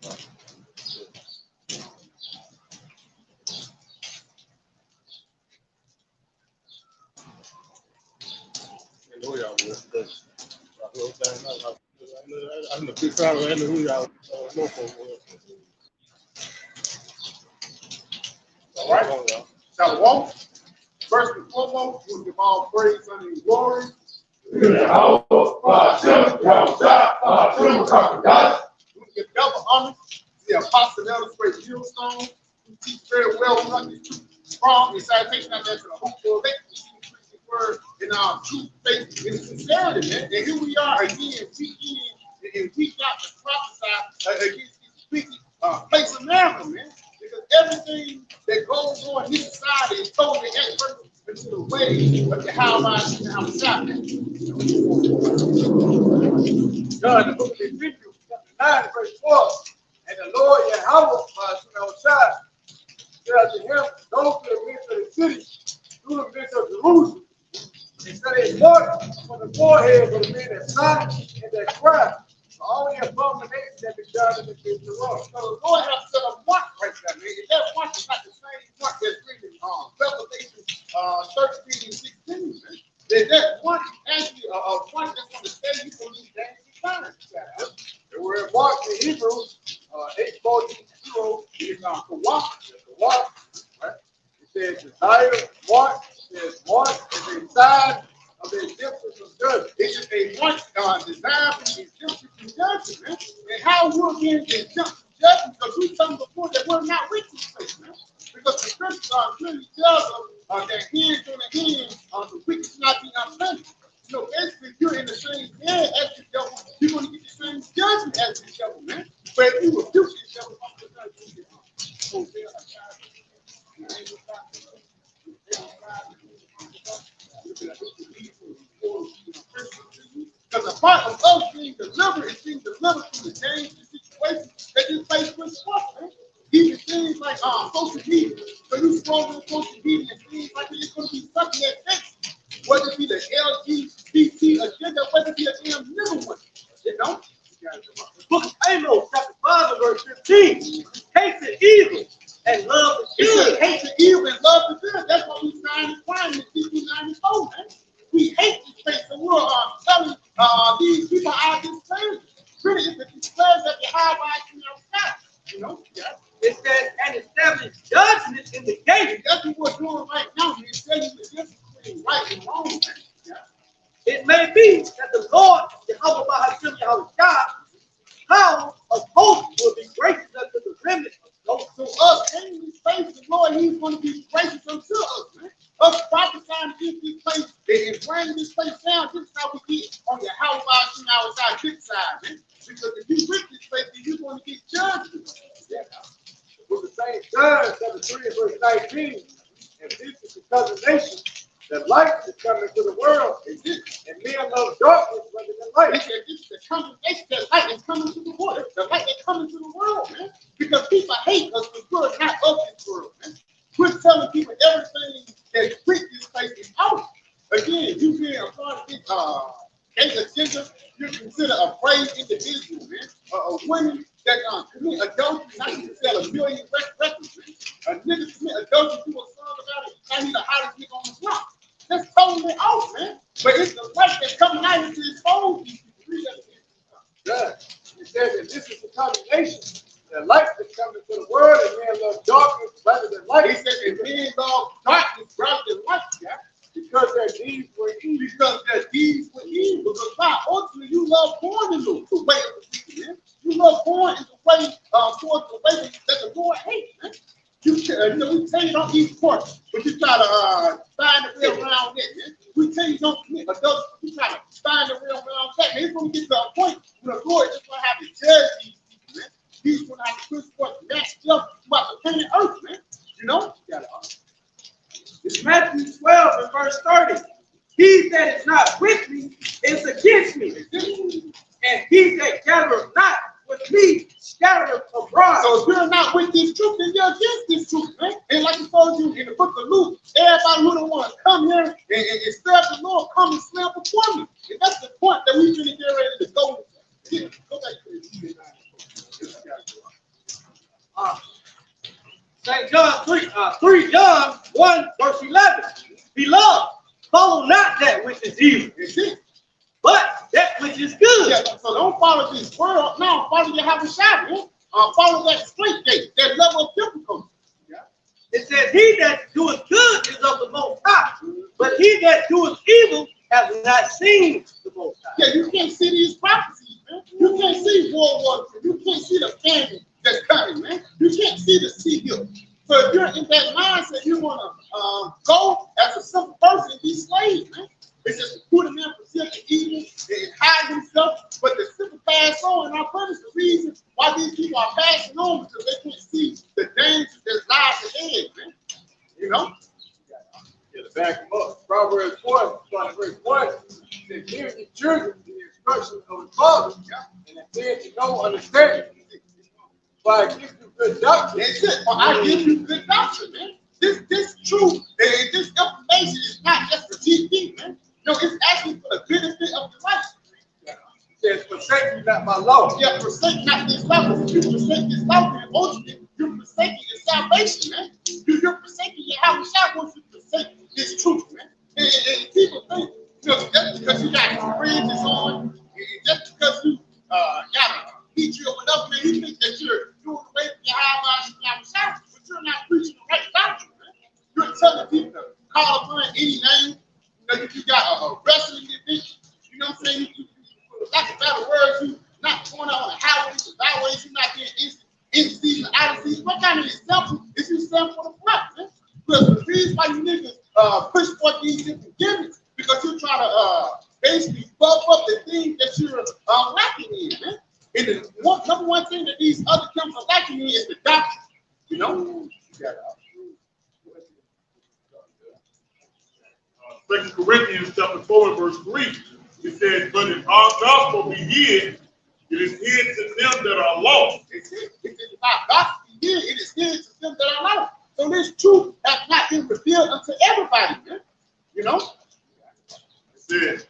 All right. Shalom. First and foremost, we give all praise, honor, and glory. Yahawah, bahasham, Rawchaa Qadash. We give double honor to the apostle elder great millstone, who teach very well from the citation of that to the hope for elect, word in our true faith and sincerity, man. And here we are again, week in and week out to prophesy against these wicked place America, man. Because everything that goes on in this society is totally adverse into the way of Yahawashi and Yahawashi. God, the book of Ezekiel, chapter 9, verse 4, and the Lord Yahawah said to him, go to the midst of the city, through the midst of Jerusalem, and set a mark on the forehead of the men that sigh and that cry, for all the abominations that be done in the kingdom of the world. So the Lord has set a mark right there, man. And that mark is not the same mark that's written in Revelation 13 and 16, man. That one actually a mark that's going to say you believe that is time. The word mark in Hebrew, 840 is kawah, right? It says desire, mark, it says mark is a sign of the exemption from judgment. It's just a mark designed for the exemption from judgment, man. And how we're being exempt from judgment, because we told before that we're not with this place, man. Because the scriptures clearly tells us that hands on the hands, the wicked should not be unpunished. You know, basically, if you're in the same bed as the devil, you're going to get the same judgment as the devil, man. But if you rebuke the devil, because a part of us being delivered is being delivered from the dangerous situation that you face with sports, man. Even things like social media. So you scroll on social media and things like that, it's going to be something that fits. Whether it be the LGBT agenda, whether it be a damn little one, you know? The book of Amos, chapter 5, and verse 15. Hate the evil and love the good. Hate the evil and love the good. That's what we signed the crime in Ezekiel 94, man. We hate this place, and we're telling these people out this place. Really, it's the declares that Yahawashi outside. You know? Yeah. It says, and establish judgment in the gate. That's what we're doing right now. We're telling you the difference between right and wrong, man. Yeah. It may be that the Lord, Yahawah, bahasham, Yahawashi, how a host will be gracious unto the remnant of those. So us in this place, the Lord, He's going to be gracious unto us, man. Us prophesying against this place and bringing this place down. This is how we get on the Yahawashi outside good side, man. Because if you with this place, then you're going to get judged. Yeah. With the same John, chapter 3, and verse 19, and this is because of nation, that light is coming into the world, and men love darkness rather than light. This is the condemnation that light is coming to the world. The light is coming to the world, man. Because people hate us because we're not of this world, man. We're telling people everything that with this place is out. Again, you being a part of this agenda, you're considered a brave individual, man. A woman that commit adultery, not to sell a million records, man. A nigga commit adultery, do a song about it, I need the hottest nigga on the block. That's totally off, man. But it's the light that's coming out into this phone. Yeah. It says that this is the condemnation. The light is coming to the world, and men love darkness rather than light. He said that men love darkness rather than light, yeah. Because their deeds were evil. Because their deeds were evil. Because why? Ultimately, you love born in the way of the wicked, man. You love born in the way towards the way that the Lord hates, man. You know, we tell you don't eat pork, but you try to find the way around it, man. We tell you don't commit adultery, but you try to find the way around that, man. It's going to get to a point where the Lord is going to have to judge these people, man. He's going to have to push forth mass justice throughout the planet Earth, man. You know? It's Matthew 12 and verse 30. He that is not with me is against me. And he that gathereth not with me scattereth abroad. So if you're not with this truth, then you're against this truth, man. And like I told you in the book of Luke, everybody who don't want to come here and serve the Lord, come and slam before me. And that's the point that we really get ready to go. Go back to the St. John 3 John 1 verse 11. Beloved, follow not that which is evil, but that which is good. Yeah, so don't follow this world. No, follow Yahawashi. Follow that straight gate, that level of difficulty. Yeah. It says, he that doeth good is of the Most High, but he that doeth evil has not seen the Most High. Yeah, you can't see these prophecies, man. You can't see World War II. You can't see the famine that's coming, man. You can't see the sea hill. So if you're in that mindset, you want to go as a simple person and be slave, man. It's just to put him in for evil and hide himself, but the simple pass on. And I punish the reason why these people are passing on because they can't see the dangers that lies ahead, man. You know? Yeah, to back him up. Proverbs 1, starting verse 1, says, give your children the instructions of the father, and the men to know understanding. But I give you good doctrine. That's it. Or I give you good doctrine, man. This truth and this information is not just for GP, man. No, it's actually for the benefit of your life. It says, forsake you not my law. Yeah, forsake not this law. If you forsake this law, then ultimately you're forsaking your salvation, man. You're forsaking your Yahawashi once you forsake this truth, man. And people think, you know, just because you got fringes on, and just because you got a feature or whatever, man, you think that you're doing away with your Yahawashi, but you're not preaching the right doctrine, man. You're telling people to call upon any name. You know, you got a wrestling event, you know what I'm saying? For lack of better words, you not going out on the highways, the byways, you're not getting in season, out of season. What kind of example is you selling for the flock, man? Because the reason why you niggas push for these different gimmicks, because you're trying to basically buff up the things that you're lacking in, man. And the number one thing that these other camps are lacking in is the doctrine, you know? You got 2 Corinthians chapter 4 verse 3, it says, but if our gospel be hid, it is hid to them that are lost. It's our gospel be hid, it is hid to them that are lost. So this truth has not been revealed unto everybody, man. You know? It says,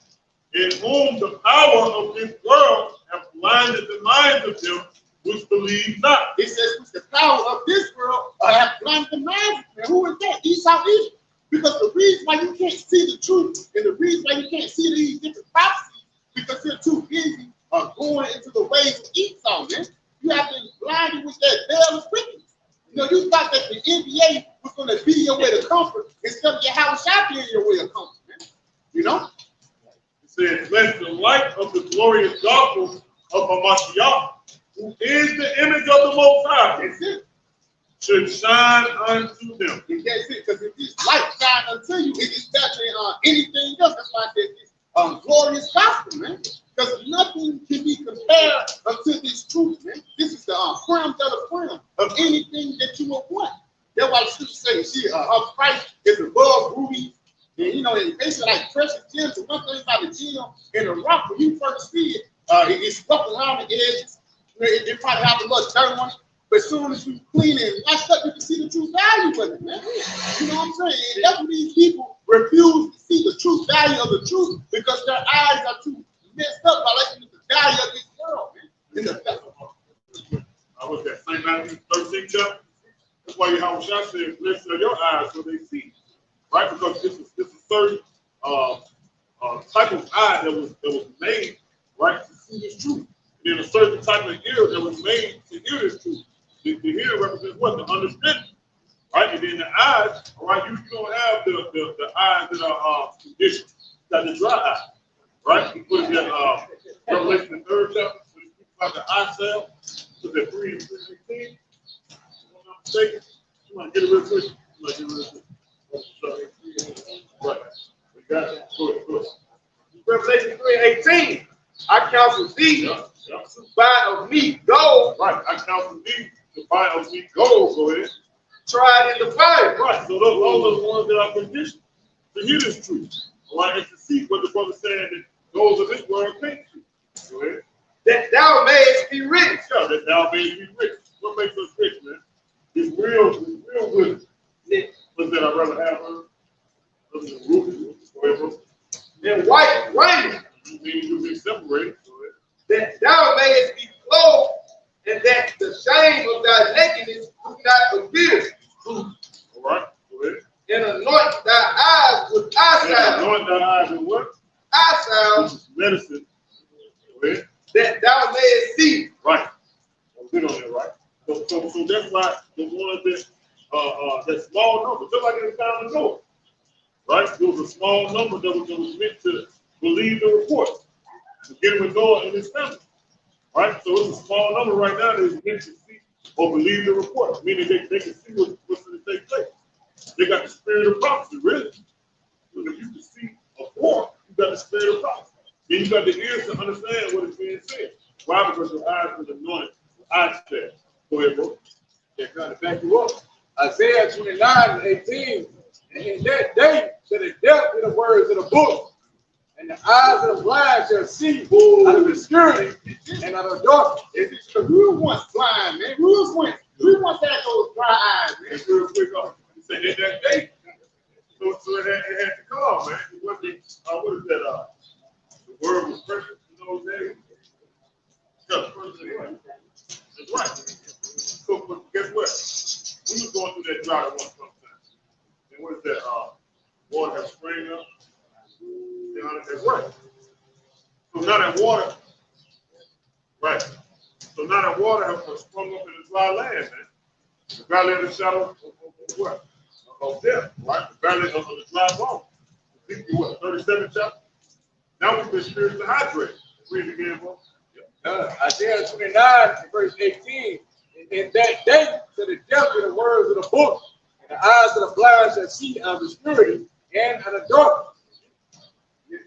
in whom the power of this world have blinded the minds of them which believe not. It says, which the power of this world have blinded the minds of them. Who is that? Esau is. Because the reason why you can't see the truth and the reason why you can't see these different prophecies, because you're too busy going into the ways of Esau, man. You have been blinded with that veil of wickedness. You know, you thought that the NBA was going to be your way to comfort instead of your Yahawashi being your way of comfort, man. You know? It says, let the light of the glorious gospel of Hamashiach, who is the image of the Most High, That's it. should shine unto them. And that's it, because if this light shine unto you, it is better than anything else. That's why I said this glorious gospel, man. Because nothing can be compared unto this truth, man. This is the creme de la creme of anything that you would want. That's why the scripture says, her price is above rubies. And you know, it's basically like precious gems. And one thing about the gem and the rock, when you first see it, it's rough around the edges. You know, it probably have a little dirt on it. But as soon as you clean it and wash up, you can see the true value of it, man. You know what I'm saying? And that's what these people refuse to see the true value of the truth because their eyes are too messed up by looking at the value of this world, man. In the I was at St. Matthew 13 chapter. That's why Yahawashi said, blessed are your eyes so they see. Right? Because this is a certain type of eye that was made, right, to see this truth. And then a certain type of ear that was made to hear this truth. The hearing represents what? The understanding. Right? And then the eyes, all right, you don't have the eyes that are conditioned. You got the dry eye. Right? You put it in Revelation 3rd chapter, when it speaks about the eye cell, put that 3 and 3:16. If I'm not mistaken, you might get it real quick. You might get it real quick. Right. We got it. Go ahead. Revelation 3:18. I counsel thee to buy of me gold. Right. I counsel thee to buy of me gold. Go ahead. Tried in the fire. Right. So those are the ones that are conditioned to hear this truth. All right. And to see what the brother said that those of this world can't see. Go ahead. That thou mayest be rich. Yeah, that thou mayest be rich. What makes us rich, man? It's real good. What's that I'd rather have her? Other than rubies, whatever. And white raiment. Meaning to be separated. That thou mayest be clothed, and that the shame shame of thy nakedness do not appear. All right, go ahead. And anoint thy eyes with eye salve. Anoint thy eyes with what? Eye salve. Medicine. Go ahead. That thou mayest see. Right. I'm good on that, right? So that's why the ones that small number, just like in the time of Noah, right? There was a small number that was meant to believe the report, to get with Noah and his family, right? So it's a small number right now that is meant to see or believe the report, meaning they can see what's going to take place. They got the spirit of prophecy, really. So if you can see a form, you got the spirit of prophecy. Then you got the ears to understand what is being said. Why? Because your eyes are anointed. Your eyes there. Go ahead, bro. They're trying to back you up. Isaiah 29:18. And in that day shall the deaf hear the words of the book, and the eyes of the blind shall see out of obscurity and out of darkness. Who wants blind, man? Who wants had those dry eyes, man? That's real quick off. You said in that day. So it had to come, man. It wasn't, what is that? The word was precious in those days. That's right. So, but guess what? We was going through that drought at one time. And what is that? Water has sprang up. That's right. So now that water, right. So now that water has sprung up in the dry land, man. The dry land is shadow of what? Of death, right? The dry land of the dry bone. Ezekiel, what, 37 chapter? Now we've been spiritually hydrated. Read it again, bro. Isaiah 29:18. In that day shall the deaf hear the words of the book, and the eyes of the blind shall see out of obscurity and out of darkness.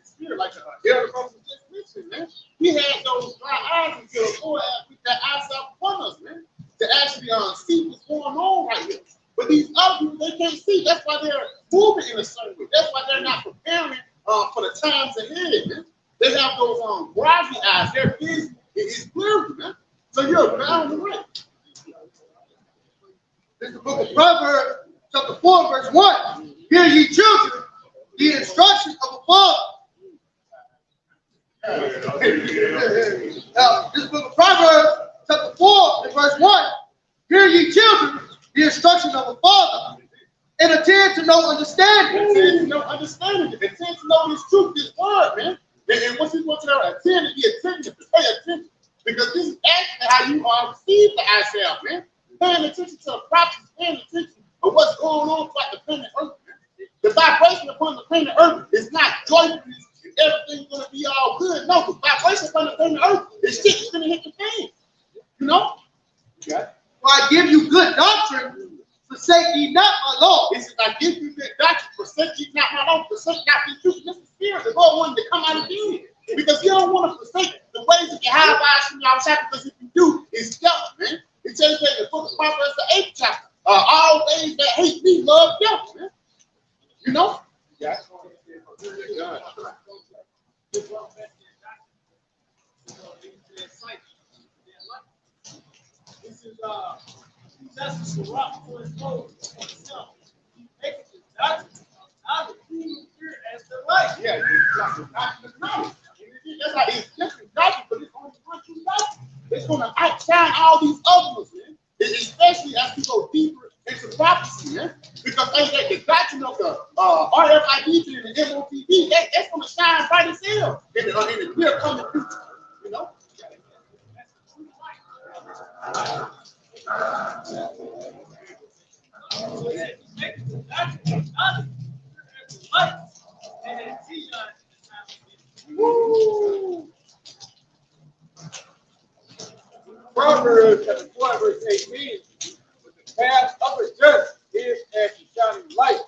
Spirit, like the elder folks just mentioned, man. We had those dry eyes until the Lord had put that eyesight upon us, man, to actually see what's going on right here. But these other people, they can't see. That's why they're moving in a certain way. That's why they're not preparing for the times ahead, man. They have those groggy eyes. Their vision is blurry, man. So you're bound to win. This is the book of Proverbs, chapter 4, verse 1. Hear ye children, the instruction of a father. Now, this book of Proverbs, chapter 4, verse 1. Hear ye children, the instruction of a father, and attend to no understanding. Attend to no understanding. Attend to know this truth, this word, man. And once you go to that, attend to be attentive, to pay attention. Because this is actually how you receive the ourselves, man. Paying attention to the prophecies, paying attention to what's going on throughout the planet Earth, man. The vibration upon the planet Earth is not joyfulness and everything's going to be all good. No, the vibration upon the planet Earth is shit that's going to hit the fan. You know? Okay. For I give you good doctrine, forsake ye not my law. He said, I give you good doctrine, forsake ye not my law, forsake not the truth. This is spirit. The Lord wanted to come out of being. Because you don't want to forsake the ways of Yahawashi, because if you do, it's death, man. It tells you in the book of Proverbs, the 8th chapter. All things that hate me love death, man. You know? Yeah. This is that's the rock for his soul for himself. He makes the doctrine of knowledge, spirit as the light. Yeah, it's the doctrine of knowledge. That's like it's different doctrine, but it's only one true doctrine. It's going to outshine all these others, man. Especially as we go deeper into prophecy, man. Because the doctrine of the RFID and the MOTV, that's going to shine bright as hell in the clear coming future, you know? Woo! Proverbs chapter 4, verse 18. But the path of a just is as the shining light,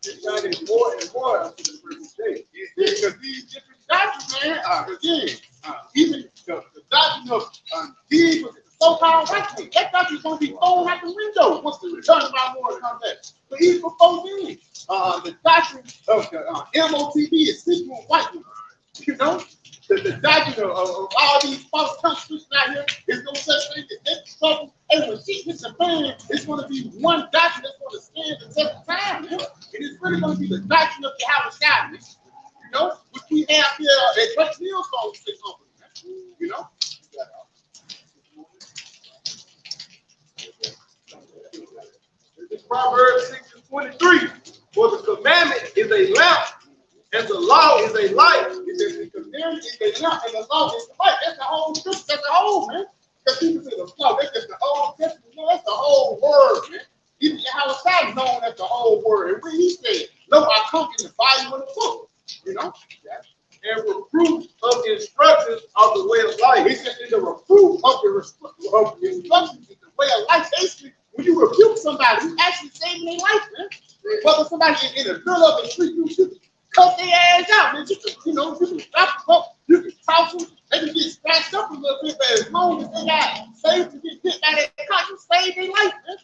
and shining more and more unto the present day. Because these different doctrines, man, again, even the doctrine of these so-called righteousness, that doctrine is going to be thrown out the window once the return of our Lord comes back. But even before then, the doctrine of the MOTV is sleeping on white women. You know, the doctrine of all these false constitutions out here is no such thing as empty trouble. And when she hits the fan, it's going to be one doctrine that's going to stand the test of time, man. And it's really going to be the doctrine of Yahawashi, you know, which we have here at Great Millstone State Company, you know. Proverbs 6:23. For the commandment is a lamp, and the law is a light. It says the commandment is a lamp and the law is the light. That's the whole scripture. That's the whole, man. Because people say the law, that's just the Old Testament. No, that's the whole word, man. Even Yahawashi is known as the whole word. And when he said, "No, I come in the volume of the book," you know? And reproof of instructions of the way of life. He said, "In the reproof of the instructions is the way of life." Basically, when you rebuke somebody, you actually saving their life, man. Whether somebody in the middle of the street, you should cut their ass out, man. You can, you can stop them up, you can toss them, they can get scratched up a little bit, but as long as they got saved to get hit by that car, you save their life, man.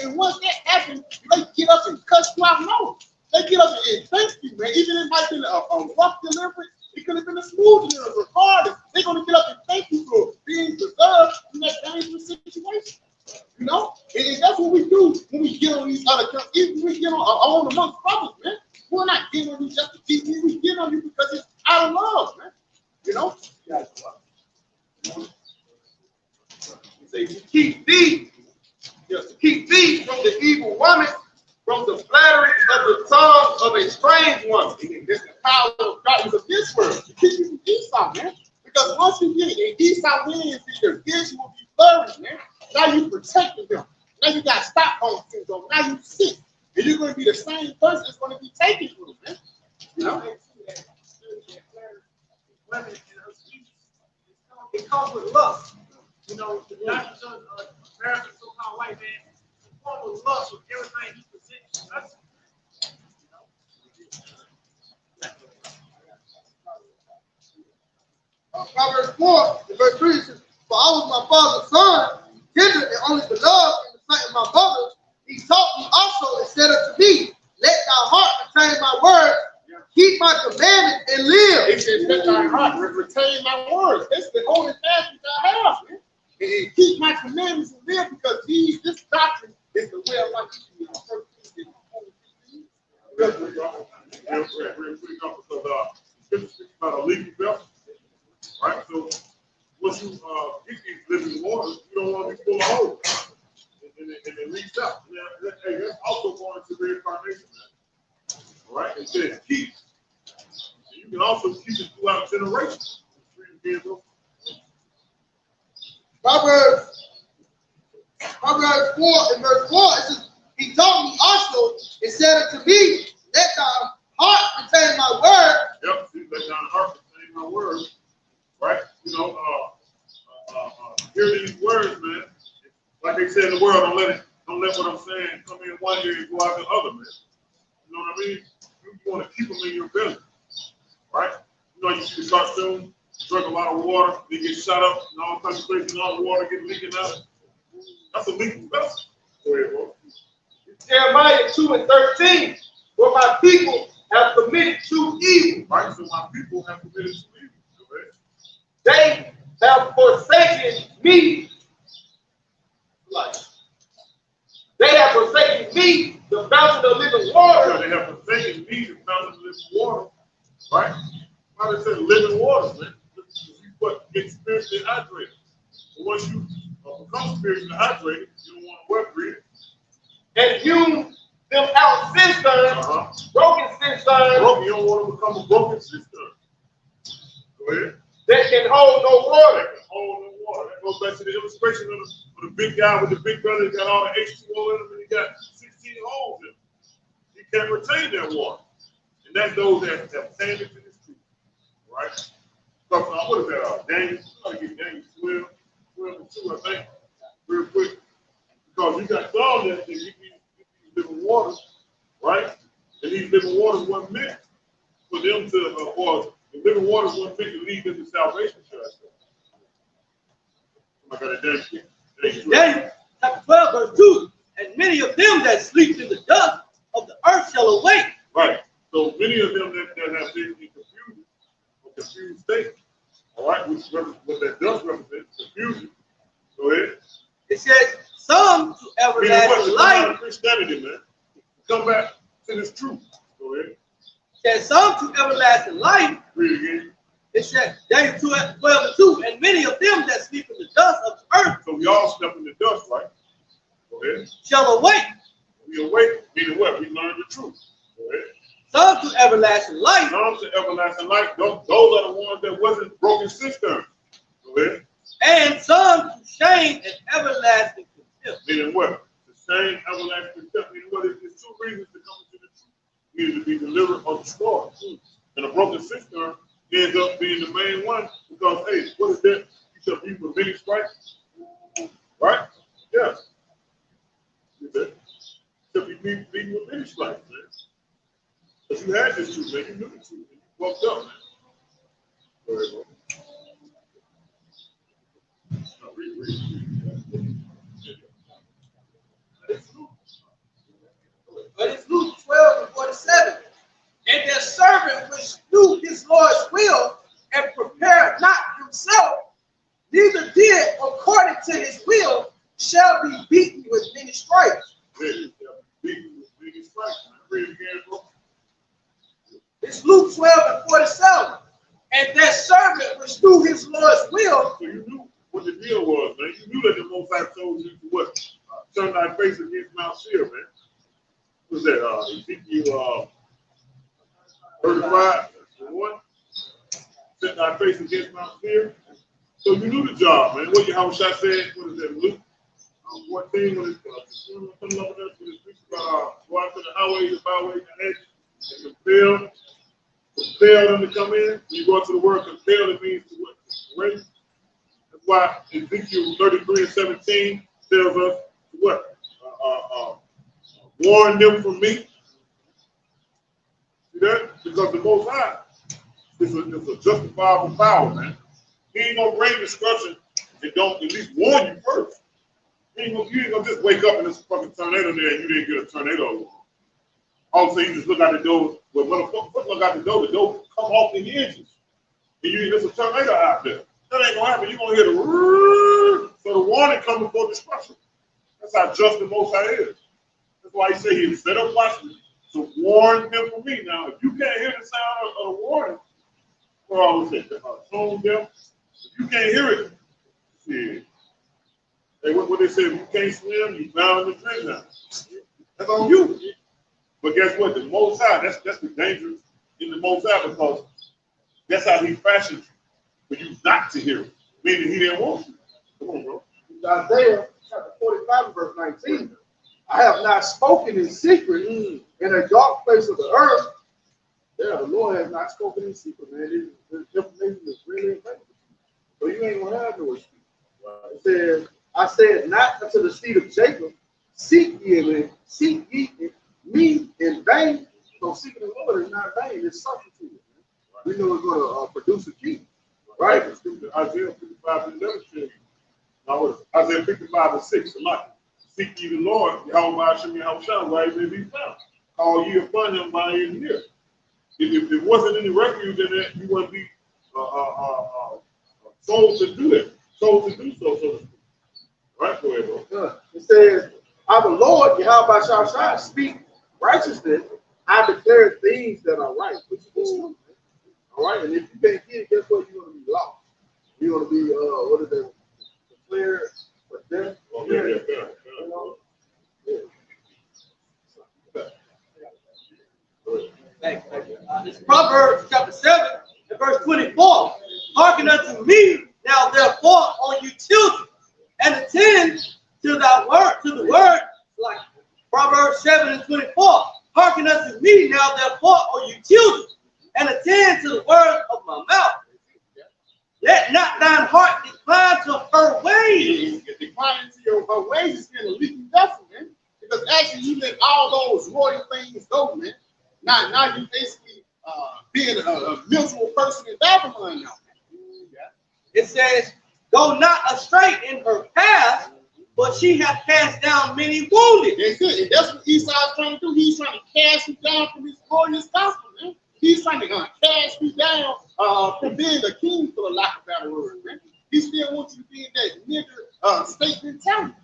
And once that happens, they get up and cuss you out. No, they get up and thank you, man. Even if it might have been a rough delivery, it could have been a smooth delivery. Regardless, they're going to get up and thank you for being preserved in that dangerous situation. You know, and that's what we do when we get on these other countries. Even when we get on amongst brothers, man. We're not getting on you just to keep you. We get on you because it's out of love, man. You know? You say to keep thee from the evil woman, from the flattery of the tongue of a strange one. It's the power of God of this world to keep you from Esau, man. Because once you get it, and Esau wins, your vision will be flourished, man. Now you protecting them. Now you got Stockholm syndrome. Now you sick. And you're going to be the same person that's going to be taken from them, man. You know? Women in her speech, it comes with lust. You know, the American so-called white man, it's a form of lust with everything he presents to us. Proverbs 4:3 says, "For I was my father's son, tender and only beloved in the sight of my mother. He taught me also and said unto me, Let thy heart retain my word, keep my commandments and live." He said, "Let thy heart retain my words." That's the holy fast that I have, man. And keep my commandments and live, because this doctrine is the way of life. Real quick, because scripture speaks about a leaky vessel, right? So once you get these living waters, you don't want to be full of holes, and it leaks out. Now, hey, that's also going to reincarnation, man. All right? It says keep. And you can also keep it throughout generations. Proverbs 4:4, it says, "He taught me also and said unto me, Let thy heart retain my word." Yep, see, let thy heart retain my word. Right? You know, hear these words, man. Like they say in the world, don't let what I'm saying come in one ear and go out the other, man. You know what I mean? You want to keep them in your belly. Right? You know, you see the cartoon, drink a lot of water, they get shot up, and all kinds of crazy, and all the water get leaking out. That's a leaking vessel. Go ahead, bro. Jeremiah 2:13, "For my people have committed too evil. Right? So my people have committed to evil. Okay? They have forsaken me." They have forsaken me, the fountain of living water. Yeah, they have forsaken me, the fountain of living water. Right? Why they say living water, man? Get spiritually hydrated. But once you become spiritually hydrated, you don't want to wet breathe. And hewn them out cisterns, broken cisterns, You don't want to become a broken cistern. Go ahead. that can hold no water. That can hold no water. That goes back to the illustration of the big guy with the big belly. He got all the H2O in him, and he got 16 holes in him. He can't retain that water. And that's those that have tended to this truth. Right? So, what is that? Daniel, you got to get Daniel 12 and 2, I think, real quick. Because you got some that get these living waters, right? And these living waters weren't meant for them to, or the living waters weren't meant to lead them to salvation, should I say. I got a Daniel chapter 12, verse 2, "And many of them that sleep in the dust of the earth shall awake." Right. So many of them that have been in confusion, or confused state, all right, which what that does represent, confusion. Go ahead. It says, "Some to everlasting life." Christianity, man. Come back to this truth. Go ahead. It says, "Some to everlasting life." Read it again. It said, Daniel 12 and 2, "And many of them that sleep in the dust of the earth So we all step in the dust, right? Go ahead. shall awake." We we awake, meaning what? We learn the truth. Go ahead. Some to everlasting life. Some to everlasting life. Those are the ones that wasn't broken cisterns. Go ahead. And some to shame and everlasting contempt. Meaning what? The same everlasting contempt. Meaning what? There's two reasons to come into the truth. Either to be delivered or destroyed. And a broken cistern ends up being the main one because, hey, what is that? You shall be for many stripes. Right? Yeah. You shall be beaten with many stripes, man. Because you had this truth, man. You knew the truth. And you fucked up, man. Go ahead, bro. No, read. But it's Luke 12:47. And their servant which knew his Lord's will and prepared not himself, neither did according to his will, shall be beaten with many stripes. Beaten with many stripes, man. Read it again, bro. It's Luke 12:47. And their servant which knew his Lord's will. So you knew what the deal was, man. You knew that the Most High told you to what? Turn thy face against Mount Seir, man. What was that? Ezekiel 35, 1. Set thy face against Mount Seir. So you knew the job, man. What Yahawashi said, what is that, Luke 14, when it's coming up with us, when it speaks about go out to the highways and byways and hedges and compel them to come in. When you go to the word compel, it means to what? Raise. That's why Ezekiel 33:17 tells us to what? Warn them from me. See that? Because the Most High is a justifiable power, man. He ain't gonna bring destruction and don't at least warn you first. You ain't gonna just wake up and there's a fucking tornado there and you didn't get a tornado. All of a sudden you just look out the door. Well, motherfucker, look out the door come off the hinges. And there's a tornado out there. That ain't gonna happen. You're gonna hear the rrrr. So the warning comes before destruction. That's how just the Most High is. That's why he said he set up watchmen to warn them from me. Now, if you can't hear the sound of the warning, what I always say, tone them. If you can't hear it, see, hey, what they say, if you can't swim, you drown in the drink now. That's on you. But guess what? The Most High, that's the danger in the Most High because that's how he fashioned you, for you not to hear it. Meaning he didn't want you. Come on, bro. Isaiah chapter 45, verse 19. I have not spoken in secret in a dark place of the earth. Yeah, the Lord has not spoken in secret, man. This information is really important. So you ain't gonna have no excuse. It says, I said not unto the seed of Jacob, seek ye me in vain. So seeking the Lord is not vain, it's substitute. We know it's gonna produce a king. Right? Isaiah 55:11. Now Isaiah 55:6. A lot. Seek ye the Lord, Yahawashi, Yahawashi, while he may be found. Call ye upon him by his near. If there wasn't any refuge in that, you wouldn't be told to do that. Told to do so to speak. Right? Go ahead, bro. It says, I the Lord, Yahawah, speak righteousness. I declare things that are right. Which is true. All right? And if you can't get it, guess what? You're going to be lost. You're going to be, what is that? Declared for death. Oh, yeah. Thank you. It's Proverbs chapter 7 and verse 24. Hearken unto me now therefore, all you children, and attend to the word, like Proverbs 7 and 24. Hearken unto me now therefore, all you children, and attend to the word of my mouth. Let not thine heart decline to her ways. Declining to her ways is in a leaky vessel, man. Because actually you let all those royal things go, man. Now you basically being a miserable person in Babylon now. It says, go not astray in her path, but she hath cast down many wounded. That's it. And that's what Esau's trying to do. He's trying to cast you down from his glorious gospel, man. He's trying to cast you down from being a king, for the lack of better word, man. He still wants you to be in that nigger state mentality.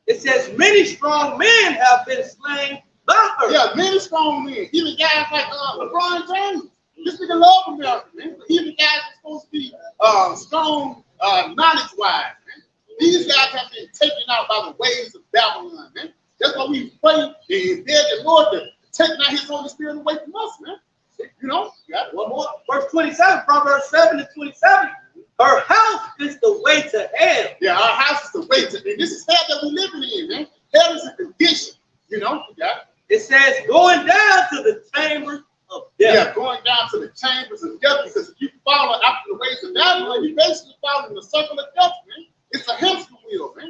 It says, many strong men have been slain by her. Yeah, many strong men. Even guys like LeBron James. This nigga love America, man. Even guys that's supposed to be strong knowledge-wise, man. These guys have been taken out by the ways of Babylon, man. That's why we pray and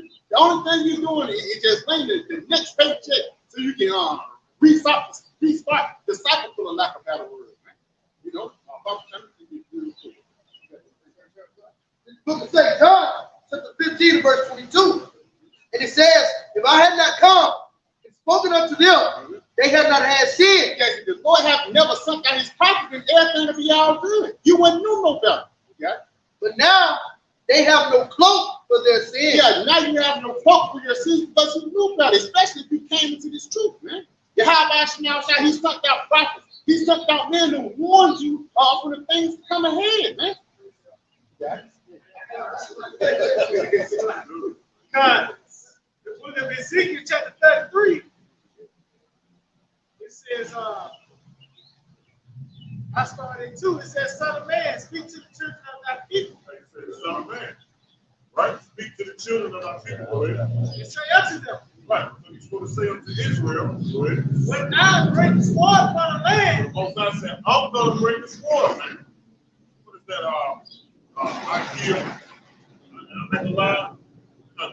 man. The only thing you're doing is just laying the next paycheck so you can restart the cycle, for the lack of a better word, man. You know, Book of 2 John, chapter 15, verse 22. And it says, if I had not come and spoken unto them, they had not had sin. yes, the Lord have never sunk out his pocket and everything to be all good. You wouldn't know no better. Yeah. But now they have no cloak for their sin. Yeah, now you have no cloak for your sins because you knew better, especially if you came into this truth, man. Yahawashi outside, he sent out prophets. He sent out men who warned you from the things to come ahead, man. Yeah. God, the book of Ezekiel, chapter 33, it says, I started 2, it says, Son of man, speak to the children of thy people. Son of man, right? Speak to the children of our people. Go ahead. And say unto them, Right. So he's going to say unto Israel, go ahead. when I bring the sword upon the land, The Most High said, I'm going to bring the sword, man. What is that? Ikea,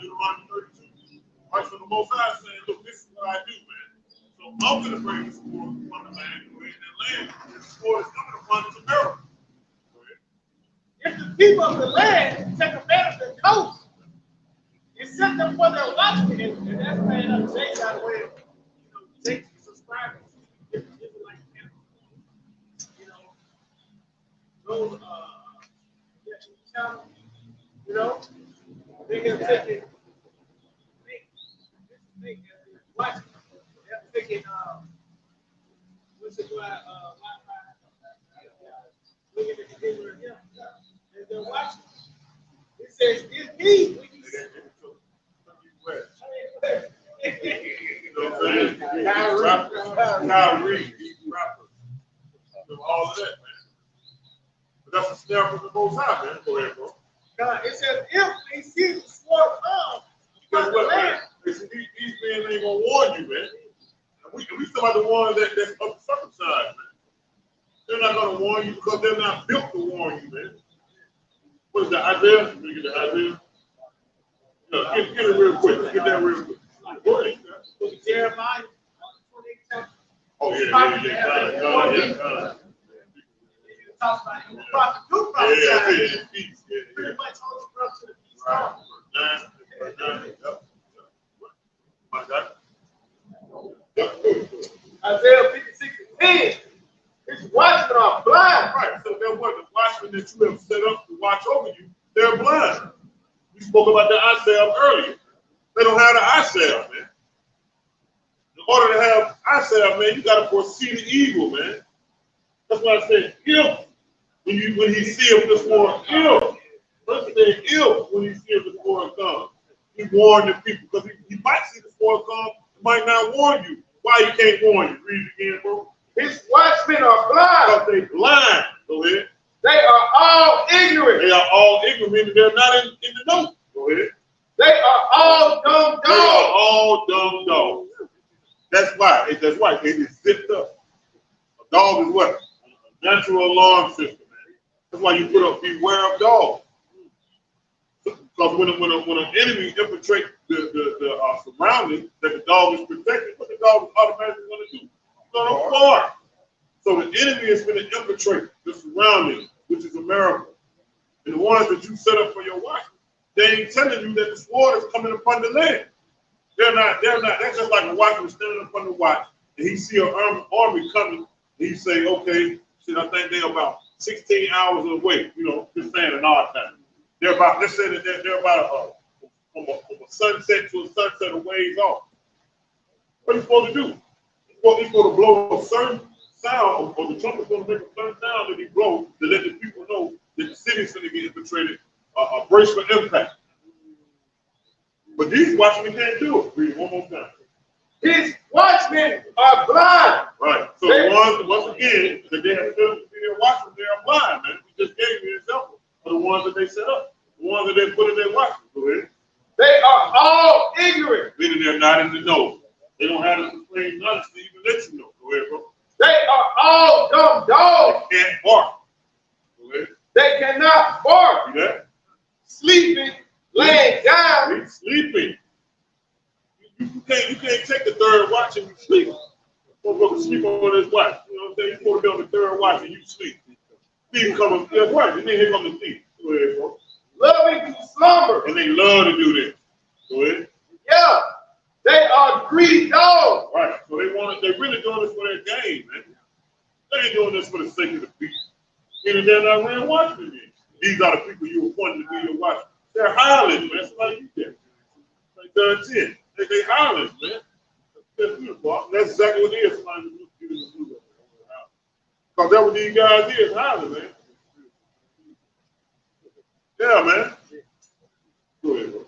Deuteronomy 32. Right, so the Most High saying, look, this is what I do, man. So I'm going to bring the sword upon the land, go ahead, and land. The sword is coming upon the America. Go ahead. if the people of the land take advantage of the coast, and set them for their watchmen, and that's paying up Jake out of the way, Jake subscribers, different like you know, those they can take it. Watch. They're taking what's it called? Look at the computer here. And they're watching. It says, "It's me." Kyrie, these rappers, all of that, man. But that's a snare from the Most High, man. Go ahead, bro. God, it says, if they see the sword come Guess from the what, man? land, These men ain't gonna warn you, man. And we talking about the ones that's uncircumcised, man. They're not gonna warn you because they're not built to warn you, man. What is that, Isaiah? Can you get the Isaiah? Yeah, get it real quick. Get that real quick. Go ahead. Book of Jeremiah, 28 chapter. Oh, yeah. It talks about it. Prophet do Yeah, prophesy. yeah. Pretty much holds you up to the peace. Right. Yep. My God. Isaiah 56:10. His watchmen are blind. Right. So there was the watchmen that you have set up to watch over you. They're blind. We spoke about the eye salve earlier. They don't have the eye salve, man. In order to have eye salve, man, you got to foresee the evil, man. That's why I said if when he seeth the sword, if. First said if when he seeth the sword come. He warned the people because he might see the sword come, he might not warn you. Why he can't warn you? Read it again, bro. His watchmen are blind. Because they blind. Go ahead. They are all ignorant. They are all ignorant, meaning they're not in the know. Go ahead. They are all dumb They are dogs. all dumb dogs. That's why. It is zipped up. A dog is what? A natural alarm system, man. That's why you put up beware of dogs. Because when an enemy infiltrates the surroundings that the dog is protected, what the dog is automatically going to do? It's going to bark. So the enemy is going to infiltrate the surroundings, which is America. And the ones that you set up for your watch, they ain't telling you that the sword is coming upon the land. They're not. That's just like a watchman standing up on the watch, and he see an army coming, and he say, okay, shit, I think they're about 16 hours away, just saying an odd time. They're about, let's say that they're about from a sunset to a sunset a ways off. What are you supposed to do? He's supposed to blow a certain sound, or the trumpet's going to make a certain sound that he blows to let the people know that the city's going to get infiltrated, a brace for impact. But these watchmen can't do it. Read it one more time. His watchmen are blind. Right. So the ones, once again, that they have to be their watchmen, they are blind, man. We just gave you an example of the ones that they set up, the ones that they put in their watchmen. Go ahead. They are all ignorant. Meaning they're not in the know. They don't have the supreme knowledge to even let you know. Go ahead, bro. They are all dumb dogs. They can't bark. Go ahead. They cannot bark. See that? Sleeping, laying down, sleeping. You can't take the third watch and you sleep. Don't go to sleep on this watch. You know what I'm saying? You're supposed to be on the third watch and you sleep. Thief come, that's right. And then here come the thief. Go ahead, bro. Loving to slumber. And they love to do this. Go ahead. Yeah. They are greedy dogs. Right. So they're really doing this for their game, man. They ain't doing this for the sake of the people. Even they're not really watching me. These are the people you appointed to be your watch. They're hirelings, man. Somebody you get. Like 10. They hirelings, man. That's beautiful. That's exactly what it is. Somebody who's beautiful. Because that's what these guys is, hirelings, man. Yeah, man. Go ahead, bro.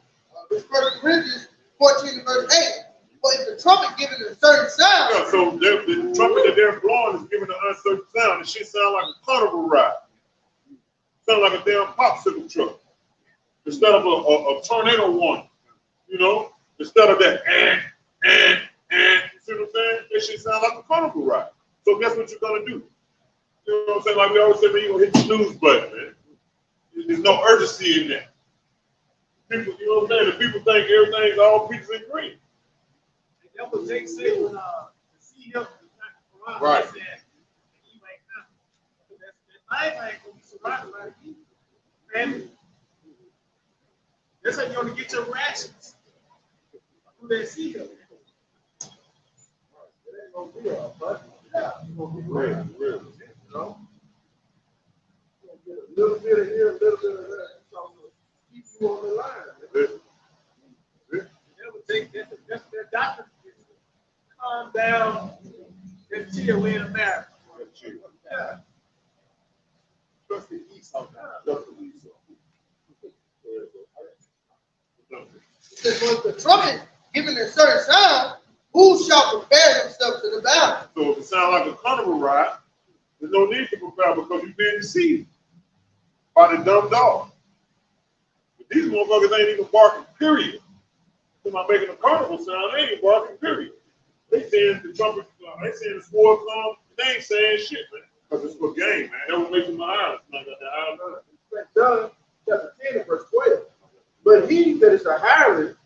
This 1 Corinthians 14 and verse 8. But if the trumpet given a certain sound. Yeah, so the trumpet that they're blowing is giving an uncertain sound. It should sound like a carnival ride. Sound like a damn popsicle truck. Instead of a tornado one. You know? Instead of that you see what I'm saying? It should sound like a carnival ride. So guess what you're gonna do? You know what I'm saying? Like we always say, man, you're gonna hit the snooze button, man. There's no urgency in that. People, you know what I'm saying? The people think everything's all peaches and cream. That's what Jake said when the CEO was not around. Right. He said, he might not. That life ain't gonna be surrounded by the people. Family. That's how you're gonna get your rations. Who they see them. It ain't gonna be all, but yeah, it's gonna be real. Real. You know? A little bit of here, a little bit of there. It's gonna keep you on the line. That's their doctor. Calm down and chill in a matter. Yeah. Trust the Esau. Trust the Esau. It says, the trumpet given a certain sound, who shall prepare themselves to the battle? So if it sounds like a carnival ride, there's no need to prepare because you've been deceived by the dumb dog. But these motherfuckers ain't even barking, period. They're not making a carnival sound, they ain't barking, period. They saying the trumpet, they saying the sword come, they ain't saying shit, man. Because it's for game, man. That was making my eyes. John chapter 10 and verse 12. But he that is a hireling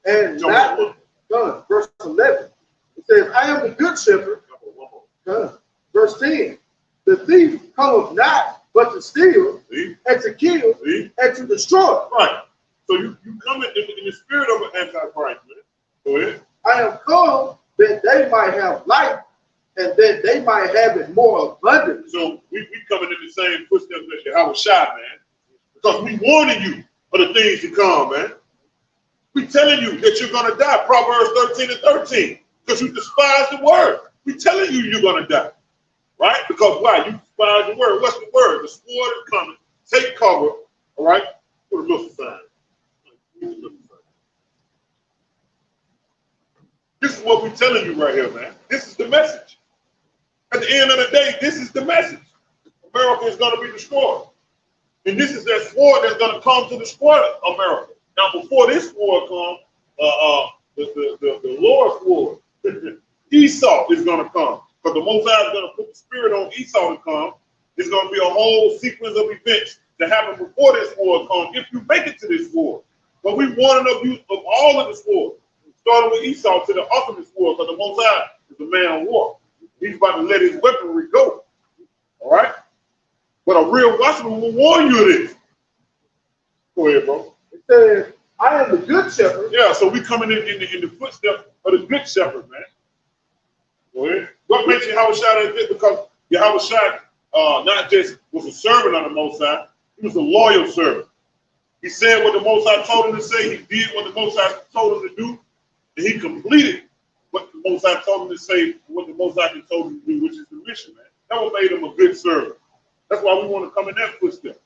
and not done, verse 11. It says, I am the good shepherd. Verse 10. The thief cometh not but to steal, and to kill, and to destroy. Right. So you come in the spirit of an antichrist, man. Go ahead. I am come that they might have life, and that they might have it more abundantly. So we coming in the same footsteps as Yahawashi, man. Because we warning you of the things to come, man. We telling you that you're going to die, Proverbs 13 and 13. Because you despise the word. We telling you you're going to die. Right? Because why? You despise the word. What's the word? The sword is coming. Take cover. All right? Put a little sign. This is what we're telling you right here, man. This is the message. At the end of the day, this is the message. America is going to be destroyed. And this is that sword that's going to come to destroy America. Now, before this war comes, the Lord's war, Esau is going to come. Because the Most High is going to put the spirit on Esau to come. There's going to be a whole sequence of events that happen before this war comes, if you make it to this war. But we warning of you of all of this war, starting with Esau to the ultimate war, because the Most High is a man of war. He's about to let his weaponry go. All right? But a real watchman will warn you of this. Go ahead, bro. It says, I am the good shepherd. Yeah, so we coming in the footsteps of the good shepherd, man. Go ahead. What makes Yahawashi that good? Because Yahawashi not just was a servant of the Most High, he was a loyal servant. He said what the Most High told him to say. He did what the Most High told him to do. And he completed what the Most High told him to say, what the Most High told him to do, which is the mission, man. That what made him a good servant. That's why we want to come in that footstep.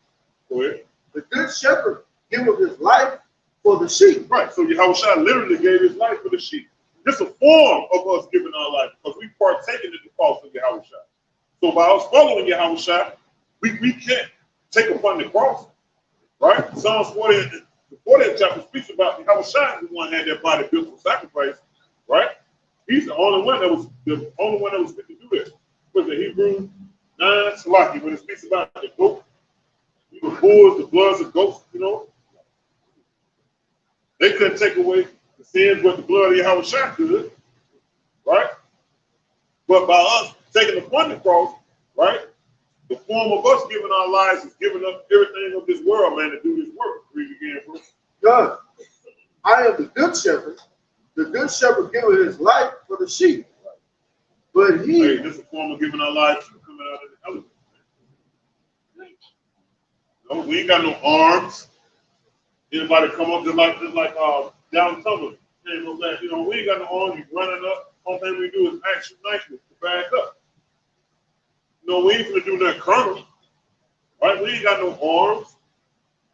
Go ahead. The good shepherd giveth his life for the sheep. Right. So Yahawashi literally gave his life for the sheep. This is a form of us giving our life because we partaking in the cross of Yahawashi. So by us following Yahawashi, we can't take upon the cross. Right? Psalms 40, the 40th chapter speaks about Yahawashi is the one who had that body built for sacrifice. Right? He's the only one that was fit to do this. Was the Hebrew 9 Salaki when it speaks about the goat, the bulls, the bloods of goats, you know. They couldn't take away the sins what the blood of Yahawashi could, right? But by us taking upon the cross, right? The form of us giving our lives is giving up everything of this world, man, to do this work. Read again, bro. God, I am the good shepherd. The good shepherd giveth his life for the sheep. But he, Hey, this is a form of giving our lives coming out of the element. No, we ain't got no arms. Anybody come up just like down tunnel. We ain't got no arms. You running up. All thing we do is action nicely to back up. No, we ain't gonna do nothing carnal. Right? We ain't got no arms.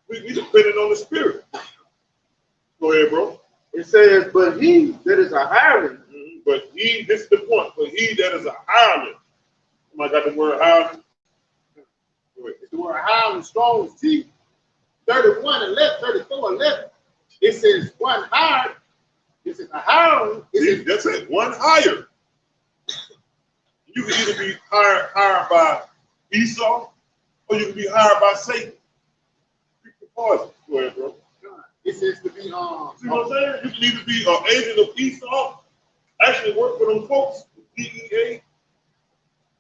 We depending on the spirit. Go ahead, bro. it says, but he that is a hireling. But he, this is the point, but he that is a hireling. Somebody got the word hireling? The word hireling, strong as T. 31:11, 34:11. It says one hired. It says a hireling. See, that's it. One hire. You can either be hired by Esau, or you can be hired by Satan. Pick the poison. Go ahead, bro. It says to be See what I'm saying? You can either be an agent of Esau, actually work for them folks, DEA,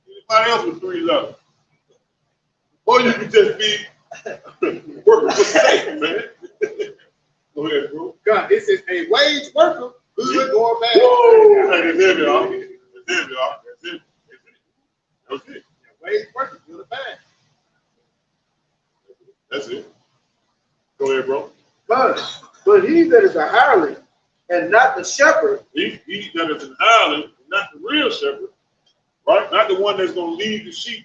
anybody else with 3 letters. Or you can just be working for Satan, man. Go ahead, bro. God, it says a wage worker, good or bad. Woo! Hey, that's it, y'all. That's it, y'all. That's it. That's it. A wage worker, good or bad. That's it. Go ahead, bro. But he that is a hireling and not the shepherd. He that is an hireling, not the real shepherd, right? Not the one that's going to lead the sheep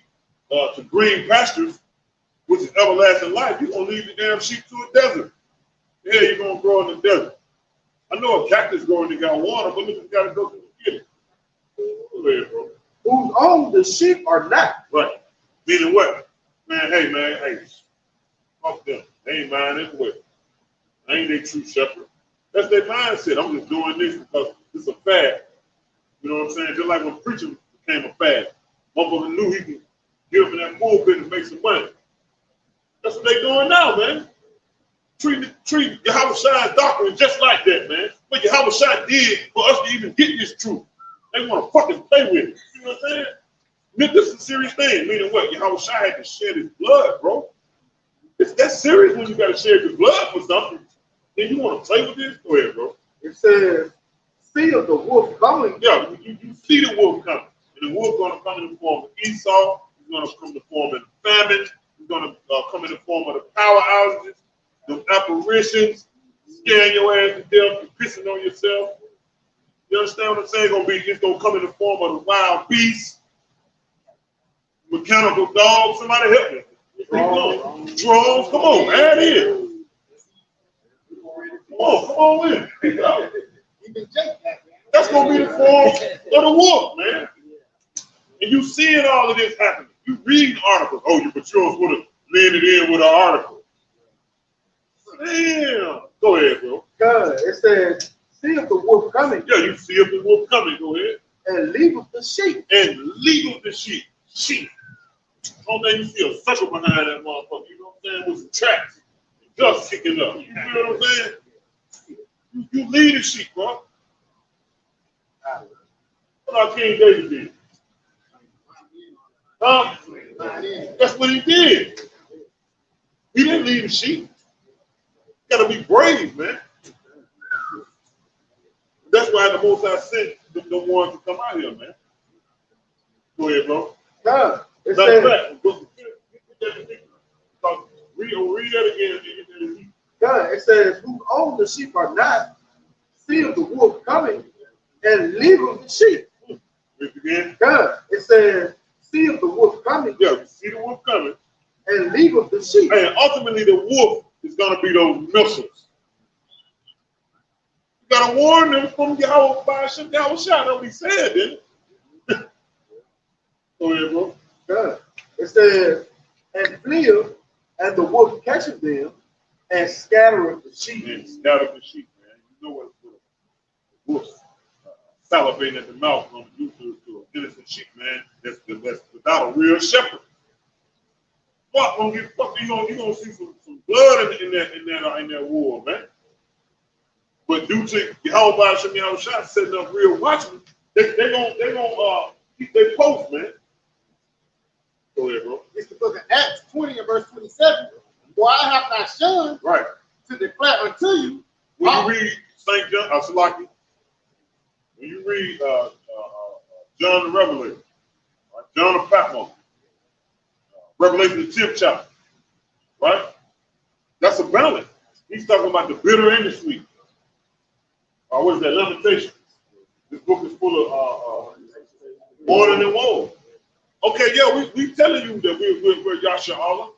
to green pastures, which is everlasting life. You're going to lead the damn sheep to a desert. Yeah, you're going to grow in the desert. I know a cactus growing that got water, but look, you got to go to the beginning. Go ahead, bro. Whose own the sheep are not. Right. Meaning what? Man, hey, fuck them. They ain't mine anyway. I ain't their true shepherd. That's their mindset. I'm just doing this because it's a fad. You know what I'm saying? Just like when preaching became a fad. Motherfucker knew he could get up in that pulpit and make some money. That's what they doing now, man. Treat Yahawashi doctrine just like that, man. What Yahawashi did for us to even get this truth. They want to fucking play with it. You know what I'm saying? This is a serious thing. Meaning what? Yahawashi had to shed his blood, bro. That's serious when you got to shed your blood for something. Then you want to play with this? Go ahead, bro. It says, see of the wolf coming. Yeah, you see the wolf coming. And the wolf going to come in the form of Esau. He's going to come in the form of the famine. He's going to come in the form of the power outages, the apparitions, scaring your ass to death, and pissing on yourself. You understand what I'm saying? It's going to come in the form of the wild beasts, mechanical dogs. Somebody help me. Drones, come on, add in. Come on in. That's gonna be the form of the wolf, man. And you seeing all of this happening. You reading articles. Oh, but you would have landed in with an article. Damn. Go ahead, bro. God, it says, see of the wolf coming. Yeah, you see if the wolf coming. Go ahead. And leave of the sheep. And leave of the sheep. Sheep. Only thing you see a sucker behind that motherfucker. You know what I'm saying? With some tracks. Dust kicking up. You feel what I'm saying? You lead the sheep, bro. What our King David did. Huh? That's what he did. He didn't lead the sheep. You gotta be brave, man. That's why the Most High sent the ones to come out here, man. Go ahead, bro. God, it Matter says, of fact, read that again. God, it says, who own the sheep are not, see of the wolf coming, and leave of the sheep. Read it again. God, it says, see of the wolf coming. Yeah, see the wolf coming. And leave of the sheep. And ultimately, the wolf is going to be those missiles. You got to warn them from Yahawah, bahasham, Yahawashi. That's what he said, didn't it? Go ahead, bro. God, it says, and flee, and the wolf catches them, and scattereth the sheep. And scatter the sheep, man. You know what a wolf salivating at the mouth going to do to an innocent sheep, man. That's without a real shepherd. Fuck, gonna get fucked. You gonna see some blood in that war, man. But due to Yahawah bahasham Yahawashi setting up real watchmen, they gonna keep their post, man. Go ahead, bro. It's the book of Acts 20 and verse 27. For I have not shunned Right. to declare unto you. When you read St. John, Salaki, when you read John the Revelator, right? John the Patmos, Revelation the 10th chapter, right? That's a balance. He's talking about the bitter and the sweet. What is that? Lamentations. This book is full of mourning and woe. Okay, yeah, we telling you that we're Yahawah.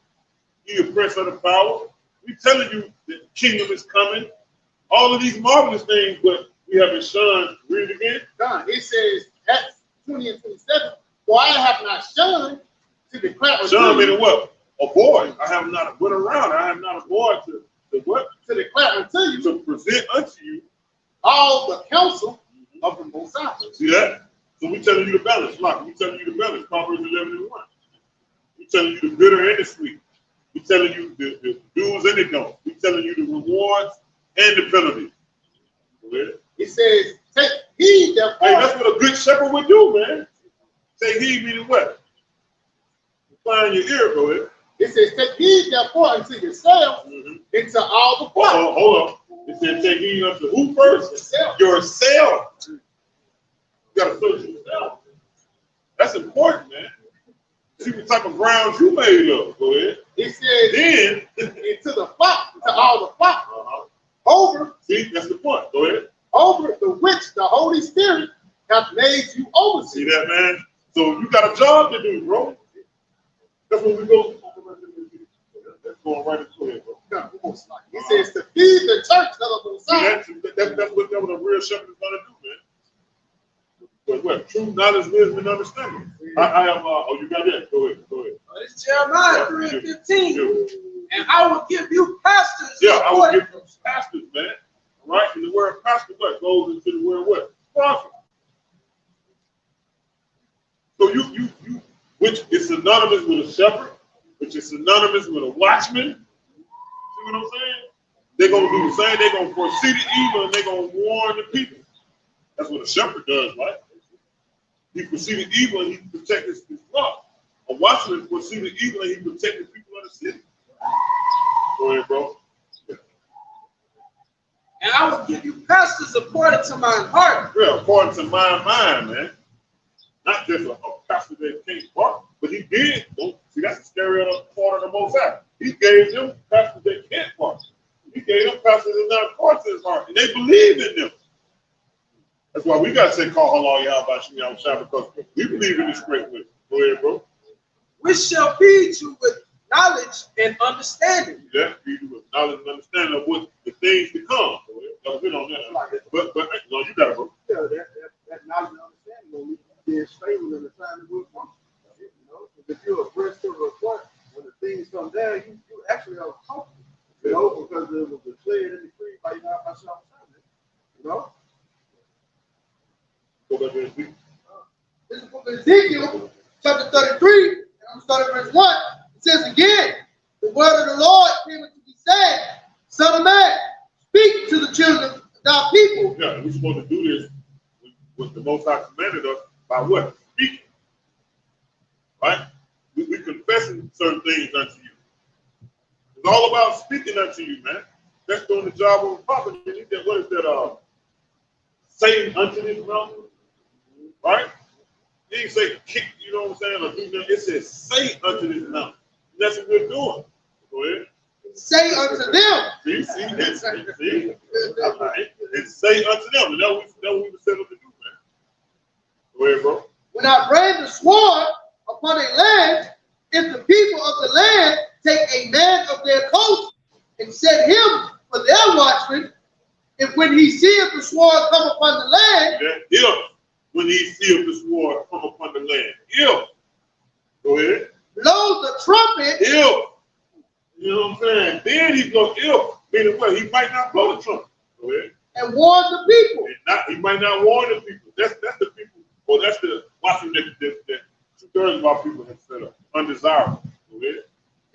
He is prince of the power. We telling you that the kingdom is coming. All of these marvelous things, but we haven't shunned. Read it again. Done. It says Acts 20 and 27. For I have not shunned to declare unto Shun you. meaning what? A boy. I have not went around. I have not a boy to what? To declare unto you. To present unto you All the counsel of the Most High. See that? So we telling you the balance. Like we telling you the balance. Proverbs 11 and 1. We telling you the bitter and the sweet. We telling you the do's and the don'ts. We telling you the rewards and the penalties. It says, take heed therefore. Hey, that's what a good shepherd would do, man. Take heed meaning what? Incline your ear, go ahead. It says, take heed therefore unto yourself, into all the flock. Hold on. It said, take heed unto who first? Yourself. You got to search yourself. That's important, man. See what type of grounds you made up. Go ahead. It says, then into the flock, to all the flock. Over. See, that's the point. Go ahead. Over the which the Holy Spirit hath made you overseer. See that, man? So you got a job to do, bro. That's what we go. That's going right into it, bro. It says to feed the church of the Messiah. That's what a real shepherd is going to do, man. But what? True knowledge, wisdom, and understanding. I have, you got that? Go ahead. It's Jeremiah 3:15. And I will give you pastors. Yeah, I will give you pastors, man. Right? And the word pastor, what? Goes into the word what? Prophet. So you, which is synonymous with a shepherd, which is synonymous with a watchman. See what I'm saying? They're going to do the same. They're going to foresee the evil and they're going to warn the people. That's what a shepherd does, right? He foresee the evil and he protects his flock. A watchman foresee the evil and he protects the people of the city. Go ahead, bro. And I will give you pastors according to my heart. Yeah, according to my mind, man. Not just a pastor that can't bark, but he did. See, that's the scary part of the Most High. He gave them pastors that can't bark. He gave them pastors that not according to his heart, and they believe in them. That's why we got to say, call halalyam because we believe in this great way. Go ahead, bro. Which shall feed you with knowledge and understanding. Yeah, feed you with knowledge and understanding of what the things to come. That was it on that. But no, you got it, bro. Yeah, that knowledge and understanding will be stable in the time that will come. You know, if you're abreast of a point, when the things come down, you actually are comfortable. You know, because it was declared and decreed by Yahawah. You know? Go back there and see. This is the book of Ezekiel, chapter 33, and I'm starting at verse 1. It says again, the word of the Lord came unto me, saying, Son of man, speak to the children of thy people. Yeah, we're supposed to do this with the Most High commanded us by what? Speaking. Right? We confessing certain things unto you. It's all about speaking unto you, man. That's doing the job of a prophet. What is that? Saying unto this mountain. Right? He didn't say kick, you know what I'm saying, or do nothing. It says say unto this mountain. That's what we're doing. Go ahead. Say unto them. See, see. All right. And say unto them. And that's what we were set up to do, man. Go ahead, bro. When I bring the sword upon a land, if the people of the land take a man of their coast and set him for their watchman, if when he seeth the sword come upon the land, if when he seeth the sword come upon the land, if. Go ahead. blow the trumpet. If. You know what I'm saying? Then he blow if. Meaning what? He might not blow the trumpet. Go ahead. And warn the people. He might not warn the people. That's the people. Well, that's the watching that 2/3 of our people have set up. Undesirable. Go ahead.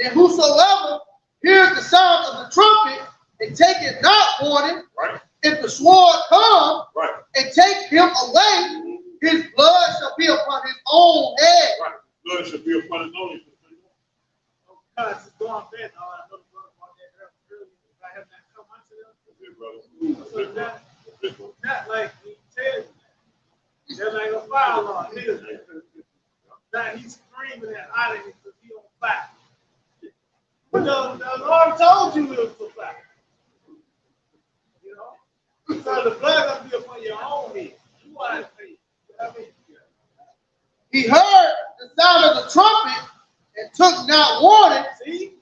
And whosoever hears the sound of the trumpet and taketh not warning, right, if the sword come Right. and take him away, his blood shall be upon his own head. Right. Blood should be upon his own head. Guys, it's going bad. I know the brother about that earlier. If I have not come unto them, so not like he tells you. There's like a fire alarm. Now he's screaming and hollering because he on fire. But the Lord told you it was a fire. You know? So the blood gonna be upon your own head. You want to say, I mean, He heard the sound of the trumpet and took not warning. see?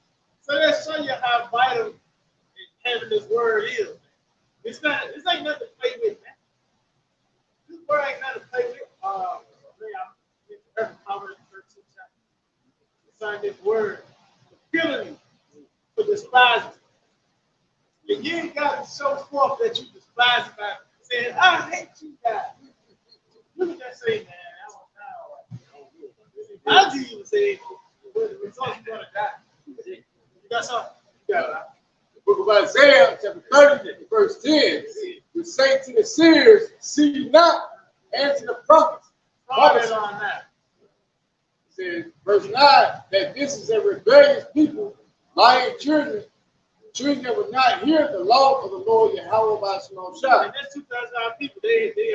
So that show you how vital having this word is. This ain't nothing to play with, man. This word ain't nothing to play with. Proverbs 13 chapter. Concerning this word, killing you, for despising. And you ain't got to show forth that you despise it by saying, I hate you guys. Look at that saying, man. I didn't even say, the results are going to die. You got something? You got it. The book of Isaiah, chapter 30, verse 10, we say to the seers, see not, and to the prophets. Comment on that. It says, verse 9, that this is a rebellious people, lying children that would not hear the law of the Lord Yahawah bahasham. And that's 2,000 people. They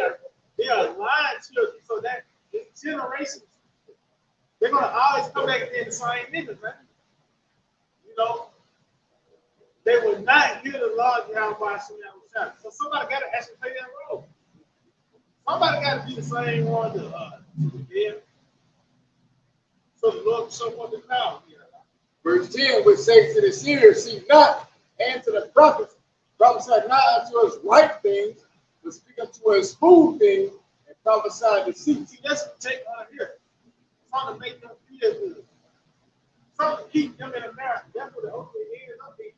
are lying children. So that it's generations. They're gonna always come back in the same niggas, man. You know, they will not hear the law of Yahawashi. So somebody got to actually play that role. Somebody got to be the same one to them. So the Lord show what the power. Verse 10, which says to the seers, see not, and to the prophets, prophesy not unto us right things, but speak unto us fool things, and prophesy deceit. See, that's what take on here. Trying to make them feel good. Trying to keep them in America. That's what the hopefully is up here.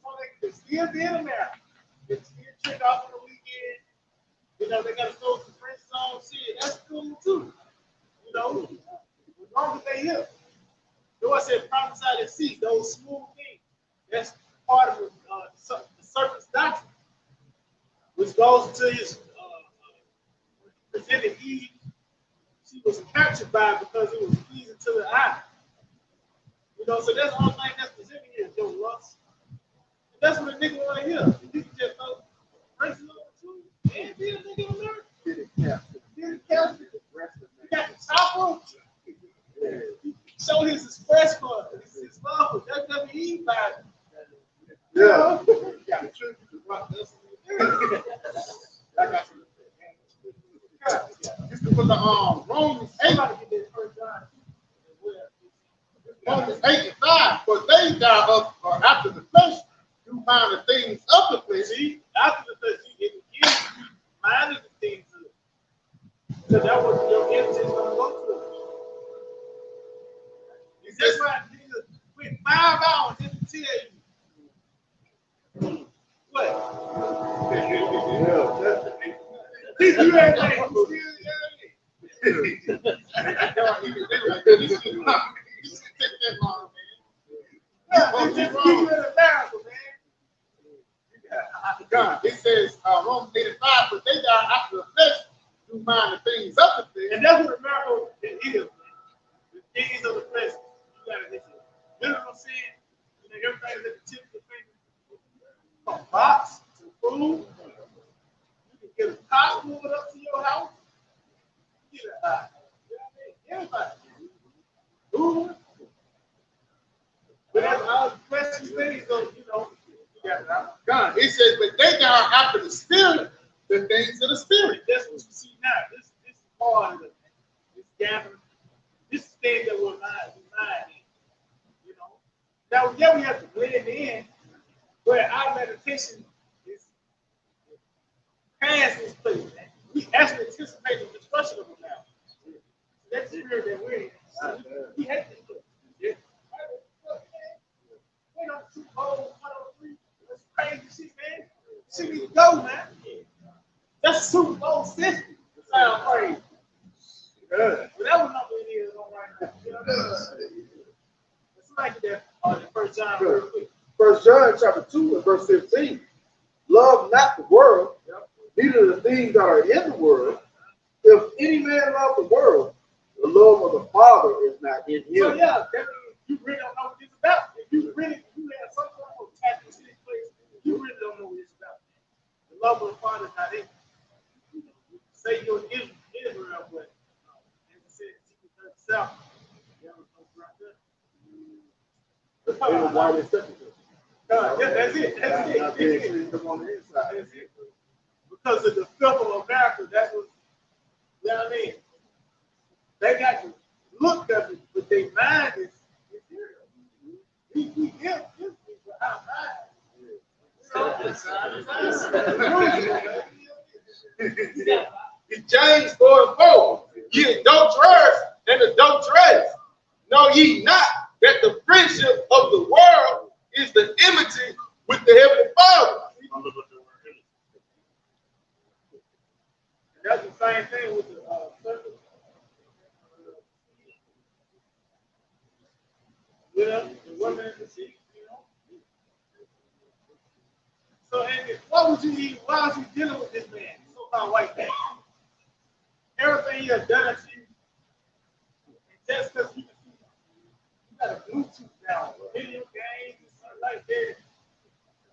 So they can still be in America. They can still trick off on the weekend. You know, they got to throw some friends on shit. That's cool too. You know, as long as they here. The Lord said, prophesy and see those smooth things. That's part of the serpent's doctrine, which goes into his presented Eve. She was captured by it because it was pleasing to the eye. You know, so that's the only thing that's presented here, your lust. And that's what a nigga want to hear. You can just throw races on the truth and be a nigga in America. Get it captured. You got the chopper. Show his express card. His love for WWE by it. Yeah. Yeah. I got some. This is for the Romans 8. Romans 8 and 5. For they die up after the flesh, do mind the things of the flesh. See, after the flesh, you get minded the things of it. So that was your energy is going to go to it. That's why Jesus went 5 hours just to tell you. What? You ain't like, God, it says Romans 8 and 5, but they die after the flesh, do mind the things of the flesh. and that's what America is. The things of the flesh. You got to literal sin. You know, everything is at the tip of the finger. From box to food. You can get a pot moved up to your house. You get a everybody. Food. But that's all the precious things, so you know, you got it. God, it says, but they die after the spirit, the things of the spirit. That's what you see now. This is part of it. This gathering. This is things that will not be mine. You know. Now, yeah, we have to blend in, but our meditation is past this place. Man. We actually anticipate the destruction of it now. That's the spirit that we're in. So we have to look. Yeah. Wait on 2 cold, 103. That's crazy shit, man. Shit need to go, man. That's Super Bowl 50. Sound crazy. But that was not what it is on right now. You know what I mean? Let's make that 1 John real quick. 1 John chapter 2 and verse 15. love not the world, neither the things that are in the world. If any man love the world, the love of the Father is not in him. So yeah, that means you really don't know what it's about. If you have some form of attachment to this place, you really don't know what it's about. The love of the Father is not in you. You say you're Israel, but as I said, secret to itself. That's why they separated. Yeah, that's it. That's it. Not being cleaned up on the inside. That's it. Because of the filth of America, that was, you know what I mean? They got to look at it, but their mind is material. We give people our mind. James 4:4. Ye adulterers and adulteresses, know ye not that the friendship of the world is the enmity with the heavenly Father? That's the same thing with the circle. The women in the sea, So, and why was you dealing with this man, so-called white man? Everything he has done to you, and just because you got a Bluetooth now, video games and stuff like that.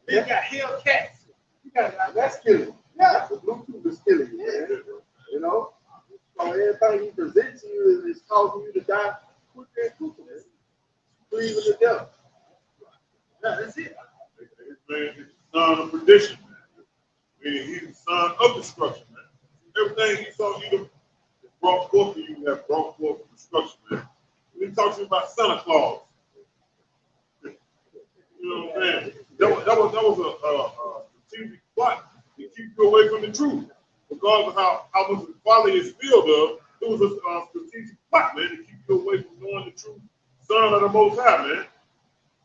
Then you got Hellcats. You got That's killing. Yeah. The Bluetooth is killing you, man. You know? So everything he presents to you is causing you to die quicker and quicker, man. Believe in the devil. Yeah, that's it. This man is the son of perdition, man. Meaning he's the son of destruction, man. Everything he saw you brought forth to you that brought forth destruction, man. We talk to you about Santa Claus. You know what I'm saying? That was a strategic plot to keep you away from the truth. Regardless of how much the Father is filled of, it was a strategic plot, man, to keep you away from knowing the truth. Son of the Most High, man.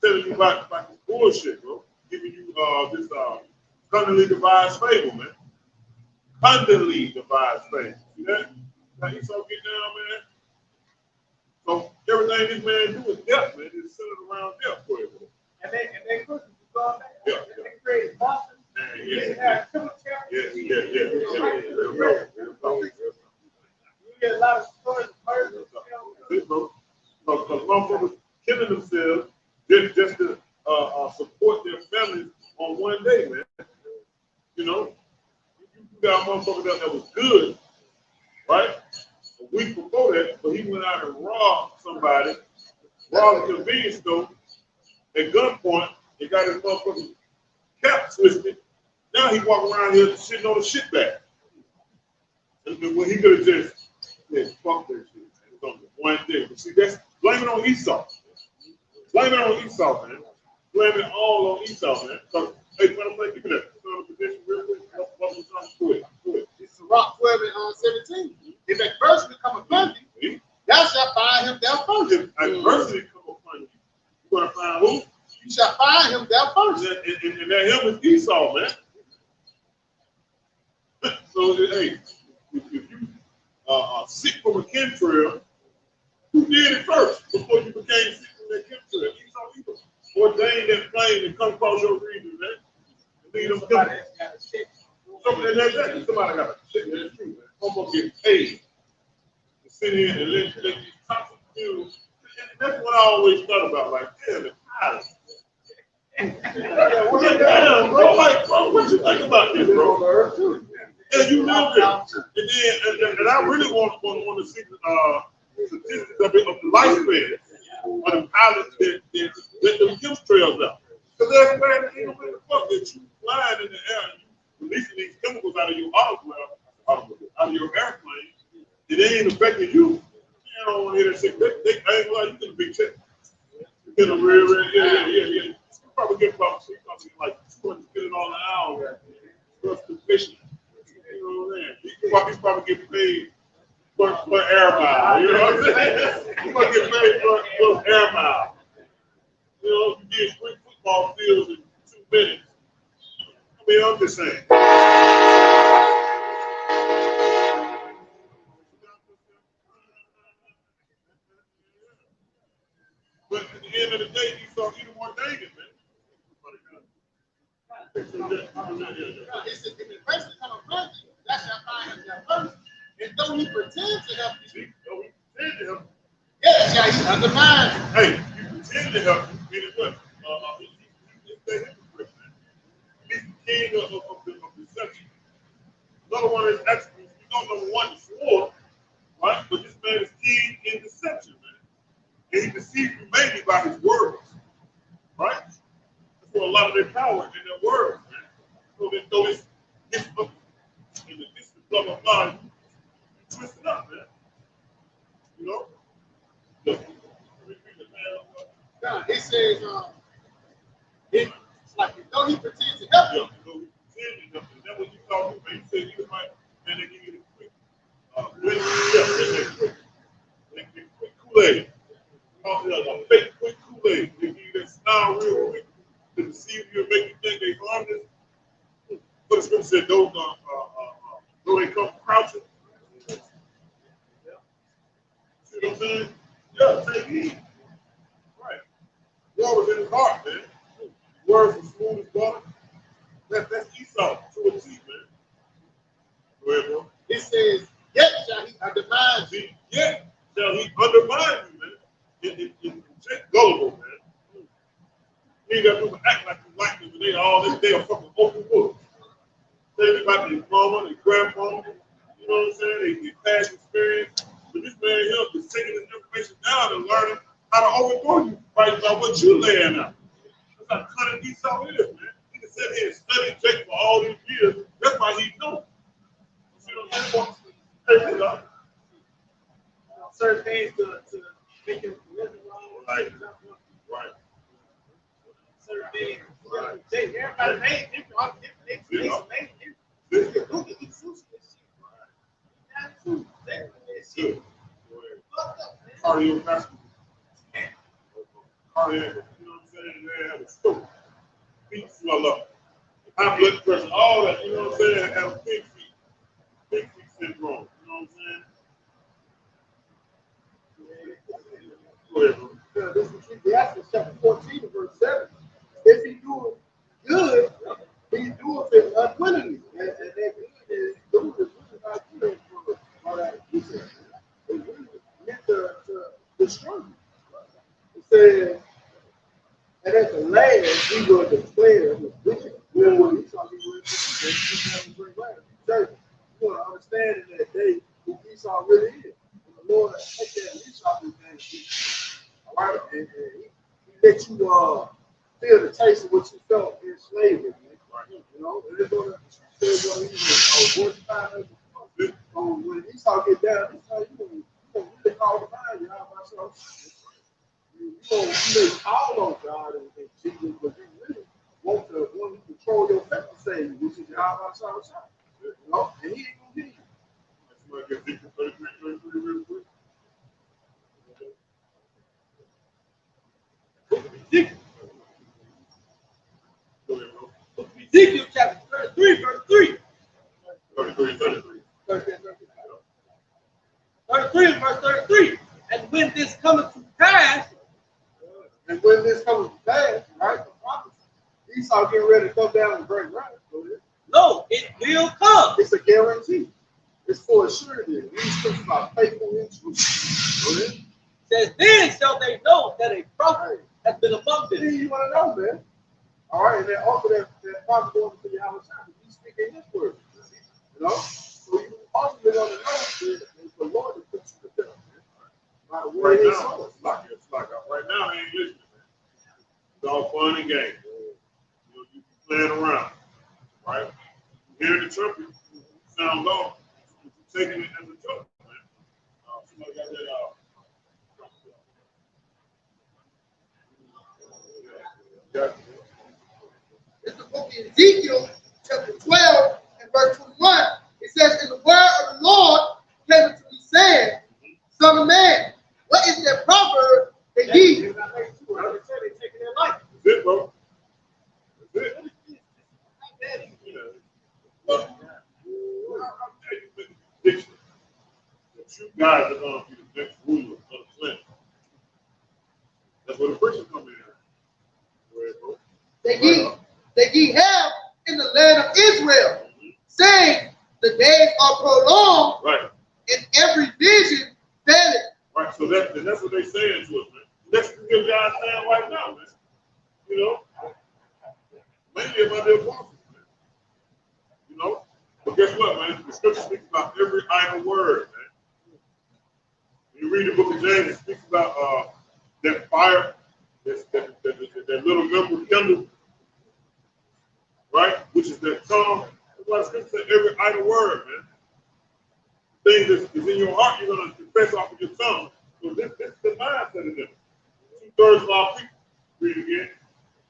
Telling you about this bullshit, bro. Giving you this cunningly devised fable, man. Cunningly devised fable. See that? Now Esau get down, man. So everything this man do is death, man. It's centered around death for him. And they push you going back. Yeah. They created monsters. You get a lot of stories of murder. Because motherfuckers killing themselves just to support their families on one day, man. You know, you got a motherfucker that was good, right? A week before that, but he went out and robbed somebody, robbed a convenience store at gunpoint, and got his motherfucking cap twisted. Now he walk around here shitting on the shit back. And when he could have just said, fuck that shit, man. It's only one thing. But see, that's blame it on Esau. Blame it on Esau, man. Blame it all on Esau, man. So, hey, when I'm like, give me that. Position real quick. Go ahead. It's Rock 12 and 17. If adversity come upon you, thou shalt find him thou first. If adversity come upon you, you're going to find who? You shall find him thou first. And that him is Esau, man. So, hey, if you sick from a chemtrail, who did it first before you became sick from that chemtrail? Esau ordained that plane to come across your region, man. And lead them Somebody got a check. somebody got to check that true, man. Almost get paid to sit here and let these toxic fuels. And that's what I always thought about, like, damn, the pilot. Damn, bro, like, bro, what you think about this, bro? And you know this. And I really want to see statistics of the lifespan of the pilots that let them chemtrails out. Because there's man that ain't nobody the fuck that you flying in the air and you releasing these chemicals out of your out of your airplane, it ain't affecting you. You don't want to hear that shit. They ain't like you get a big check. You get a real, yeah. You probably get about like $200 an hour plus commission. You know what I'm saying? You probably get paid for air mile. You know what I'm saying? You might get paid for air mile. You know, you get 3 football fields in 2 minutes. I mean, I'm just saying. But at the end of the day, you saw either one David, man. though he pretends to help you, See, though he pretend to help you. yet shall he undermine you. Hey, you pretend to help you, meaning what? He's the hypocrite, man. He's the king of deception. Another one is actually, we don't know one before, right? But this man is king in deception, man. And he deceived you mainly by his words, right? That's for a lot of their power in their words, man. So they throw this book in the distance, blah, blah, blah, you twist it up, man. You know? Look, Now, he says, it's like, though he pretends to help you, That's what you call it, man. You said you might, and they give you the quick, quick Kool-Aid. A fake quick Kool-Aid. They give you that style real quick to deceive you and make you think they harmless. But the scripture said, though they come crouching. See what I'm saying? Yeah, take heed. Right. War was in his heart, man. Words were smooth as butter. That's Esau to a T, man. Go ahead, bro. it says, yet shall he undermine you. See, yet shall he undermine you, man. In gullible, man. You ain't got people act like you like them, but they all they are fucking open books. They about their mama, their grandmama, you know what I'm saying? They past experience. But this man here is taking this information down and learning how to overthrow you right by what you laying out. That's how cunning Esau is, man. He can sit here and study Jake for all these years. That's why he knows. You see what I'm saying? Hey, look. Certain things to make him live Right. Right. certain things. Right. Everybody made different. Cardiovascular. Cardiac, you know what I'm saying? Yeah, the stroke. Feet swell up. High blood pressure, all that, you know what I'm saying? Have big feet. Big feet syndrome, you know what I'm saying? Go ahead, bro. This is Ecclesiastes chapter 14, verse 7. If he do good, he doeth it unwillingly. And that good is doing it really not good for all that he said. It's really meant to destroy you. It says, and at the last he will declare his wickedness. When he saw he was you want to understand in that day who Esau really is. And the Lord take that Esau thing. All right, and he let you feel the taste of what you felt in slavery, man. You know, and it's going to say what he was when Esau get down, Esau, you really call the mind, you know, myself. You may call on God and Jesus, but you really want the one who control your faith to save you, which is Yahawashi. You know, and he ain't gonna get you. Somebody get Ezekiel 33 real quick. Go ahead, bro. Ezekiel chapter 33, verse 3. 33. 33 and verse 33. And when this cometh to pass, And when this comes to pass, right, the prophecy, Esau getting ready to come down and break ground. lo, it will come. It's a guarantee. It's for a surety. These scriptures are faithful and true. Says, then shall they know that a prophet has been among Then them. you want to know, man. All right, and then also that prophet going to Yahawashi, he's speaking his word. You know? So you also want to know that it's the Lord that puts you to death. By the word Right of his now, soul. it's like right now, I ain't listening, man. It's all fun and games. You know, you playing around, right? You hear the trumpet, sound low. You're taking it as a joke, man. Somebody got that It's the book of Ezekiel, chapter 12, and verse 21. It says, and the word of the Lord came unto me, saying, Son of man, what is that proverb that ye? They taking their life. That's it, bro. That's it. Well, how dare you make a prediction that you guys are going to be the next ruler of the planet? That's where the preachers come in. Go ahead, bro. That ye have in the land of Israel, saying, the days are prolonged, Right. and every vision vanished. Right, so that's what they saying to us, man. That's what you guys saying right now, man. You know, mainly about their apostles, man. You know, but guess what, man? The scripture speaks about every idle word, man. When you read the book of James, it speaks about that fire, that little member kindle, right? Which is that tongue. That's why the scripture says every idle word, man. Things that's in your heart, you're going to confess off of your tongue. So this is the mindset of them. 2/3 of our people. Read it again.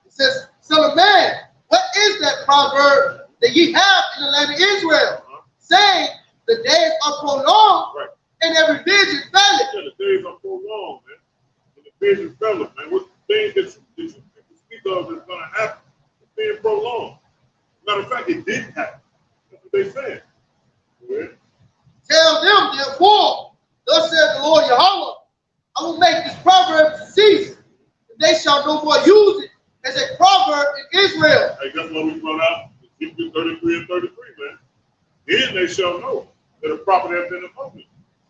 It says, son of man, what is that proverb that ye have in the land of Israel? Saying, the days are prolonged, right, and every vision faileth. Yeah, the days are prolonged, man. And the vision faileth, man. What things that you speak of that's going to happen, it's being prolonged. Matter of fact, it didn't happen. That's what they said. Okay. Tell them, therefore, thus said the Lord Yahawah, I will make this proverb to cease, and they shall no more use it as a proverb in Israel. Hey, that's what we brought out. Ezekiel 33 and 33, man. Then they shall know that a prophet has been among them.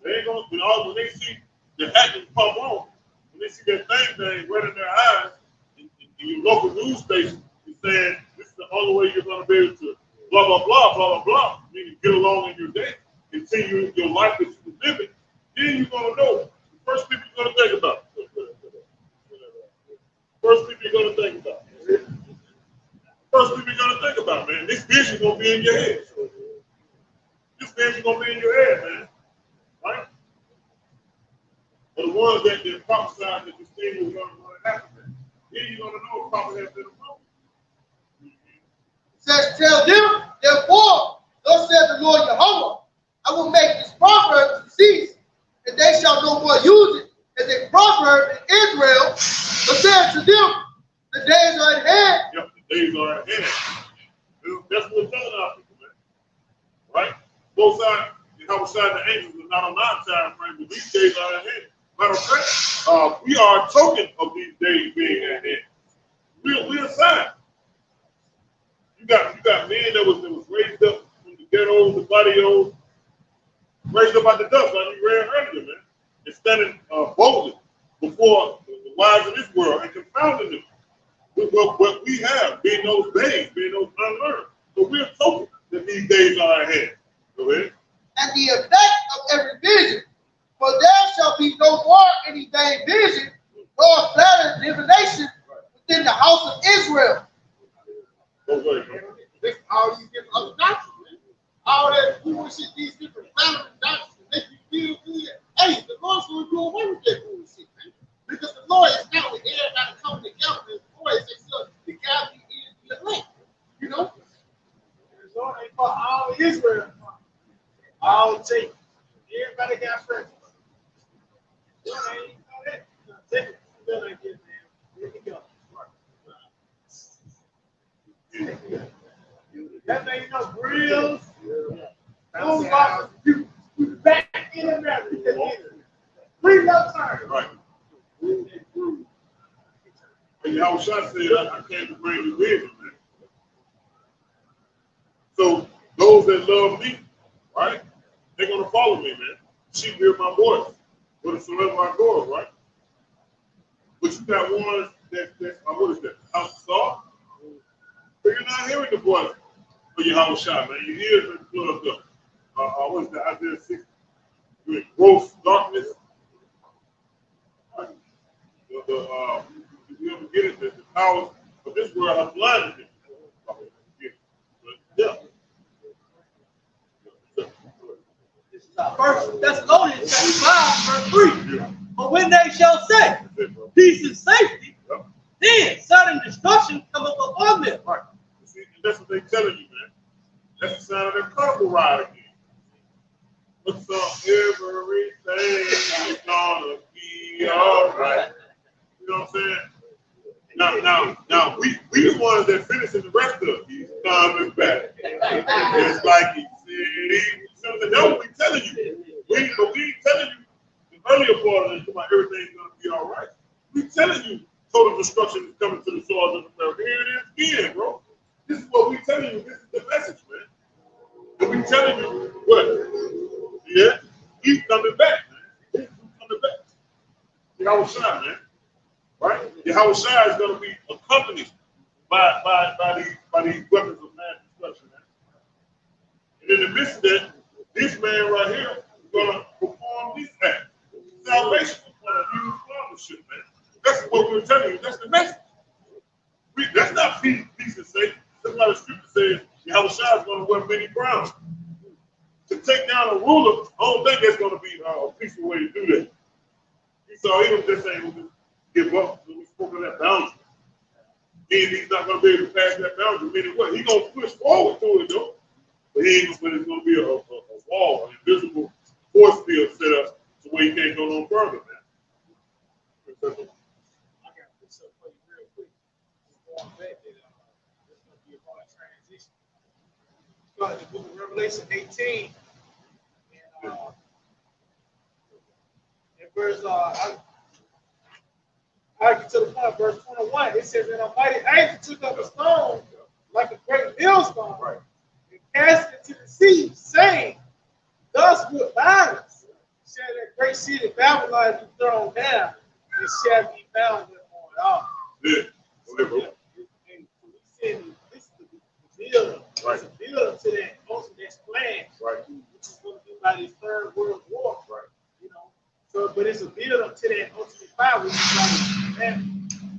They ain't gonna, when they see the hat pump on, when they see that thing right in their eyes, in your local news station, is saying this is the only way you're gonna be able to blah blah blah blah blah blah, meaning get along in your day, continue your life that you've been living. Then you're gonna know the first people you're gonna think about. First people you're gonna think about. First people you're gonna think about, man. This vision gonna be in your head. This vision gonna be in your head, man. Right? But the ones that prophesied that this thing was gonna happen, man. Then you're gonna know a prophet has been among you. It says, tell them, therefore, thus said the Lord Yahawah, I will make this proverb to cease, and they shall no more use it as a proverb in Israel, but said to them, the days are at hand. Yep, the days are at hand. That's what we're telling our people, man. Right? Both sides, Yahawashi and the angels are not on our time frame, but these days are at hand. Matter of fact, we are a token of these days being at hand. We're a sign. You got men that was raised up from the ghettos, the barrios, raised up out the dust, like you read earlier, man. And standing boldly before the wise of this world and confounding them with what we have, being those days, being those unlearned. So we're a token that these days are at hand. Go ahead. And the effect of every vision, for there shall be no more any vain vision, nor flattered divination within the house of Israel. This all these different other doctrines, man. All that bullshit, these different flattering doctrines make you feel good. Hey, the Lord's going to do away with that bullshit, man. Because the Lord is now with everybody coming together. And the Lord says, look, the God is the elect. You know? It's only for all Israel. All Jacob. Everybody got friends. Still ain't know that. Jacob still ain't getting there. Here we go. That ain't no grills. No boxes. You back in America. Three left turns. Right. And Yahawashi said, I came to bring you wisdom, man. So those that love me, right, they're going to follow me, man. Sheep hear my voice. Whatsoever I go, right? But you got ones that what is that? House of salt? But you're not hearing the voice of Yahawashi, man. You hear it plugged up. What is that? Isaiah 6. You're in gross darkness. Right? If you ever get it, the powers of this world have blinded you. Yeah. First Thessalonians chapter 5, verse 3. But when they shall say, peace and safety, then sudden destruction cometh upon them. Right. See, that's what they're telling you, man. That's the sign of their carnival ride again. What's up, everything is gonna be all right. You know what I'm saying? Now, we the ones that finishing the rest of it. He's coming back. It's like he said. That's what we telling you. We ain't telling you the earlier part of it about everything's gonna be all right. We telling you total destruction is coming to the soils of America. Here it is again, bro. This is what we telling you. This is the message, man. And we telling you what? Yeah. He's coming back, man. He's coming back. Yahawashi, man. Right? Yahawashi is going to be accompanied by these weapons of mass destruction, man. And in the midst of that, this man right here is going to perform this act. Salvation is going to use partnership, man. That's what we're telling you. That's the message. That's not peace and safety. That's why the scripture says Yahawashi is going to wear many crowns. To take down a ruler, I don't think that's going to be a peaceful way to do that. So he was just saying, we'll just give up. We spoke of that boundary. Meaning he's not going to be able to pass that boundary. Meaning what? He's going to push forward to it, though. But he ain't going to, it's going to be a wall, an invisible force field set up to where he can't go no further, man. I got this up for you real quick. Going back, there's going to be a hard transition. Start in the book of Revelation 18. And in verse, I get to the point, verse 21, it says, and a mighty angel took up a stone like a great millstone, right, and cast it into the sea, saying, thus with violence shall that great city Babylon be thrown down, and shall be found in all. Yeah. And we said this is the build-up. Right. It's a build-up to that ultimate plan, Right. which is going to be by this Third World War. Right. You know, so but it's a build-up to that ultimate power, which is like family.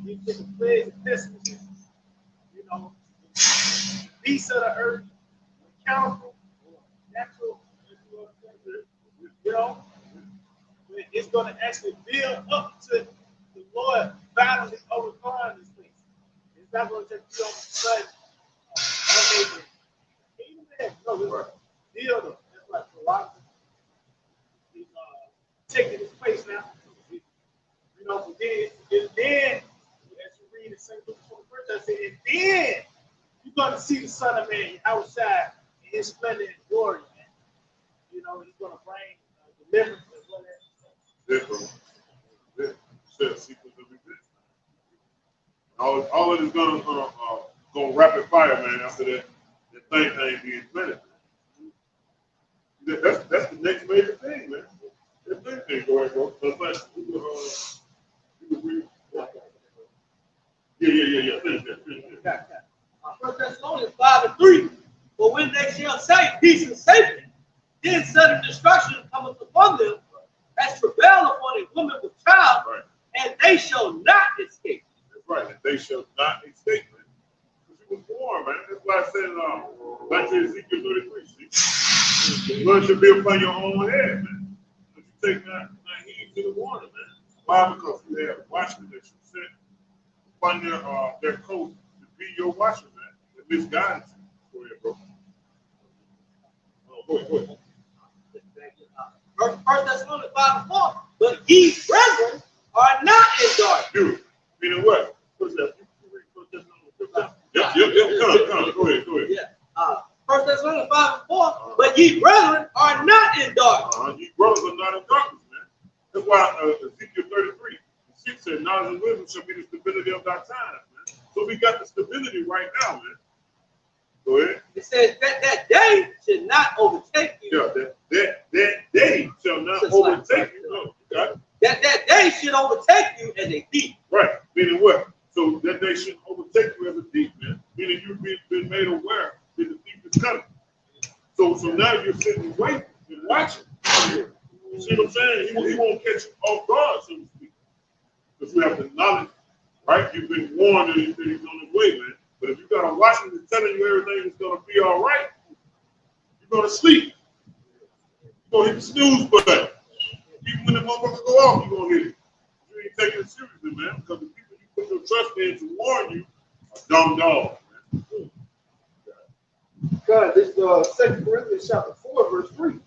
You get the plagues and pestilences, you know, beasts of the earth, mechanical, natural, you know, it's going to actually build up to the Lord violently overthrowing this place. It's not going to just be on the sudden. No, it's build up. That's like a lot of is taking its place now. You know, but then as you read in St. Luke 21st, I said, and then you're going to see the Son of Man outside in his splendor and glory, man. You know, he's going to bring deliverance as well as all of it is going to go rapid fire, man, after that thing ain't being planted. That's the next major thing, man. That big thing, go ahead, bro. Yeah. Finish that. 1 Thessalonians 5:3. For when they shall say peace and safety, then sudden destruction cometh upon them, as travail upon a woman with child, Right. and they shall not escape. That's right. And they shall not escape, man. Because he was born, man. That's why I said, back to Ezekiel 33, see? The blood should be upon your own head, man. But you take not heed to the warning, man. Why? Because you have watchmen that you sent upon their coast to be your watchmen, man. The misguidance. Go ahead, bro. Go ahead. 1 Thessalonians 5:4. But ye, brethren, are not in darkness. Dude, meaning what? What's that? Yep. Come. Go ahead. Yeah. 1 Thessalonians 5:4. But ye, brethren, are not in darkness. Ye brothers are not in darkness, man. That's why Ezekiel 33:6 said, knowledge and wisdom shall be the stability of thy times, man. So we got the stability right now, man. Go ahead. It says that day should not overtake you. Yeah, that day shall not overtake you. No, got it? That day should overtake you as a thief. Right. Meaning what? So that day shouldn't overtake you as a thief, man. Meaning you've been made aware that the thief is coming. So now you're sitting waiting and watching. You see what I'm saying? He won't catch you off guard, so to speak. Because you have the knowledge, right? You've been warned that he's on his way, man. But if you got a watchman that's telling you everything is going to be all right, you're going to sleep. You're going to hit the snooze button. Even when the motherfucker go off, you're going to hit it. You ain't taking it seriously, man. Because the people you put your trust in to warn you are dumb dogs, man. God, this is 2 Corinthians chapter 4, verse 3.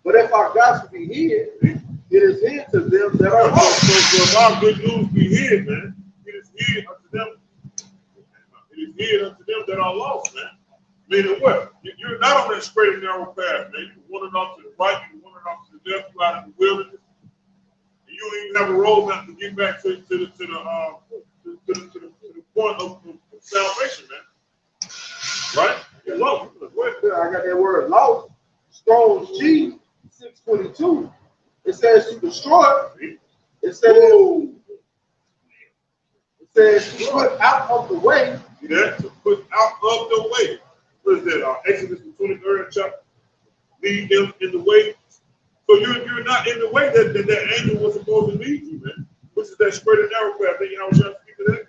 But if our gospel be hid, it is hid to them that are lost. So if our good news be hid, man, it is hid unto them. It is hid unto them that are lost, man. Meaning what? You're not on that straight and narrow path, man. You're wandering off to the right, you're wandering off to the left, you're out in the wilderness. And you don't even have a roadmap to get back to the point of salvation, man. Right? You're lost. I got that word lost. Strong's G, 22, it says to destroy. It says to put out of the way. See that? To put out of the way. What is that? Exodus the 23rd chapter. Lead them in the way. So you're not in the way that angel was supposed to lead you, man. Which is that straight and narrow path. Think Yahawashi speak to that?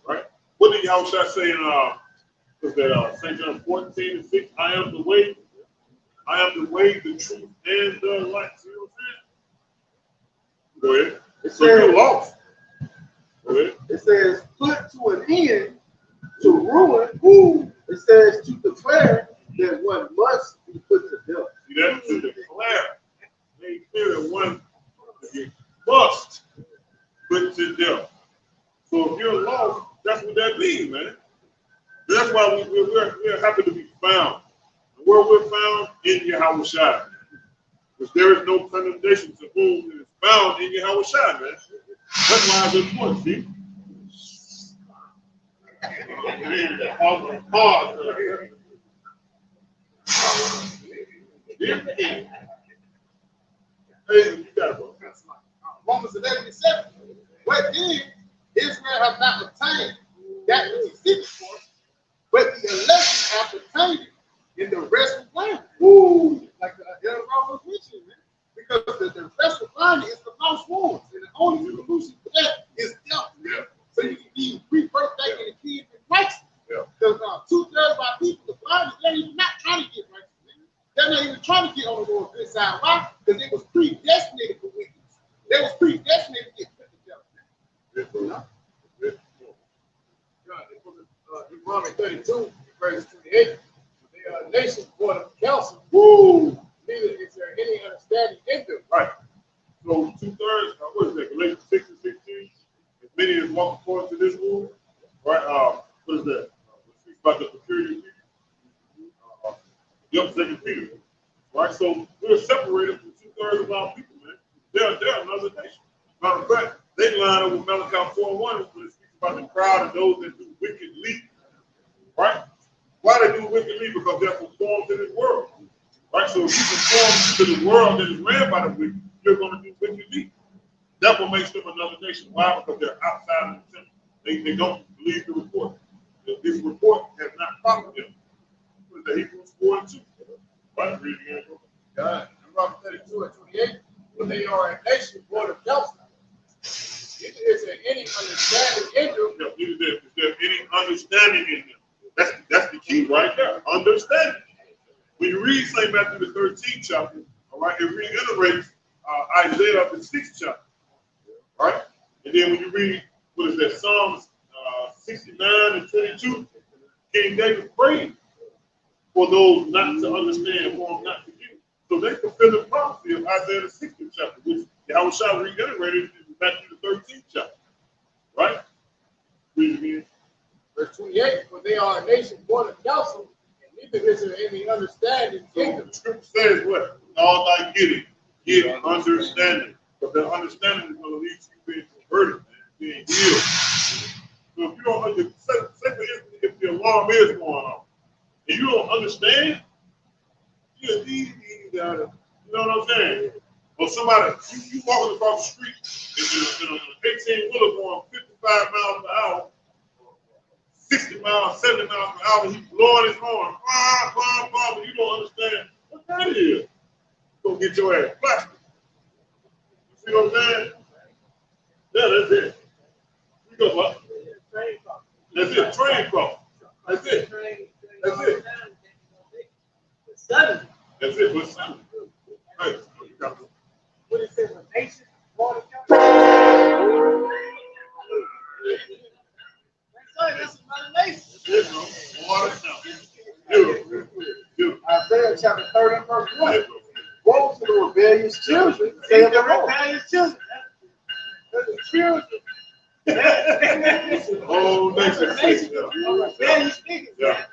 Right? What did Yahawashi say in St. John 14:6? I am the way. I am the way, the truth, and the life. See what I'm saying? Go ahead. It So says, you're lost. Go ahead. it says put to an end, to ruin. Who? It says to declare that one must be put to death. See that? To declare. Made clear that one must put to death. So if you're lost, that's what that means, man. That's why we're happy to be found. And where we're found in Yahawashi. Because there is no condemnation to whom is found in Yahawashi, man. That's why it's important, see? Hey, you got it, bro. Romans 11:7. What then? Israel have not obtained that which is seeking for, but the election have obtained it in the rest of land. Woo! Like the other was mentioning, man. Because the rest of land is the lost ones, and the only solution for that is death. Yeah. So you can be rebirthed back in the kingdom in Christ. Yeah. Because 2/3 of our people, the blind, they're even not trying to get right. They're not even trying to get on the Lord's good side. Why? Because it was predestinated for wickedness. They was predestinated to get put to death. Deuteronomy 32, verse 28. They are a nation born of counsel. Woo! Neither is there any understanding in them. Right. So 2/3, what is that? Galatians 6:16. As many as walk according to this rule. Right? What is that? It speaks about the peculiar people. Yep, 2 Peter. Right? So we're separated from 2/3 of our people, man. They're another nation. Matter of fact, they line up with Malachi 4:1 when it speaks about the crowd and those that do wickedly. Right? Why they do wickedly? Because they're conformed to this world. Right? So if you conform to the world that is ran by the wicked, you're going to do wickedly. That what makes them another nation. Why? Because they're outside of the temple. They don't believe the report. This report has not followed them. What is that? Hebrews 4:2. Right? Read it again, bro. God, Deuteronomy 32 and 28. For they are a nation born of counsel. Neither is there any understanding in them. Yeah, is there any understanding in them? That's the key right there. Understanding. When you read St. Matthew the 13th chapter, all right, it reiterates Isaiah the 6th chapter. Right? And then when you read, what is that, Psalms 69 and 22, King David prayed for those not to understand, for them not to get. So they fulfill the prophecy of Isaiah the 60th chapter, which Yahawashi reiterated in Matthew the 13th chapter. Right? Read again. Verse 28. For they are a nation born of counsel, and neither is there any understanding in So them. the scripture says what? All thy getting, get understanding. But that understanding is going to lead to you being converted, man, being healed. So if you don't understand, say for instance, if the alarm is going on, and you don't understand, you know what I'm saying? Or somebody, you walking across the street in an 18-wheeler going 55 miles per hour, 60 miles, 70 miles per hour, he's blowing his horn, but you don't understand what that is. Go get your ass plastic. You see what I'm saying? Yeah, that's it. You go what? That's it, train cross. That's it. That's it. That's it, but seven. Right. What it says, a nation born of counsel. That's another nation. That's it, bro. Water now. Isaiah chapter 30, verse 1. Woe to the rebellious children, say the rebellious children. The children. Oh, nation. Rebellious niggas. Yeah.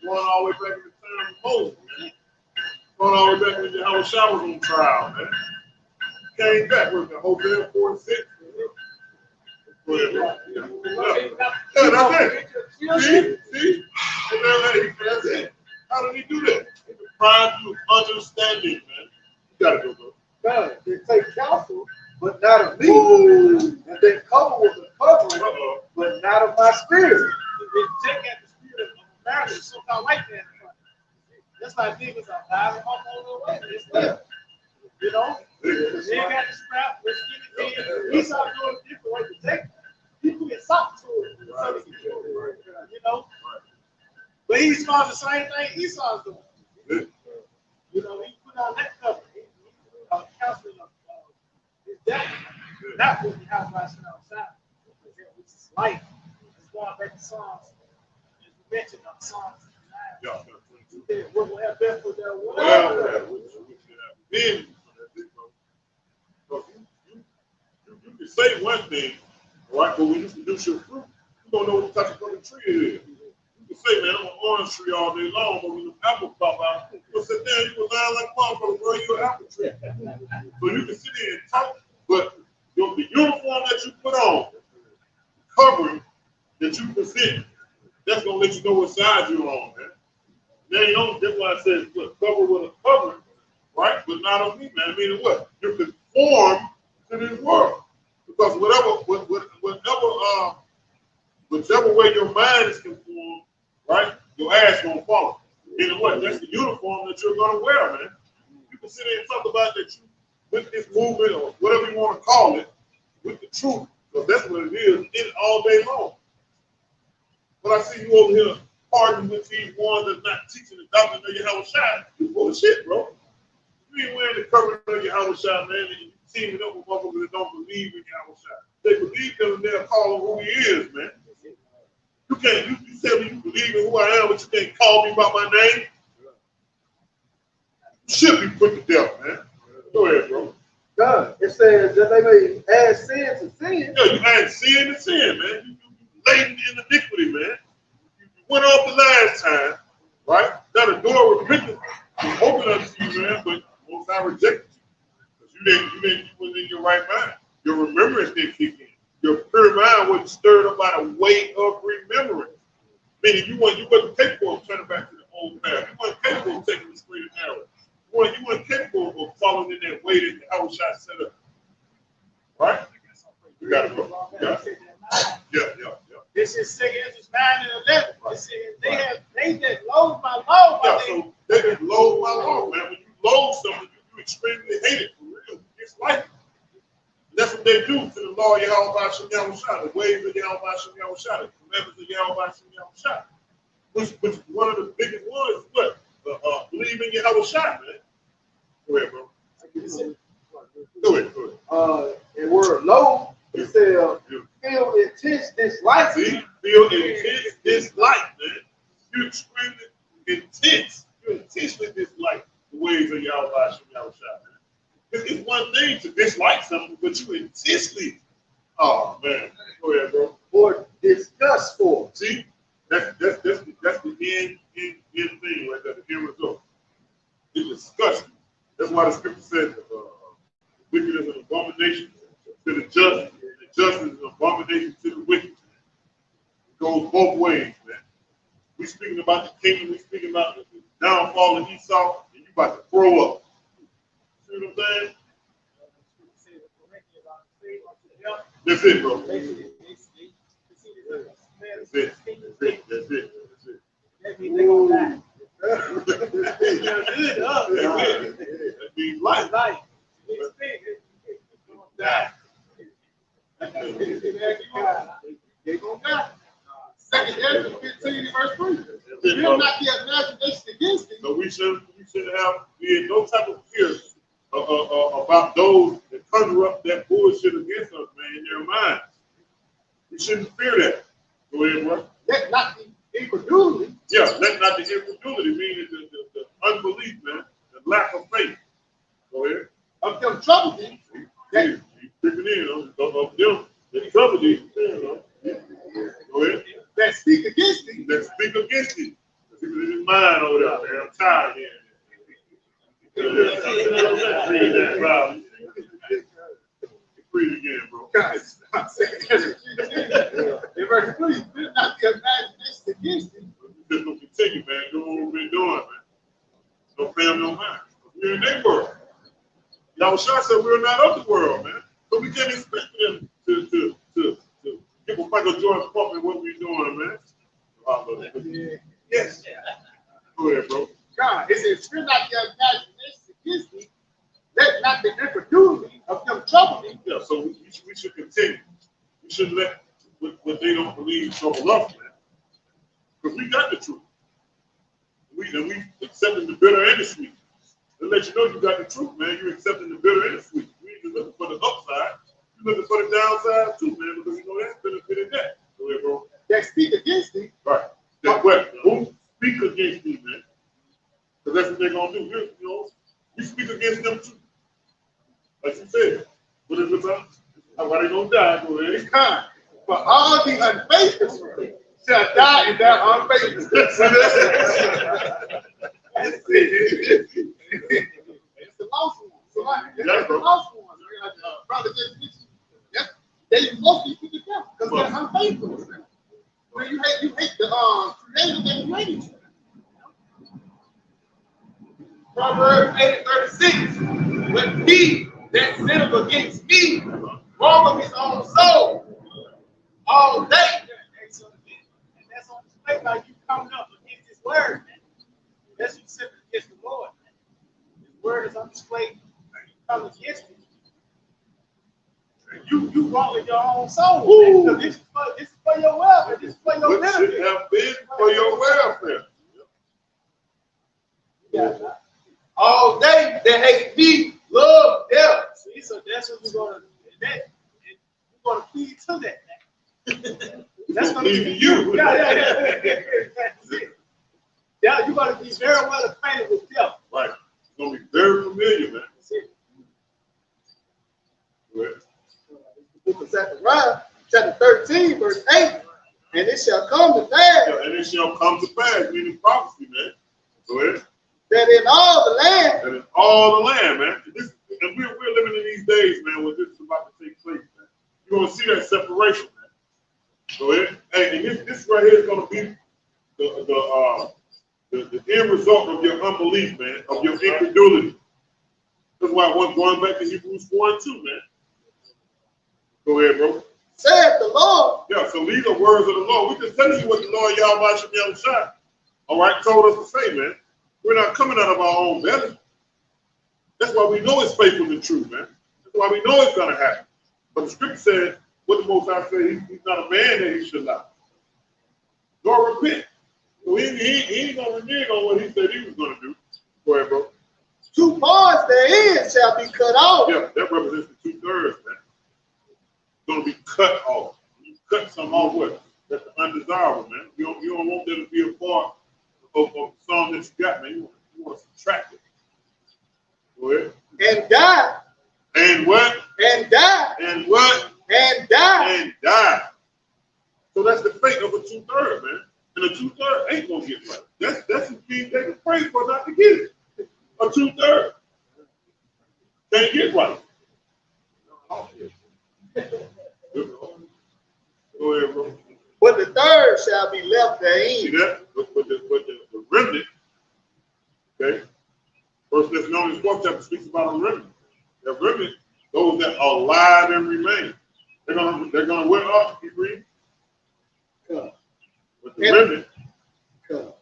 Going all the way back in the time of Moses, man. Going all the way back when Yahawashi was on trial, man. Came back with the Hosea 4:6. Go ahead, bro. Yeah, that's it. See? That's it. How did he do that? He deprived you of understanding, man. gotta go, bro. God, they take counsel, but not of me. And they cover with the covering, but not of my spirit. They check at the spirit of marriage, so-called white man. That's like niggas are diving off on the way. It's there. You know? They got the strap, we're skinny kids. Esau doing a different way to take it. People get soft to it. So they can do it, you know? But he's called the same thing Esau's doing. You know, he put on that cover. Counseling of his death. Not what the Yahawashi said outside, which is life. It's going back to Psalms. As we mentioned on Psalms 9. Yeah, what will have been for their world? Then, you can say one thing, right? But when you produce your fruit, you don't know what type of fucking tree it is. You can say, man, I'm an orange tree all day long, but when the apple pop out, you'll sit there and you will lie like motherfucker, bro, you're an apple tree. So you can sit there and talk, but the uniform that you put on, covering that you present, that's gonna let you know what side you're on, man. Now you know, that's why I said, look, cover with a cover, right? But not on me, man. Meaning what? You conform to this world. Because whichever way your mind is conformed, right, your ass gonna follow. Meaning what? That's the uniform that you're gonna wear, man. You can sit there and talk about that you with this movement or whatever you want to call it, with the truth, because that's what it is, in it all day long. But I see you over here arguing with these ones that's not teaching the doctrine of Yahawashi. You full of shit, bro. You ain't wearing the covering of Yahawashi, man, and you teaming up with motherfuckers that don't believe in Yahawashi. They believe him and they'll call him who he is, man. You can't, you tell me you believe in who I am, but you can't call me by my name. You should be put to death, man. Go ahead, bro. God, it says that they may add sin to sin. Yeah, you add sin to sin, man. You laden in iniquity, man. You went off the last time, right? Now the door of repentance was open unto you, man, but most I rejected you. Because you wasn't in your right mind. Your remembrance didn't kick in. Your pure mind wasn't stirred up by the weight of remembrance. Meaning you wasn't capable of turning back to the old path. You wasn't capable of taking the straight and narrow. You weren't capable of following in that way that the Yahawashi set up. Right? You got it, bro. Yeah. This is 2 Ezra 9 and 11. It says they that loathe my law. Yeah, so they just loathe my law, man. When you loathe something, you extremely hate it for real. It's like that's what they do to the law of Yahawashi, the ways of Yahawashi, the commandments of Yahawashi. Which one of the biggest ones is what? Believe in Yahawashi, man. Go ahead, bro. Go ahead. And word low, it says, feel intense dislike. See, feel intense dislike, man. You extremely intense. You intensely dislike the ways of Yahawashi, man. It's one thing to dislike something, but you intensely, oh man. Go ahead, bro. Or disgust for. See, that's the end thing right there, the end result. It's disgusting. That's why the scripture said wicked is an abomination to the just, and the just is an abomination to the wicked. It goes both ways, man. We speaking about the kingdom, we speaking about the downfall of Esau, and you about to throw up. See what I'm saying? That's it, bro. That's it. That means they're going to die. That means life. Die. They're going to die. 2 Ezra 15 verse 3. Will not be imagination against thee. So we should be in no type of fear about those that conjure up that bullshit against us, man, in their minds. We shouldn't fear that. Go ahead, bro. Let not the incredulity. Yeah, let not the incredulity, meaning the unbelief, man, the lack of faith. Go ahead. Of them trouble thee. He's creeping in, of them that trouble thee. Go ahead. That speak against thee. That speak against thee. People in his mind over there, man. I'm tired here. Breathe that, Rob. Breathe again, bro. Guys, in verse 3, will not be imagination against thee. We're just going to continue, man. Do what we've been doing, man. No fam, no mind. We're in their world. Yahawashi said we're not of the world, man. So we can't expect them to give a Michael Jordan pump in what we're doing, man. Yes. Go ahead, bro. God, it says, fear not their imagination against me. Let not the incredulity of them trouble me. Yeah, so we should continue. We shouldn't let what they don't believe trouble us, man. Because we got the truth. We accepting the bitter and the sweet. To let you know you got the truth, man. You're accepting the bitter and the sweet. We ain't just looking for the upside. You're looking for the downside too, man, because you know that's benefit in that. Go ahead, bro. That speak against me. Right. That what? Who speak against me, man? Because that's what they're gonna do. You know, we speak against them too. Like you said. What is it about? Why they gonna die? Go ahead. It's kind. For all the unfaithful shall die in their unfaithfulness. It's the lost one. It's the lost one. Brother, they mostly put it down because they're unfaithful. When you hate the creator that made you. Proverbs 8:36. When he that sinneth against me wrong of his own soul all day. And that's on display by you coming up against his word, man. That's you simply against the Lord, man. His word is on display when you come against it. You wrong with your own soul, man. This is for your welfare. This is for your What should benefit. have been for your welfare? Yeah. All they that hate me love death. See, so that's what you're gonna plead to that, man. That's gonna Plead be to you. Yeah, you're gonna be very well acquainted with death. Right. It's gonna be very familiar, man. That's it. Go ahead. The book of Zechariah, chapter 13, verse 8. And it shall come to pass. Yeah, and it shall come to pass, meaning prophecy, man. Go ahead. That in all the land, That is all the land, man. And we're living in these days, man, where this is about to take place, man. You're gonna see that separation, man. Go ahead. Hey, and this right here is gonna be the end result of your unbelief, man, of your incredulity. That's why I was going back to Hebrews 4:2, man. Go ahead, bro. saith the Lord. Yeah, so these are words of the Lord. We're just telling you what the Lord Yahawashi, all right, told us to say, man. We're not coming out of our own belly. That's why we know it's faithful and true, man. That's why we know it's going to happen. But the scripture said, what the Most High said, he's not a man that he should lie. Nor repent. So he ain't going to renege on what he said he was going to do. Go ahead, bro. 2 parts therein shall be cut off. Yeah, that represents the 2/3, man. It's going to be cut off. You cut some off what? That's undesirable, man. You don't want there to be a part of the song that you got, man. You want to subtract it. Go ahead. And die. And what? And die. And what? And die. And die. So that's the fate of a 2/3, man. And a 2/3 ain't gonna get right. That's the thing they can pray for not to get it. A 2/3 can't get right. Go ahead, bro. But the third shall be left See therein. that? But the remnant, okay? First Thessalonians 4 chapter speaks about a remnant. The remnant, those that are alive and remain. They're gonna what up, you read? Come. But the remnant, Come.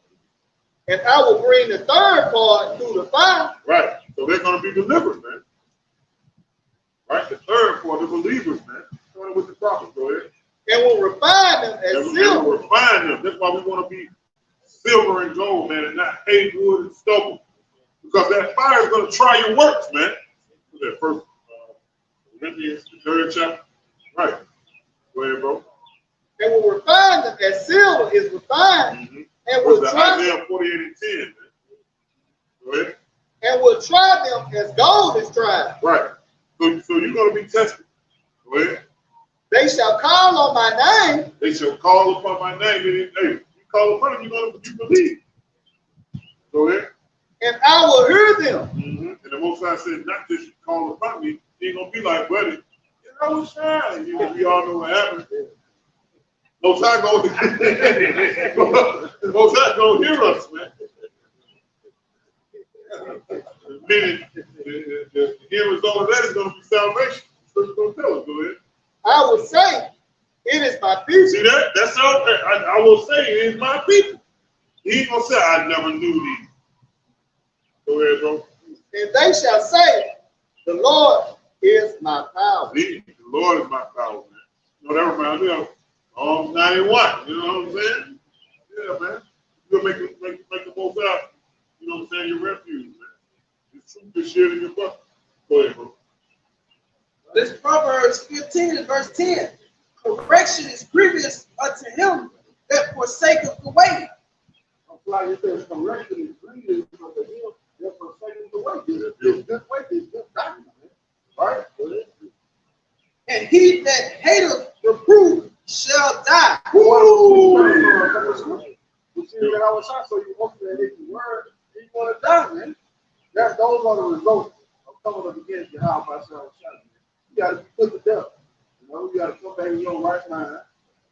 And I will bring the third part through the fire. right? So they're gonna be delivered, man. Right? The third part, the believers, man. Starting with the prophets, go ahead. And will refine them as And we'll silver. refine them. That's why we want to be silver and gold, man, and not hay, wood, and stubble. Because that fire is going to try your works, man. That first Corinthians, the 3rd chapter. Right. Go ahead, bro. And will refine them as silver is refined. Mm-hmm. And will What's try Isaiah 48:10, man? Go ahead. and will try them as gold is tried. Right. So you're going to be tested. Go ahead. They shall call on my name. They shall call upon my name. And hey, you call upon him, you believe. Go ahead. And I will hear them. Mm-hmm. And the Most High said, not just you call upon me, he ain't going to be like, buddy, you know what's right. We all know what happened. Most High going to hear us, man. Meaning, the end result will say is my people. He ain't gonna say I never knew thee. Go ahead, bro. And they shall say, the Lord is my power. The Lord is my power, man. You know, that reminds me of Psalm 91. You know what I'm saying? Yeah, man. You'll make the most out. You know what I'm saying? Your refuge, man. Your truth is shared in your bucket. Go ahead, bro. This Proverbs 15 and verse 10. Correction is grievous unto him that forsaketh the way. Like it says, correction is grievous unto him that forsaketh the way. It's good way, it's good doctrine, right? And he that hateth reproof shall die. You see that I was shot, so you want to hit the word, you want to die, man. Those are the results of coming up against Yahawah. You got to be put to death. You know, you got to come back in your right mind.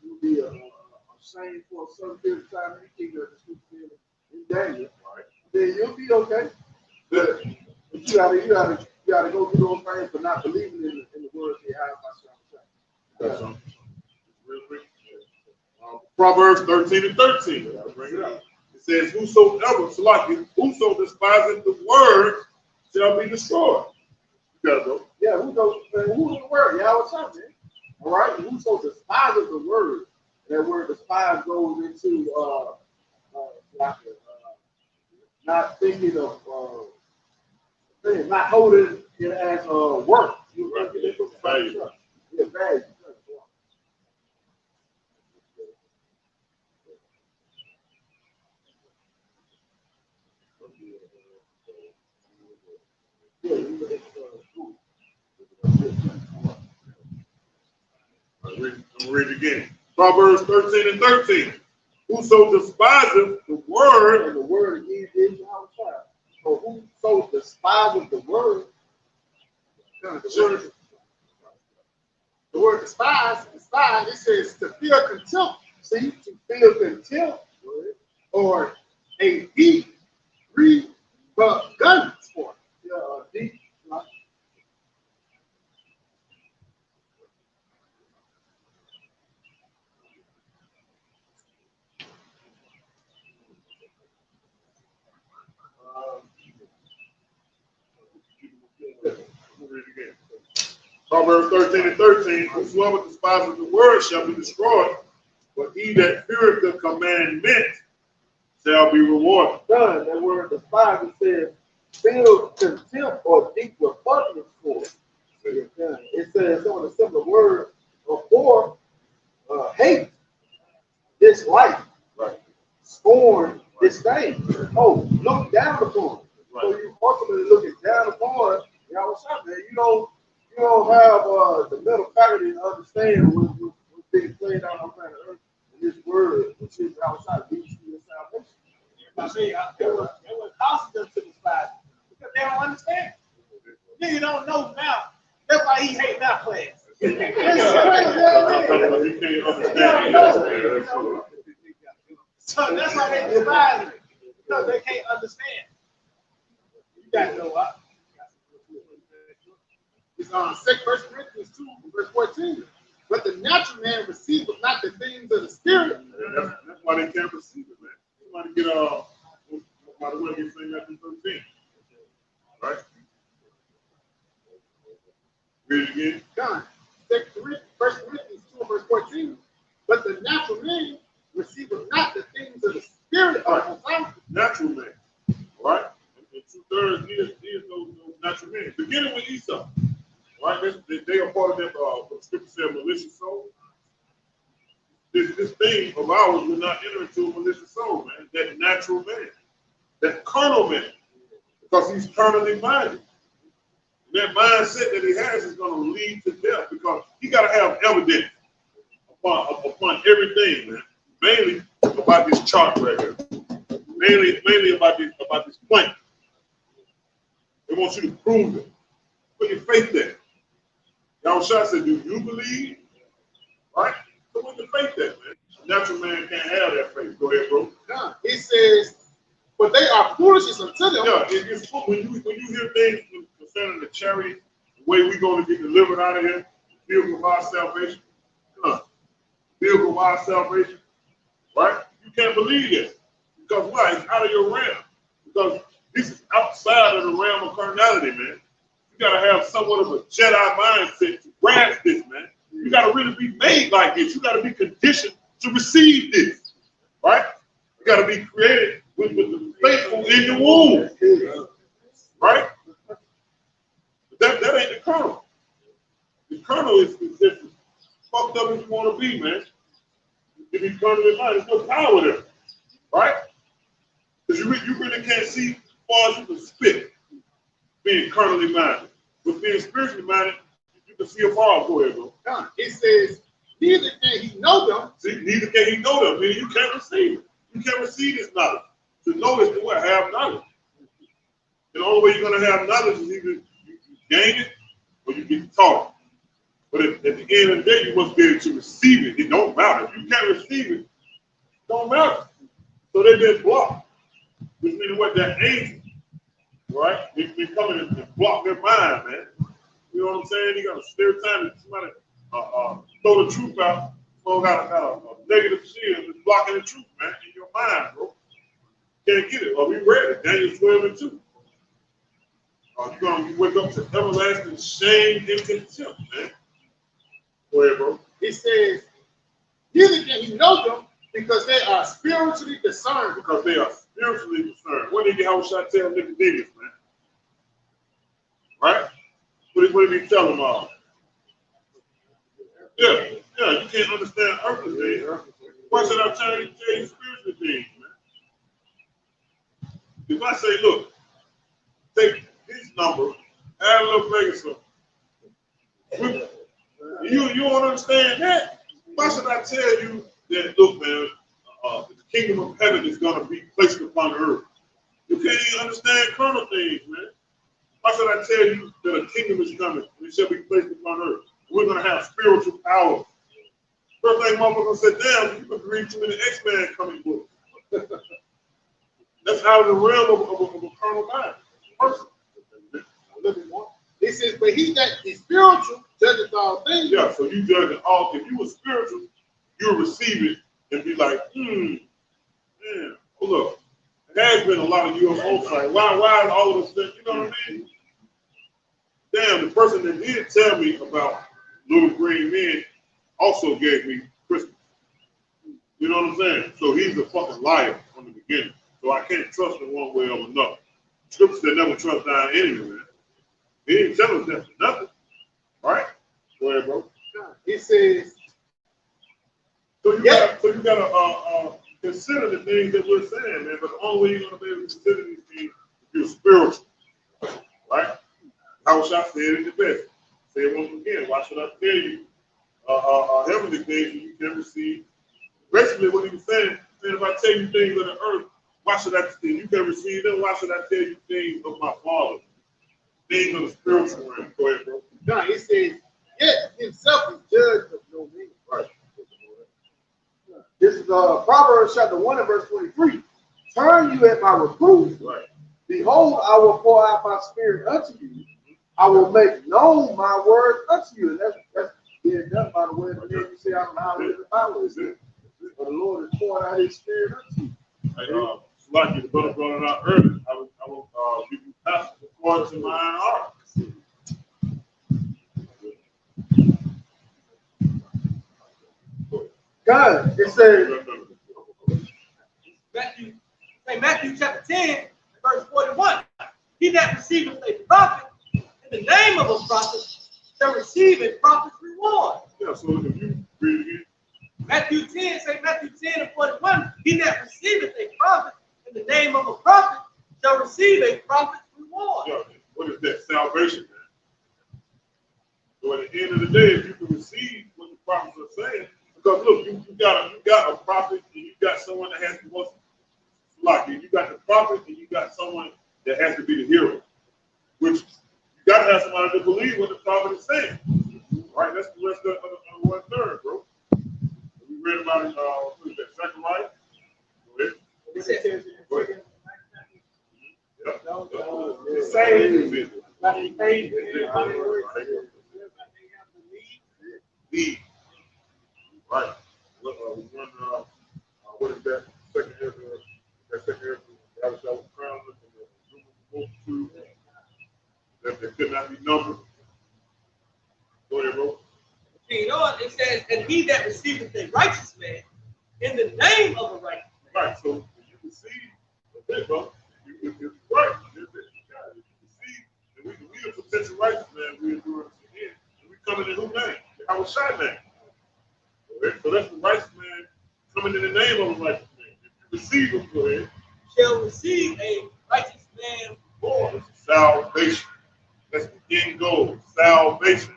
You'll be ashamed for a certain period of time. You keep in danger, right? Then you'll be okay. But you gotta go through those things for not believing in the word of Yahawah. Got something real quick. Proverbs 13 and 13. I'll bring it up. It says, whoso despiseth the word shall be destroyed. You gotta go. Yeah, who's the word? Yahawashi, man. All right, whoso despises the word. That word despise goes into not thinking of not holding it as work. You Right. value. Yeah, value. I'm gonna read it again. Proverbs 13 and 13. Whoso despiseth the word, And the word again is Yahawashi. So whoso despises the word, The word despise, it says to feel contempt. see, to feel contempt Or a deep repugnance for it. deep. I'm gonna read it again. Proverbs 13 and 13. Whosoever despiseth the word shall be destroyed, but he that feareth the commandment shall be rewarded. Done. That word despise, it says feel contempt or deep repugnance for it. It says some of the similar words for hate, dislike, Right. scorn, disdain. Oh, look down upon. Right. So you ultimately looking down upon Yahawashi, man. You don't have the mental faculty to understand what's being played out on planet Earth. And this word, which is Yahawashi, leads to your salvation. I see, it was causing them to despise because they don't understand. Nigga don't know now. That's why he hate that class. You can't understand. So that's why they despise it, because they can't understand. You got to know what? It's on 2 Corinthians 2, verse 14. But the natural man receiveth not the things of the spirit. That's why they can't receive it, man. Somebody get by the way, get St. Matthew 13. Right? Read it again. Done. 1 Corinthians 2, verse 14. But the natural man receiveth not the things of the spirit of the Natural man. All right? And 2/3 is those natural men. Beginning with Esau. All right? They are part of that, what the scripture said, malicious soul. This thing of ours will not enter into a malicious soul, man. That natural man. That carnal man. Because he's carnally minded. And that mindset that he has is going to lead to death because he got to have evidence upon everything, man. Mainly about this chart right here. Mainly about this plank. They want you to prove it. Put your faith there. Yahawashi said, do you believe? Right? So put your faith there, man. Natural man can't have that faith. Go ahead, bro. Yeah. It says, but they are foolishness unto them. Yeah, it's when you hear things concerning the charity, the way we're going to get delivered out of here, the vehicle of our salvation. Vehicle of our salvation. right? You can't believe it. Because why? It's out of your realm. Because this is outside of the realm of carnality, man. You got to have somewhat of a Jedi mindset to grasp this, man. You got to really be made like this. You got to be conditioned to receive this, right? You got to be created with the faithful in the womb, right? But that ain't the kernel. The kernel is just fucked up as you want to be, man. If you turn it in mind, there's no power there, right? Because you really can't see as far as you can spit being carnally minded. But being spiritually minded, you can see afar. Go ahead, bro. It says, neither can he know them. See, neither can he know them, meaning you can't receive it. You can't receive this knowledge. To know is to what? Have knowledge. And the only way you're going to have knowledge is either you gain it or you get taught. But at the end of the day, you must be able to receive it. It don't matter. If you can't receive it, it don't matter. So they've been blocked. Which means what? That angel, right? They come in and block their mind, man. You know what I'm saying? You got to every time that somebody throw the truth out, so got a negative shield that's blocking the truth, man, in your mind, bro. Can't get it. Well, we read it, Daniel 12:2. You're going to wake up to everlasting shame and contempt, man. Go ahead, bro. It says, neither can he know them because they are spiritually discerned. Because they are spiritually discerned. What did Yahawashi tell Nicodemus, man? Right? What did he tell him all? Yeah, you can't understand earthly things. Why should I tell you spiritual things, man? If I say, look, take this number, add a little legacy. You don't understand that? Why should I tell you that, look, man, the kingdom of heaven is going to be placed upon earth? You can't even understand carnal things, man. Why should I tell you that a kingdom is coming and it shall be placed upon earth? We're going to have spiritual power. First thing motherfucker said, damn, you could read too many X-Men comic books. That's out of the realm of a carnal mind. Person. It says, but he that is spiritual judges all things. Yeah, so you judge it all. If you were spiritual, you'll receive it and be like, man, oh look, there has been a lot of UFO sights. Why is all of a sudden, you know what I mean? Damn, the person that did tell me about little green men also gave me Christmas. You know what I'm saying? So he's a fucking liar from the beginning. So I can't trust him one way or another. Scripture said never trust thine enemy, man. He didn't tell us that for nothing. Right? Go ahead, bro. It says, So you gotta consider the things that we're saying, man. But the only way you're gonna be able to consider these things if you're spiritual. Right? How should I say it in the best? Say it once again. Why should I tell you heavenly things that you can receive? Basically, what he was saying, if I tell you things of the earth, why should I tell you can receive them? Why should I tell you things of my Father? Things of the spiritual realm. Go ahead, bro. no, it says, yet himself is judged of no man. Right. This is Proverbs chapter 1 and verse 23. Turn you at my reproof. Right. Behold, I will pour out my spirit unto you. I will make known my word unto you. And that's being done by the way of the name you say out of the highway of the byway. But the Lord is pouring out his spirit unto you. Hey, like you, the brother brought it out earlier. I will give you pastor according to mine heart. God, it says, Matthew chapter 10, verse 41. He that receiveth a prophet in the name of a prophet shall receive a prophet's reward. Yeah, so if you read again. Matthew 10 and 41. He that receiveth a prophet in the name of a prophet shall receive a prophet's reward. Yeah, what is that? Salvation, man. So at the end of the day, if you can receive what the prophets are saying, because look, you got a prophet and you got someone that has to most like you got the prophet and you got someone that has to be the hero. Which you gotta have somebody to believe what the prophet is saying. Right? That's the rest of the 1/3, bro. We read about it, what is that, Zechariah? Go ahead. Go ahead. the same. Lead. Right. We run what is that? Second Ezra, that second Ezra, Rawchaa was crowned with the multitude that they could not be numbered. Go ahead, bro. Reading on, it says, and he that receiveth a righteous man in the name of a righteous man. Right, so you receive, okay, bro, it's right. If you receive, and we the potential righteous man, we endure unto the end, and we coming in whose name? Yahawashi name. Okay, so that's the righteous man coming in the name of a righteous man. If you receive him, go ahead. Shall receive a righteous man for It's salvation. That's the end goal, salvation.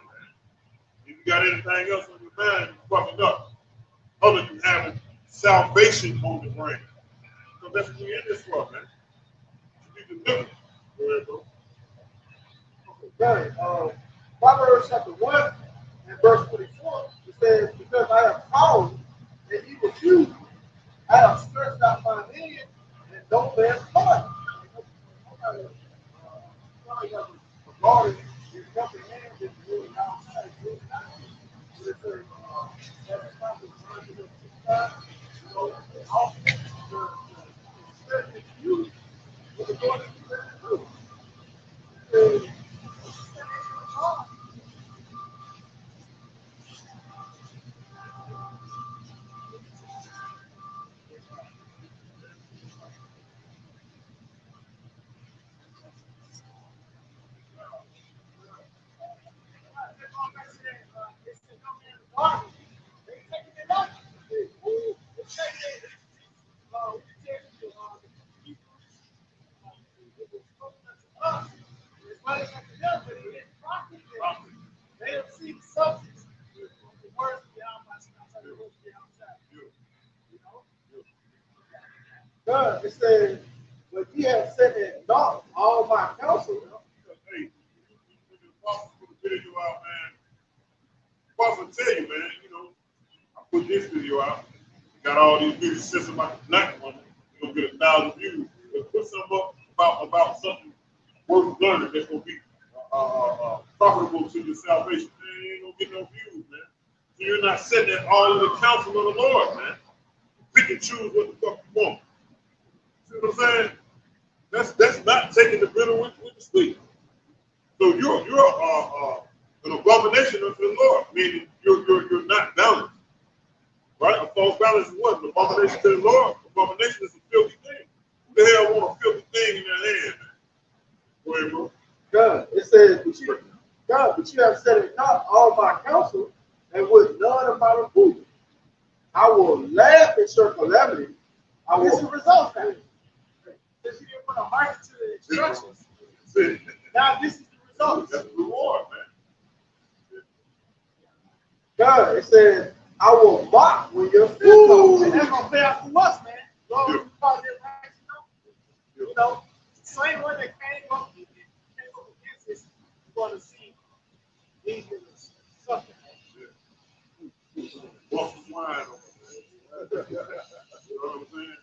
If you got anything else on your mind, you're fucking up. Other than having salvation on the brain. So that's what we're in this for, man. To be delivered. Go ahead, bro. Okay, Proverbs chapter 1 and verse 24, it says, because I have called and he refused, I have stretched out my hand and don't bear part. Regarding his helping hand is really outside, really not. But it says, that's not the time to time, you know, often the stretch is used, but the Lord is very good. It says, but ye have set at naught all my counsel. Hey, when the apostle put the video out, man, the apostle tell you, man, you know, I put this video out, got all these videos says about the black woman, you're gonna get 1,000 views. But put something up about something worth learning that's gonna be profitable to your salvation. Man, you ain't gonna get no views, man. So you're not setting that all in the counsel of the Lord, man. Pick and choose what the fuck you want. See what I'm saying? That's not taking the bitter with the sweet. So you're an abomination unto the Lord, meaning you're not balanced. Right? A false balance is what? An abomination to the Lord. Abomination is a filthy thing. Who the hell want a filthy thing in their hand, man? Go ahead, bro. God, it says, but you have set at naught all my counsel, and with none of my reproof. I will laugh at your calamity. This is the result, man. Because you didn't put a heart into the instructions. Now this is the result. That's the reward, man. God, it says, I will mock when your fear comes. And that's going to pay out for us, man. Lord, we call it right, you know, the same one that came up against this, you're going to see these something. Walk the wine on it, man. You know what I'm saying?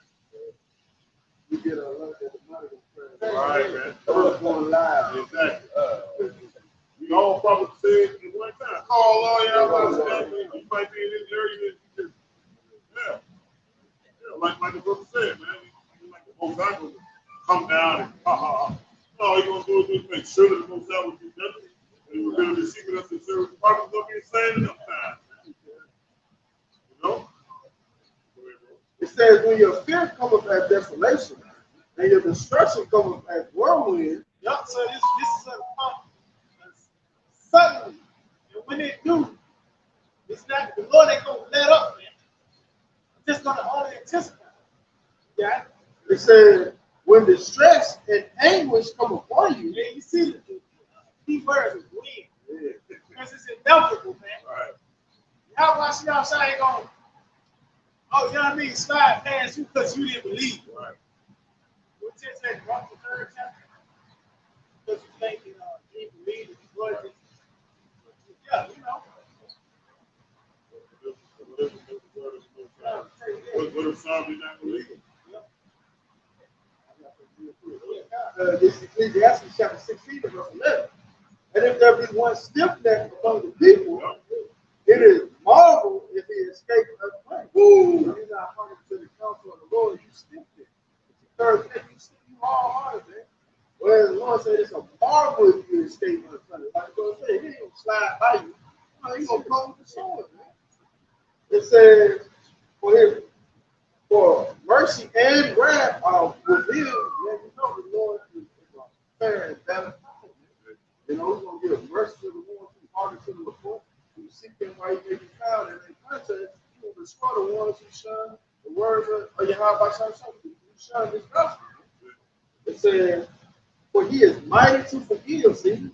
You get a look at the money. All right, man. First going live. Exactly. We all probably said at one time, call all y'all about it. You might be in this area that you just, like the brother said, man. You like the most I go come down and all you gonna do is make sure that the most I would be done. And we're gonna be seeking us to serve the prophets of being saying enough time. You know? It says, when your fear cometh as desolation, and your destruction cometh as whirlwind. Yup, so this is a suddenly. And when they do, it's not the Lord ain't gonna let up, man. I'm just gonna only anticipate. Yeah. It says, when distress and anguish come upon you. Yeah, you see the key word is win. Because it's inevitable, man. Right. Yahawashi outside ain't gonna, you know what I mean, slide past you because you didn't believe. Right. What you say, Rawchaa third chapter? Because you think you didn't believe it, yeah, you know. What if somebody not believing? This is Ecclesiastes chapter 16, verse 11. And if there be one stiff-necked among the people, it is marvel if he escapes unclaimed. He's not according to the counsel Lord said it's a marvel if you escape unpunished. Like the Lord said, he ain't gonna slide by you. No, he's gonna come with the sword, man. It says, for mercy and wrath are revealed. Yeah, you know the Lord is fair and better. You know, he's gonna give mercy to the ones who hearken to the report. Who seek him while he may be found, and in context, he will destroy the ones who shun the words of Yahawah, who shun his gospel. It says, for he is mighty to forgive, see,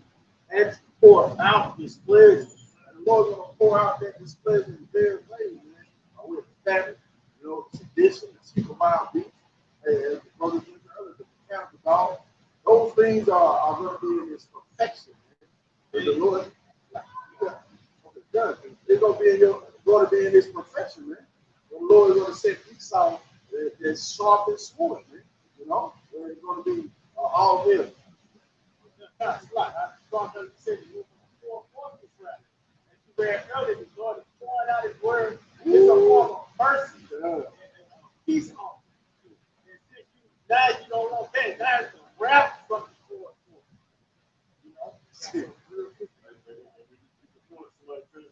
and to pour out his pleasure. And the Lord's going to pour out that displeasure in various ways, man. With famine, you know, tradition, speak of wild beasts, and the brothers and others, the count of dog. Those things are going to be in his perfection, man. And the Lord, it's going to be in his perfection, man. The Lord is going to set peace out that's sharp and sword, man. You know, it's going to be all him. That's right. I thought that you said you were 4 this right. And you read earlier, the Lord is pouring out his word. It's a form of mercy and peace on you. And since now you don't want that, now it's the wrath from the Lord. You know?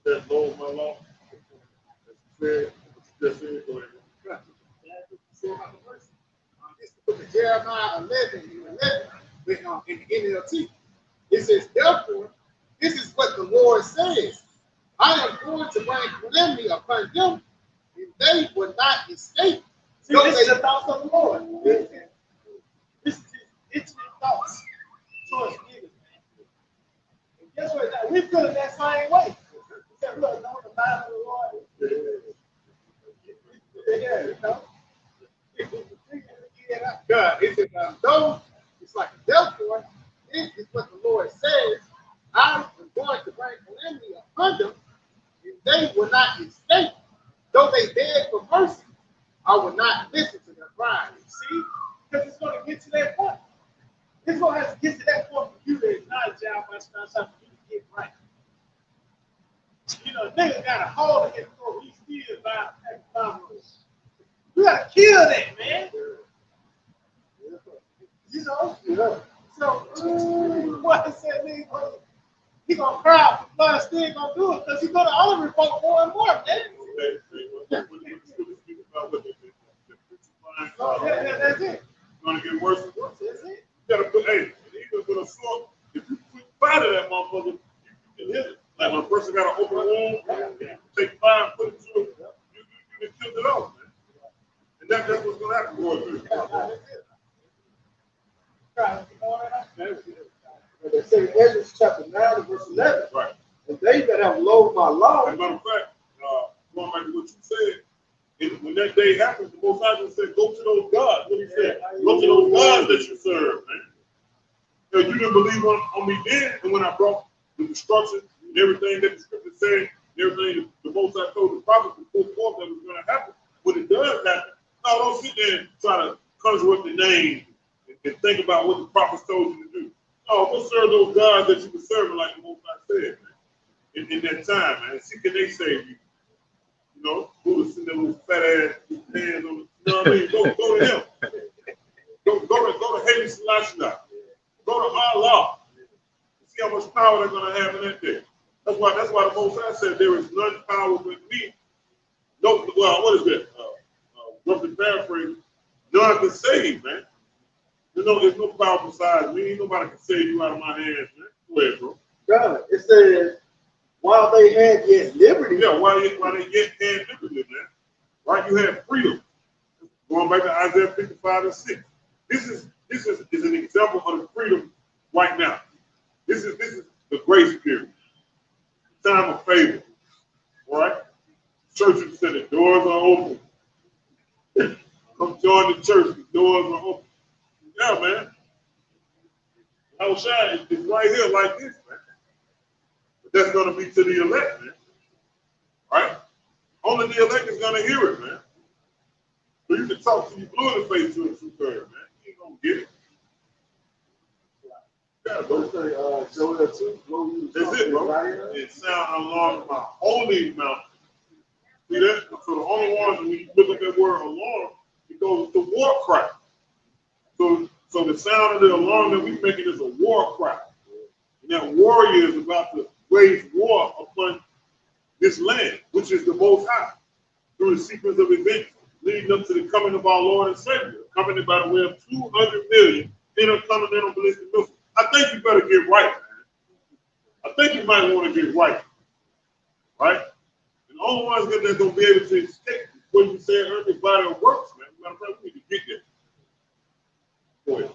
That Lord, my Lord. Just said, go ahead. It's the book of Jeremiah 11 in the NLT. It says, therefore, this is what the Lord says. I am going to bring calamity upon them, and they will not escape. See, this is the thoughts of the Lord. This is his intimate thoughts towards niggas, man. And guess what? Now, we feel it that same way. We said, look, know the mind of the Lord. Yeah, you know. God, it says, though, it's like, therefore, this is what the Lord says. I am going to bring calamity upon them, and they will not escape. Though they beg for mercy, I will not listen to their cries. See? Because it's going to get to that point. It's going to have to get to that point for you to acknowledge Yahawashi for you to get right. You know, niggas got a hole in his throat. He still by you got to kill that, man. You know? Yeah. So, what I said, nigga, he going to cry out for blood, still going to do it because he's going to only revolt more and more, man. That's it. It's going to get worse and worse. That's it. You got to put, hey, even with a sword, if you put fire to that motherfucker, you can hit it. Like when a person got an open wound, take fire and put it to it, you can kill it off, man. And that's what's going to happen, boy. They say in Ezra chapter 9 verse 11. Right. And they that have loathed my law. As a matter of fact, going back to what you said, when that day happens, the Most High said, go to those gods. What he said? Go to those gods that you serve, man. You know, you didn't believe on me then, and when I brought the destruction and everything that the scripture said, and everything the Most High told the prophets before forth that was going to happen, when it does happen, no, don't sit there and try to conjure up the name and think about what the prophets told you to do. No, go serve those gods that you were serving, like the Most High said, man. In that time, man. See, can they save you? You know, Buddha sitting there with his fat ass hands on the, you know what I mean? Go to him. Go to Haile Selassie. Go to Allah. See how much power they're going to have in that day. That's why the Most High said there is none power with me. No, well, what is that? Roughly paraphrase. None can save, man. You know, there's no power besides me. Nobody can save you out of my hands, man. Go ahead, bro. God, it says, while they had yet liberty. Yeah, while they yet had liberty, man. Right? You had freedom. Going back to Isaiah 55 and 6. This is an example of the freedom right now. This is the grace period. Time of favor. All right? Churches said the doors are open. Come join the church, the doors are open. Yeah, man. Yahawashi is right here like this, man. But that's going to be to the elect, man. Right? Only the elect is going to hear it, man. So you can talk to you blue in the face to a true third, man. You ain't going to get it. Yeah, bro. That's it, bro. It sound along my holy mountain. See that? So the only ones, when you look at that word alarm, it goes to war cry. So So the sound of the alarm that we're making is a war cry. And that warrior is about to wage war upon this land, which is the Most High, through the sequence of events leading up to the coming of our Lord and Savior, accompanied by the way of 200 million intercontinental ballistic missiles. I think you better get right, man. I think you might want to get right. Right? And the only ones that's going to be able to escape what you said earlier, body of works, man. Matter of fact, we need to get there. Go ahead.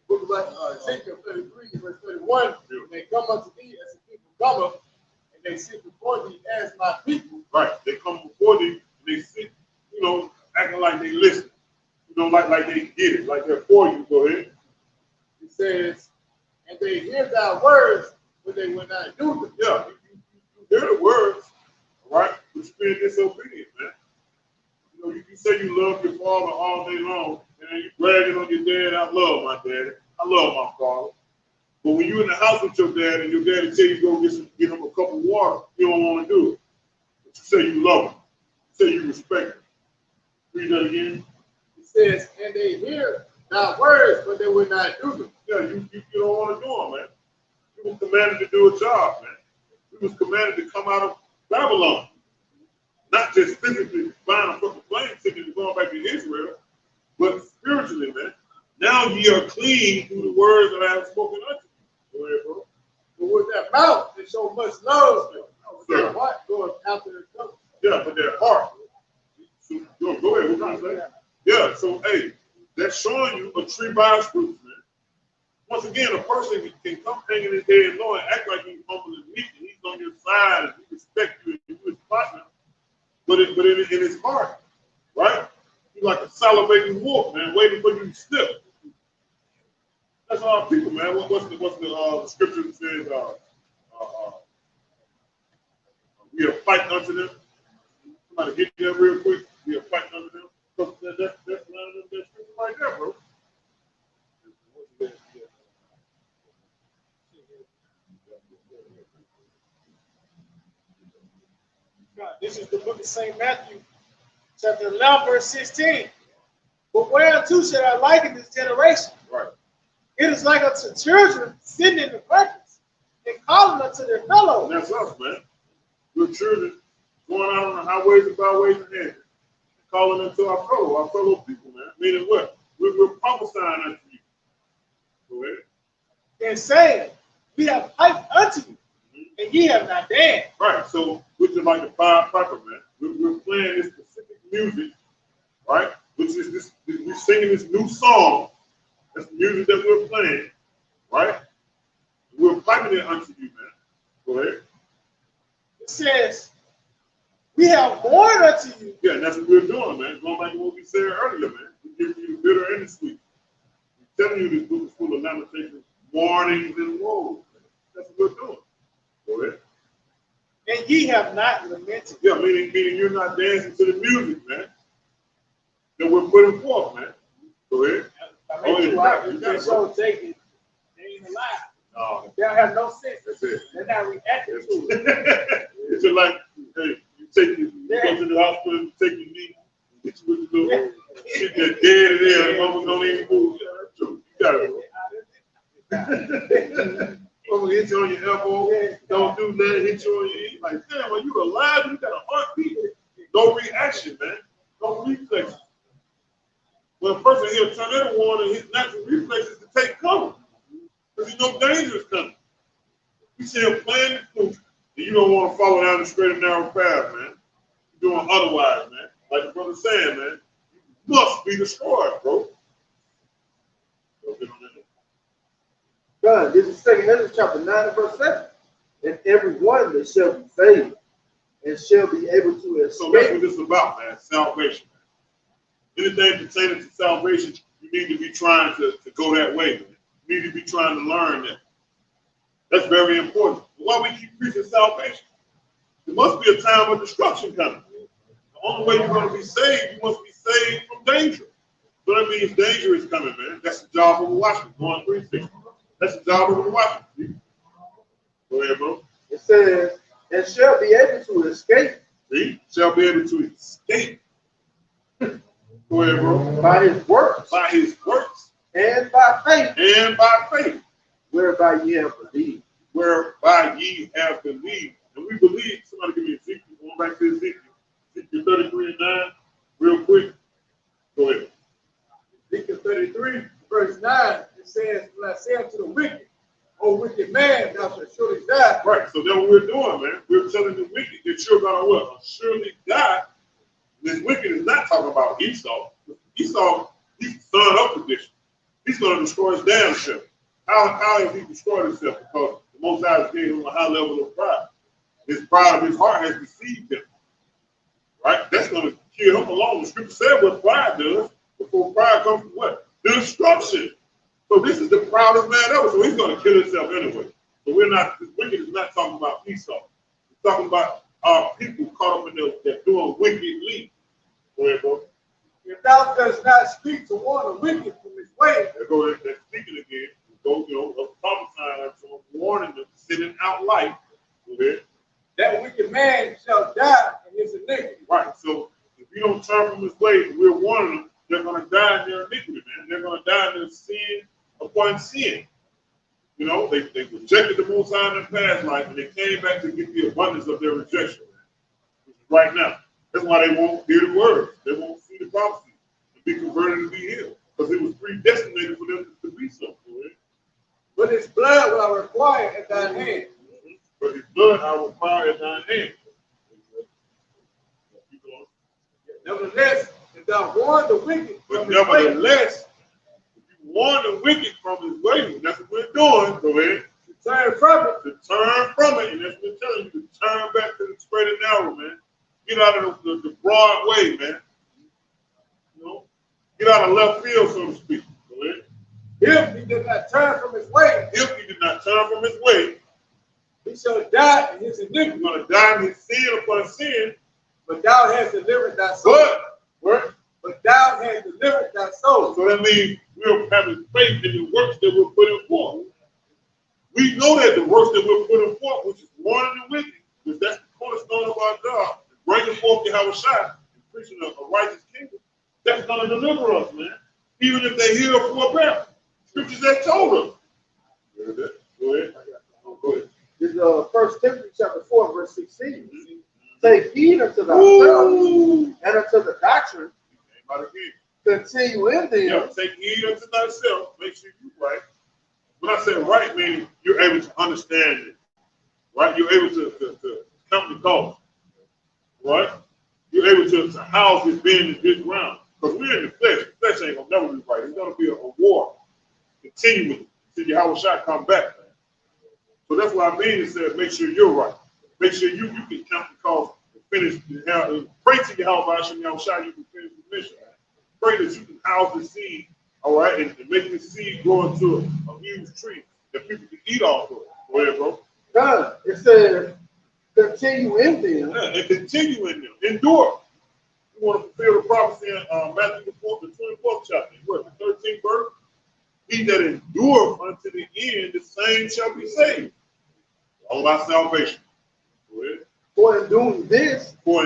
Book of Ezekiel 33, verse 31, they come unto thee as the people cometh, and they sit before thee as my people. Right. They come before thee, and they sit, you know, acting like they listen. You know, like they get it, like they're for you. Go ahead. It says, and they hear thy words, but they will not do them. Yeah, you hear the words, all right, but you're being disobedient, man. You know, you say you love your father all day long, and then you bragging on your dad, I love my daddy, I love my father. But when you're in the house with your dad and your daddy tell you go get him a cup of water, you don't want to do it. But you say you love him. You say you respect him. Read that again. It says, and they hear thy words, but they will not do them. Yeah, you don't want to do them, man. You were commanded to do a job, man. You was commanded to come out of Babylon. Not just physically buying a fucking plane ticket and going back to Israel, but spiritually, man. Now ye are clean through the words that I have spoken unto you. Go ahead, bro. But with that mouth, they show much love. With Sure. their heart goes after their tongue. Yeah, but their heart. So, go ahead, what kind of say? Yeah, so hey, that's showing you a tree by its fruits, man. Once again, a person can come hanging his head low and act like he's humble and meek and he's on your side and he respects you and you're his partner. But in his heart, right? He's like a salivating wolf, man, waiting for you to slip. That's all people, man. What's the scripture that says we are fighting unto them? Somebody get there real quick. We are fighting unto them. So that's that scripture right there, bro. This is the book of St. Matthew, chapter 11, verse 16. But whereunto should I liken this generation? Right. It is like unto children sitting in the markets and calling unto their fellows. And that's us, man. We're children going out on the highways and byways and hedges, calling them to our fellow people, man. Meaning what? We're prophesying unto you. Go ahead. And saying, we have piped unto you, and ye have not danced. Right. So we're just like the Pied Piper, man. We're playing this specific music, right? Which is this, we're singing this new song. That's the music that we're playing, right? We're piping it unto you, man. Go ahead. It says, we have mourned unto you. Yeah, and that's what we're doing, man. Going back to what we said earlier, man. We're giving you the bitter and the sweet. We're telling you this book is full of lamentations, mournings, and woes. That's what we're doing. Go ahead. And ye have not lamented. Yeah, meaning you're not dancing to the music, man, that we're putting forth, man. Go ahead. I mean, you can show Jacob, they ain't alive. No. They don't have no sense. That's it. They're not reacting to it. It's just like, hey, you go to the hospital, you take your knee, get you with the little shit that's dead in there, and mama don't even move. Yeah, that's true. You got it. Mama hit you on your elbow, don't do nothing, hit you on your ear. Like, damn, are you alive? You got a heartbeat. No reaction, man. No reflex. When a person hears a tornado warning, his natural reflex is to take cover. Because you know danger is coming. You see him playing the flute, and you don't want to follow down the straight and narrow path, man. You're doing otherwise, man. Like the brother saying, man, you must be destroyed, bro. God, this is 2 Ezra chapter 9 and verse 7. And every one that shall be saved and shall be able to escape. So that's what this is about, man. Salvation. Anything pertaining to salvation, you need to be trying to go that way, man. You need to be trying to learn that. That's very important. Why we keep preaching salvation? There must be a time of destruction coming. The only way you're going to be saved, you must be saved from danger. So that means danger is coming, man. That's the job of a watchman. Going 360. That's the job of a watchman. Go ahead, bro. It says, and shall be able to escape. See? Shall be able to escape. Go ahead, bro. By his works. By his works. and by faith, and by faith, whereby ye have believed. whereby ye have believed. And we believe, somebody give me Ezekiel, going back to Ezekiel 33 and 9, real quick. Go ahead. Ezekiel 33, verse 9, it says, when I say unto the wicked, O wicked man, thou shalt surely die. Right, so that's what we're doing, man. We're telling the wicked that you're going to what? Surely die. This wicked is not talking about Esau. Esau, he's the son of perdition. He's going to destroy his damn self. How has he destroyed himself? Because the Most High gave him a high level of pride. His pride of his heart has deceived him. Right? That's going to kill him alone. The scripture said what pride does. Before pride comes from what? Destruction. So this is the proudest man ever. So he's going to kill himself anyway. So we're not, this wicked is not talking about Esau. We're talking about our people caught up in that doing wickedly. Go ahead, bro. If thou dost not speak to warn the wicked from his way, There go that speaking again. Go, prophesying unto him, warning them, sending out light. Go ahead. that wicked man shall die in his iniquity. Right. So if you don't turn from his way, we're warning them, they're going to die in their iniquity, man. They're going to die in their sin upon sin. You know, they rejected the Most High in their past life, and they came back to get the abundance of their rejection, man. Which is right now. That's why they won't hear the words. They won't see the prophecy to be converted and be healed. Because it was predestinated for them to be so. But his blood will I require at thine hand. But his blood I require at thine hand. Nevertheless, if thou warn the wicked But from his way, nevertheless, if you warn the wicked from his way, that's what we're doing. Go ahead. to turn from it, To turn from it, and that's what we're telling you, to turn back to the straight and narrow, man. Get out of the broad way, man. You know, get out of left field, so to speak. Go ahead. if he did not turn from his way, If he did not turn from his way, he shall die in his he's iniquity. going to die in his sin upon sin. But thou hast delivered thy soul. But But thou hast delivered thy soul. so that means we're having faith in the works that we're putting forth. We know that the works that we're putting forth, which is warning the wicked, because that's the cornerstone of our job, bringing forth Yahawashi and preaching a righteous kingdom, that's going to deliver us, man. Even if they hear for a prayer. Scriptures that told us. Go ahead. Go ahead. This is 1 Timothy chapter 4, verse 16. Take heed unto thyself and unto the doctrine. Continue in them. Yeah, take heed unto thyself. Make sure you're right. When I say right, meaning you're able to understand it. Right? You're able to count the cost. Right? You're able to house this being in this ground. Because we're in the flesh. The flesh ain't going to never be right. It's going to be a war. Continually. Until Yahawashi come back, man. So that's what I mean. It says make sure you're right. Make sure you can count the cost and finish. Pray to Yahawashi and Yahawashi you can finish the mission. Pray that you can house the seed, all right, and make the seed grow into a huge tree that people can eat off of. Go ahead, bro. Done. It says, continue in them. Yeah, and continue in them. Endure. You want to fulfill the prophecy in Matthew the 24th chapter. What, the 13th verse? He that endureth unto the end, the same shall be saved. All about salvation. Go ahead. For in doing this, So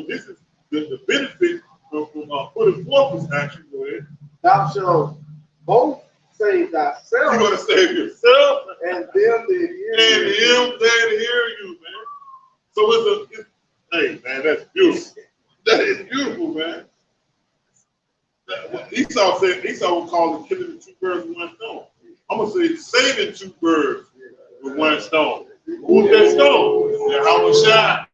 this is the benefit from putting forth this action. Go ahead. thou shalt both save thyself You're going to save yourself and them that hear and you. him that hear you, man. So hey, man, that's beautiful. That is beautiful, man. Esau would call it killing the two birds with one stone. I'm going to say saving two birds with one stone. Who's that stone? Yahawashi.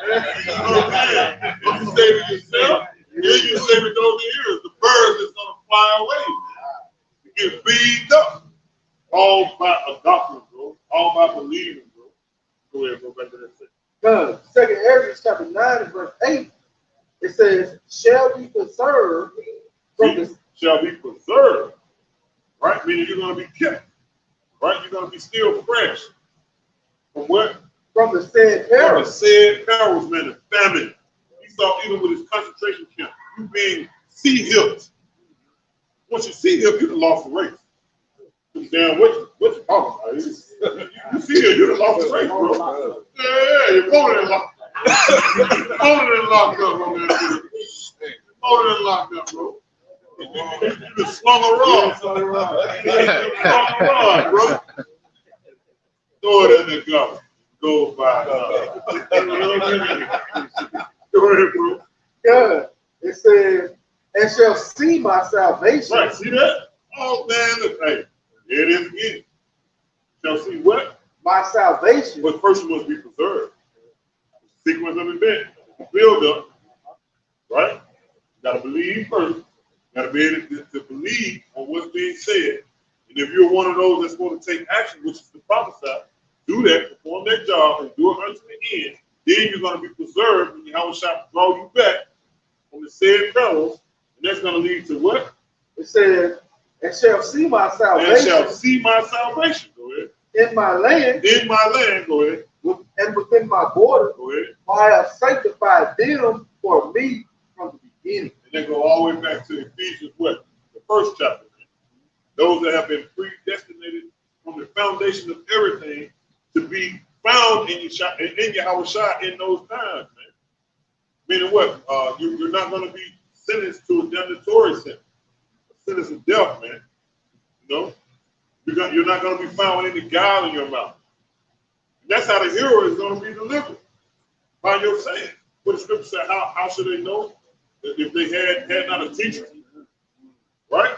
You know what I'm saying? Don't you save it yourself? Here you save it those ears. The birds that's going to fly away, man. You get beat up. All by a doctrine, bro. All by believing, bro. Go ahead, go back to that second. Second Ezra chapter 9 and verse 8, it says, shall be preserved from the Shall be preserved. Right? Meaning you're going to be kept. Right? You're going to be still fresh. From what? from the said From the error. said perils, man, the famine. He saw even with his concentration camp, you being sea-hipped. Once you sea-hipped, you done lost the race. Damn, what you talking about? You see it, you done lost the race, bro. Yeah, your opponent is locked. Your opponent is locked up on that. Your opponent is locked up, bro. You just slung a rod. Slung a rod, bro. Throw it in the gutter. Go by. Go ahead, bro. Good. It says, and shall see my salvation. Right, see that? Oh, man, look, hey, there it is again. Shall see what? My salvation. But first you must be preserved. Sequence of events. Build up. Right? You got to believe first. You got to be able to believe on what's being said. And if you're one of those that's going to take action, which is to prophesy, do that, perform that job, and do it unto the end, then you're going to be preserved when Yahawashi draw you back from the said perils, and that's going to lead to what? It says, and shall see my salvation. And shall see my salvation. Go ahead. In my land. In my land. Go ahead. And within my border. Go ahead. I have sanctified them for me from the beginning. And then go all the way back to Ephesians what? The first chapter. Those that have been predestinated from the foundation of everything to be found in Yahawashi in those times, man. Meaning what? You're not going to be sentenced to a damnatory sentence, a sentence of death, man. You know, you're not going to be found with any guile in your mouth. And that's how the hero is going to be delivered by your saying. What the scripture said, how should they know that if they had not a teacher? Right?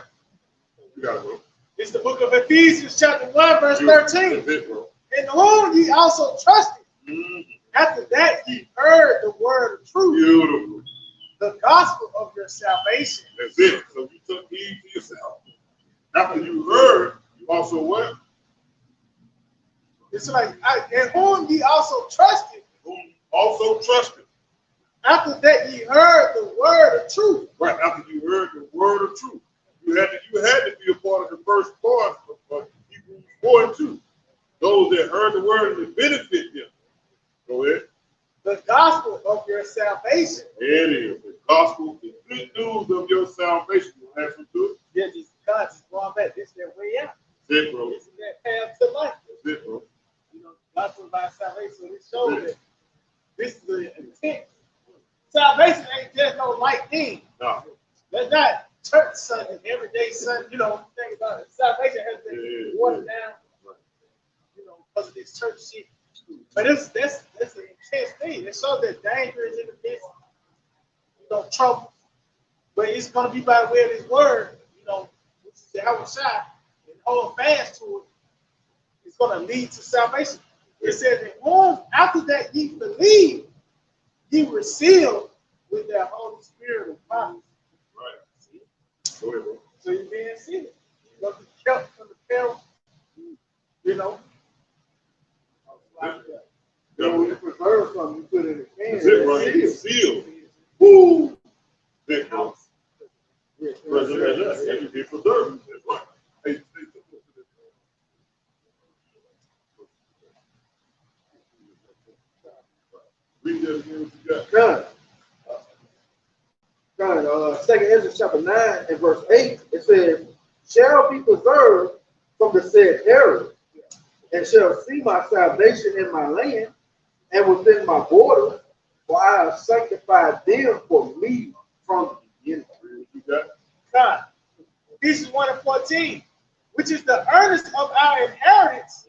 You got it, bro. It's the book of Ephesians, chapter 1, verse 13. That's it, bro. In whom ye also trusted. After that ye heard the word of truth. Beautiful. The gospel of your salvation. That's it. So you took heed to yourself. After you heard, you also what? It's like, in whom ye also trusted. Whom also trusted. After that ye heard the word of truth. Right, after you heard the word of truth. You had to be a part of the first part of Hebrews 4 and 2. Those that heard the word and it benefit them. Go ahead. The gospel of your salvation. There it is. The gospel, the good news of your salvation. You have to do it. Yeah, God just going back. This is their way out. That's it, bro. This is their path to life. That's it, bro. You know, gospel by salvation. It shows that this is the intent. Salvation ain't just no light thing. No. That's not church Sunday, everyday Sunday. You know, think about it. Salvation has been watered down, you know, because of this church shit. But that's an intense thing. It shows that danger is in the midst, you know, trouble. But it's going to be by way of His word, you know, which is Yahawashi, and hold fast to it. It's going to lead to salvation. It says, in whom after that ye believe, ye were sealed with that Holy Spirit of promise. Right. Go ahead, bro. So you're being sealed. You're going to be kept from the peril, you know. So when you preserve something, you put it in a can. That's it, right? It's sealed. Woo! That's it, bro. Preservation. You be preserved. That's right. Hey, read that again, what you got. Done. Second Ezra chapter 9 and verse 8, it says, shall be preserved from the said error, and shall see my salvation in my land and within my borders, for I have sanctified them for me from the beginning. You got? God. Ephesians 1 and 14, which is the earnest of our inheritance.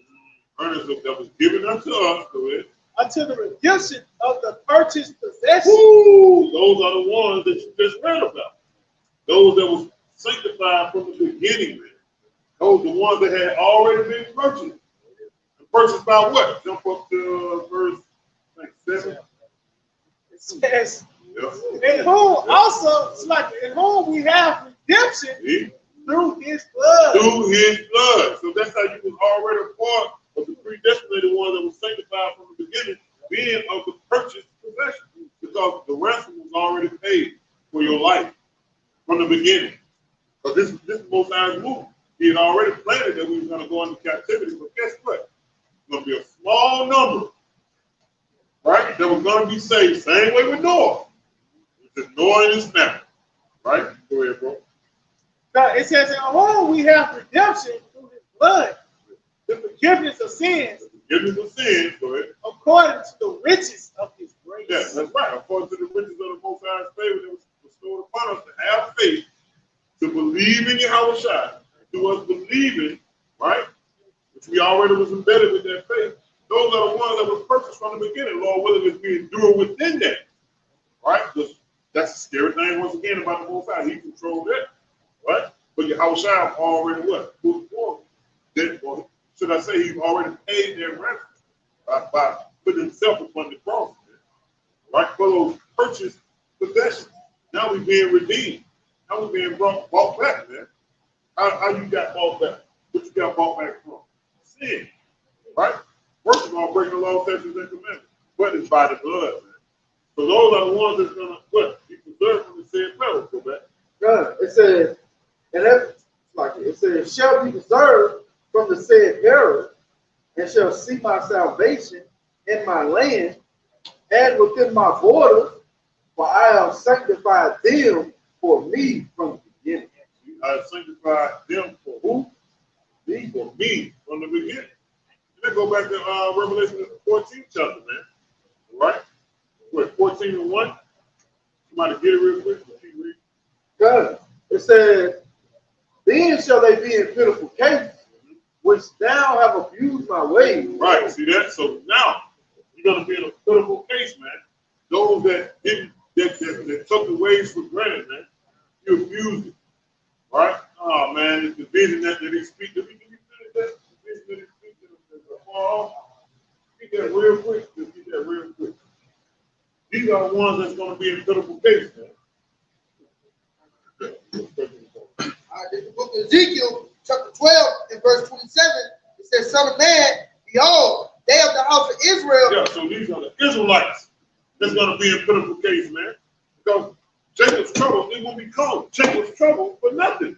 Earnest that was given unto us. Go ahead. Until the redemption of the purchased possession. Woo! Those are the ones that you just read about. Those that was sanctified from the beginning, man. Those the ones that had already been purchased. And purchased by what? Jump up to verse 7. It says, in whom also, it's like in whom we have redemption through His blood. Through His blood. So that's how you was already a part of the predestinated one that was sanctified from the beginning, being of the purchased possession, because the ransom was already paid for your life from the beginning. So this is Most High's move. He had already planned that we were going to go into captivity, but guess what? It's going to be a small number, right, that was going to be saved. Same way with Noah. It's just Noah and his family, right? Go ahead, bro. It says, in whom we have redemption through His blood, the forgiveness of sins. Forgiveness of sins, go ahead. According to the riches of His grace. Yes, that's right. According to the riches of the Most High's favor that was bestowed upon us to have faith, to believe in Yahawashi, through us believing, right? Which we already was embedded with that faith. Those are the ones that was purchased from the beginning. Lord willing, as we endure within that, right? Because that's the scary thing once again about the Most High. He controlled that, right? But Yahawashi already what? Or should I say he's already paid their ransom by putting himself upon the cross, right? For those purchased possessions. Now we're being redeemed. Now we're being bought back, man. How you got bought back? What you got bought back from? Sin, right? First of all, breaking the law, statutes, and commandments. But it's by the blood, man. So those are the ones that's gonna what? Be preserved from the said peril, go back. God, it says, and that's like it says, shall be preserved from the said peril, and shall see my salvation in my land and within my borders, for I have sanctified them for me from the beginning. I have sanctified them for who? Me, for me from the beginning. Let's go back to Revelation 14 chapter, man. All right? What, 14:1? Somebody get it real quick. God, it says, then shall they be in pitiful case, which thou have abused my ways. Right, see that? So now you're gonna be in a pitiful case, man. Those that didn't that took the ways for granted, man. You abused it. Right? Oh man, it's the vision that they speak. Let me finish that. The vision that they speak get that real quick. Just get that real quick. These are the ones that's gonna be in pitiful case, man. This is the book of Ezekiel, chapter 12, and verse 27. It says, Son of man, behold, they of the house of Israel. Yeah, so these are the Israelites that's going to be in pitiful case, man. Because Jacob's trouble, it won't be called Jacob's trouble for nothing.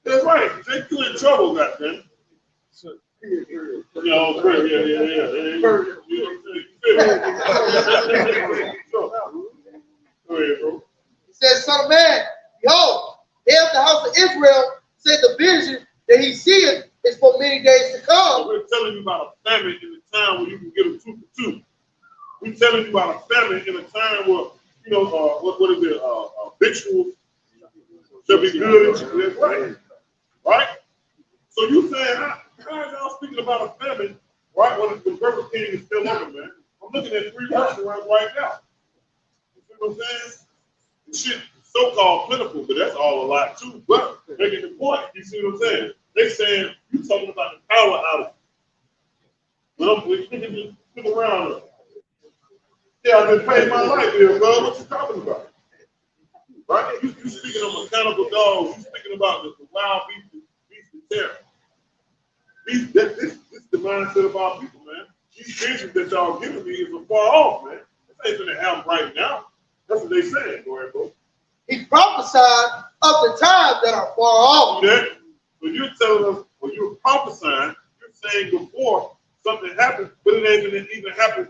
That's right. Jacob in trouble, goddamn. Yeah. Go ahead, bro. It says, Son of man, behold, they of the house of Israel said the vision that he seeth is for many days to come. So we're telling you about a famine in the time where you can get a 2 for 2. We're telling you about a famine in a time where, you know, what is it, victuals shall be good. That's right. Right? So you saying, how are y'all speaking about a famine, right, when the Burger King is still open, man? I'm looking at 3 restaurants right now. You see what I'm saying? The shit so-called plentiful, but that's all a lot too. But making the point, you see what I'm saying? They saying you talking about the power outage. Well, we look around. Yeah, I just paid my light bill, bro. What you talking about? Right? You speaking of mechanical dogs. You speaking about the wild beasts of terror. This is the mindset of our people, man. These visions that y'all giving me is a far off, man. This ain't gonna happen right now. That's what they saying. Go ahead, bro. He prophesied of the times that are far off. See that? So you're telling us, or you're prophesying, you're saying before something happened, but it ain't gonna even happen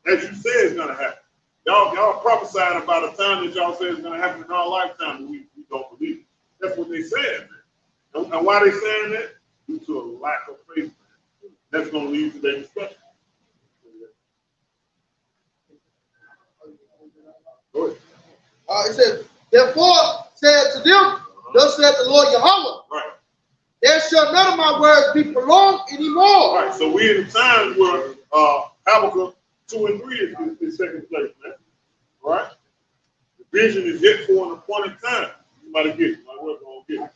as you say it's gonna happen. Y'all prophesying about a time that y'all say is gonna happen in our lifetime, but we don't believe it. That's what they saying, man. And why they saying that? Due to a lack of faith, man. That's gonna lead to their discussion. Go ahead. It says, therefore said to them, thus said the Lord Yahawah, Right. there shall none of my words be prolonged anymore. Right. So we're in a time where Habakkuk 2 and 3 is taking place, man. Right? The vision is yet for an appointed time. Somebody get it. My word gonna get it.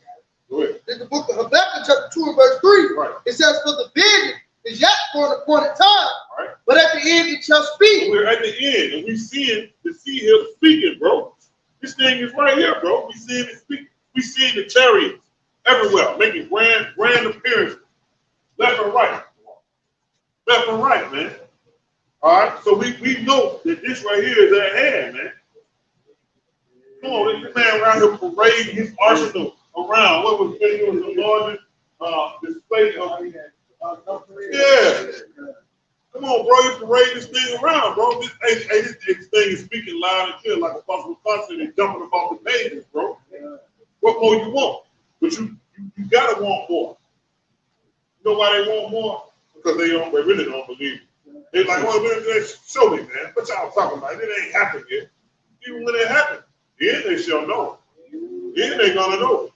Go ahead. In the book of Habakkuk, chapter 2 and verse 3, Right. it says, for the vision is yet for an appointed time, Right. but at the end it shall speak. We're at the end, and we seeing the sea hill speaking, bro. This thing is right here, bro. We seeing it speaking. We seeing the chariots everywhere, making grand appearances, left and right, man. All right, so we know that this right here is at hand, man. Come on, this man around here parading his arsenal around. What was the largest display of? Yeah. Come on, bro, you parade this thing around, bro. This thing is speaking loud and clear like a possible concert and jumping above the pages, bro. What more you want? But you gotta want more. You know why they want more? Because they really don't believe it. They're like, well, show me, man. What y'all talking about? It ain't happened yet. Even when it happened, then they shall know. Then they're gonna know.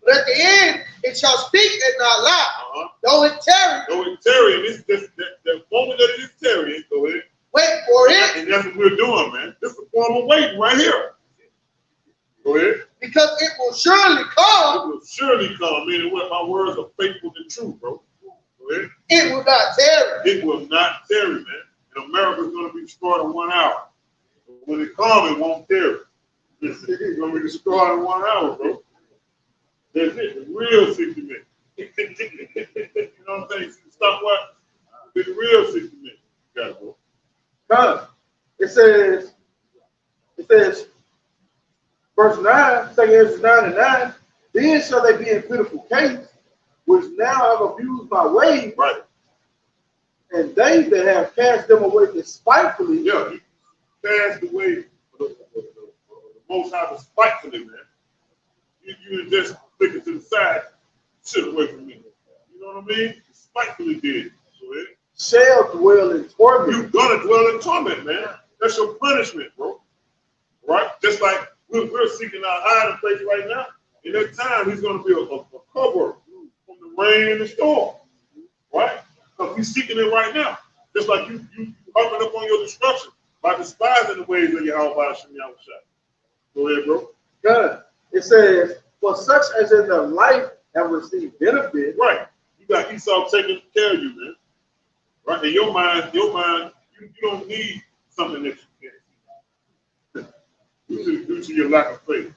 But at the end, it shall speak and not lie. Though it tarry. Though it tarry, and this the moment that it is tarrying, go ahead. Wait for it. And that's what we're doing, man. This is a form of waiting right here. Go ahead. Because it will surely come. It will surely come. Meaning what? My words are faithful and true, bro. Go ahead. It will not tarry. It will not tarry, man. And America's going to be destroyed in 1 hour. But when it comes, it won't tarry. It's going to be destroyed in 1 hour, bro. That's it. The real 60 minutes. You know what I'm saying? Stop what? The real 60 minutes. You got it, bro. God, it says, verse 9, 2 Ezra 9 and 9, then shall they be in pitiful case, which now have abused my ways, Right. and they that have cast them away despitefully. Yeah, you cast away the Most High despitefully, man. You just flick it to the side, shit away from me. You know what I mean? Despitefully did. Go ahead. Shall dwell in torment. You're gonna dwell in torment, man. That's your punishment, bro. Right? Just like we're seeking our hiding place right now. In that time, he's gonna be a cover from the rain and the storm. Right? Because we're seeking it right now. Just like you harping up on your destruction by despising the ways of Yahawashi. Go ahead, bro. God, it says, for such as in their life have received benefit. Right. You got Esau taking care of you, man. Right? In your mind, you don't need something that you can't see. Due to your lack of faith.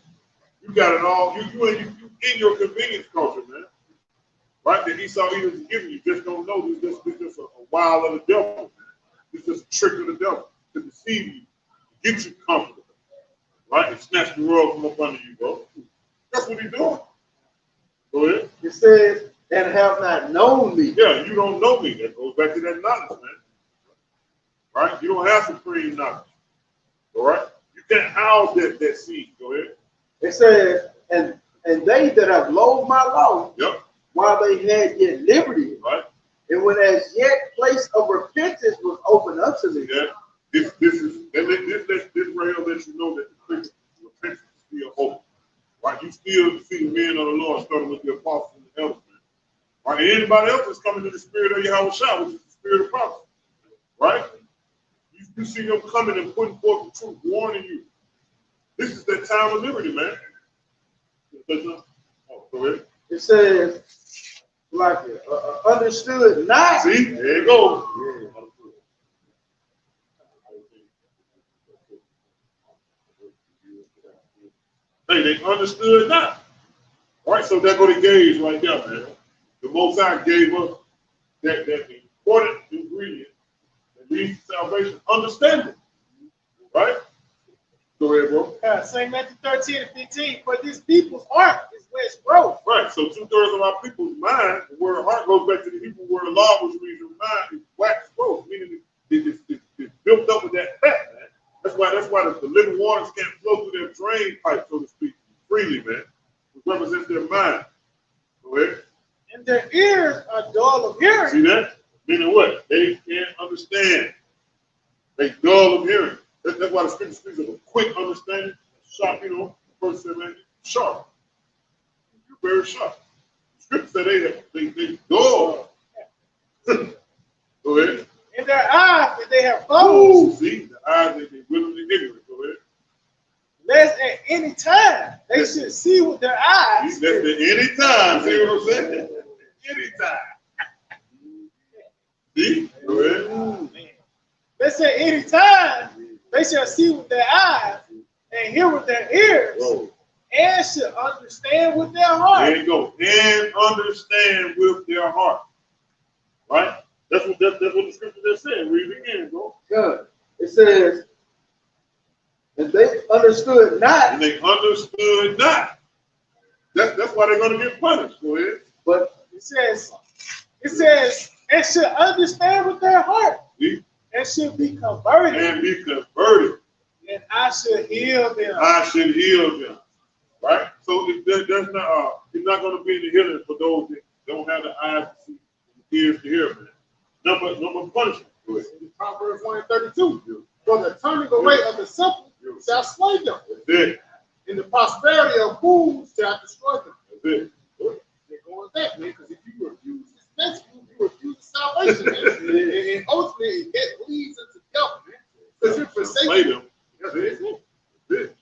You got it all. You in your convenience culture, man. Right? That Esau even giving you. Just don't know this is a wild of the devil, man. This is a trick of the devil to deceive you, to get you comfortable. Right? And snatch the world from up under you, bro. That's what he's doing. Go ahead. It says, and have not known me. Yeah, you don't know me. That goes back to that knowledge, man. Right? You don't have supreme knowledge. All right? You can't house that seed. Go ahead. It says, and they that have loathed my law, Yep. while they had yet liberty, Right? and when as yet place of repentance was open unto me. Yeah. This right here lets you know that the place of repentance is still open. Right? You still see the men of the Lord starting with the apostles and the elders. Right? And anybody else is coming to the spirit of Yahawashi, which is the spirit of prophecy. Right? You see them coming and putting forth the truth, warning you. This is that time of liberty, man. Oh, go ahead. It says, like understood not. See, there you go. Yeah. Hey, they understood not. All right, so that go to gauge right there, man. The Most High gave us that important ingredient that leads to salvation, understanding. Right? Go ahead, bro. St. Matthew 13 and 15, for this people's heart is where it's growth. Right, so 2/3 of our people's mind, the word heart goes back to the Hebrew word of law, which means your mind is wax growth, meaning it's built up with that fat, man. That's why the living waters can't flow through their drain pipe, so to speak, freely, man. It represents their mind. Go ahead. And their ears are dull of hearing. See that? Meaning what? They can't understand. They dull of hearing. That's why the scripture speaks of a quick understanding. Sharp, you know, the person said, man, sharp. You're very sharp. The scripture said they dull. Go ahead. In their eyes that they have closed. See, the eyes that they willingly ignorant. Go ahead. Lest at any time they should see with their eyes. Lest at any time. See what I'm saying? Anytime. See? Go ahead. Lest at any time they shall see with their eyes and hear with their ears. Whoa. And should understand with their heart. There you go. And understand with their heart. Right? That's what the scripture just said. Read it again, bro. Good. It says, and they understood not. And they understood not. That's why they're going to get punished. Go ahead. But it says, and should understand with their heart. See? And should be converted. And be converted. And I should heal them. I should heal them. Right? So that's not it's not going to be any healing for those that don't have the eyes to see and the ears to hear, man. Number punishment. Go ahead. Proverbs 1:32. For the turning away of the simple shall slay them. That's it. and the prosperity of fools shall destroy them. That's it. They're going back, man, because if you refuse this message, you refuse salvation, man. and ultimately, it leads into death, man. Because you're forsaken. That's it. That's it.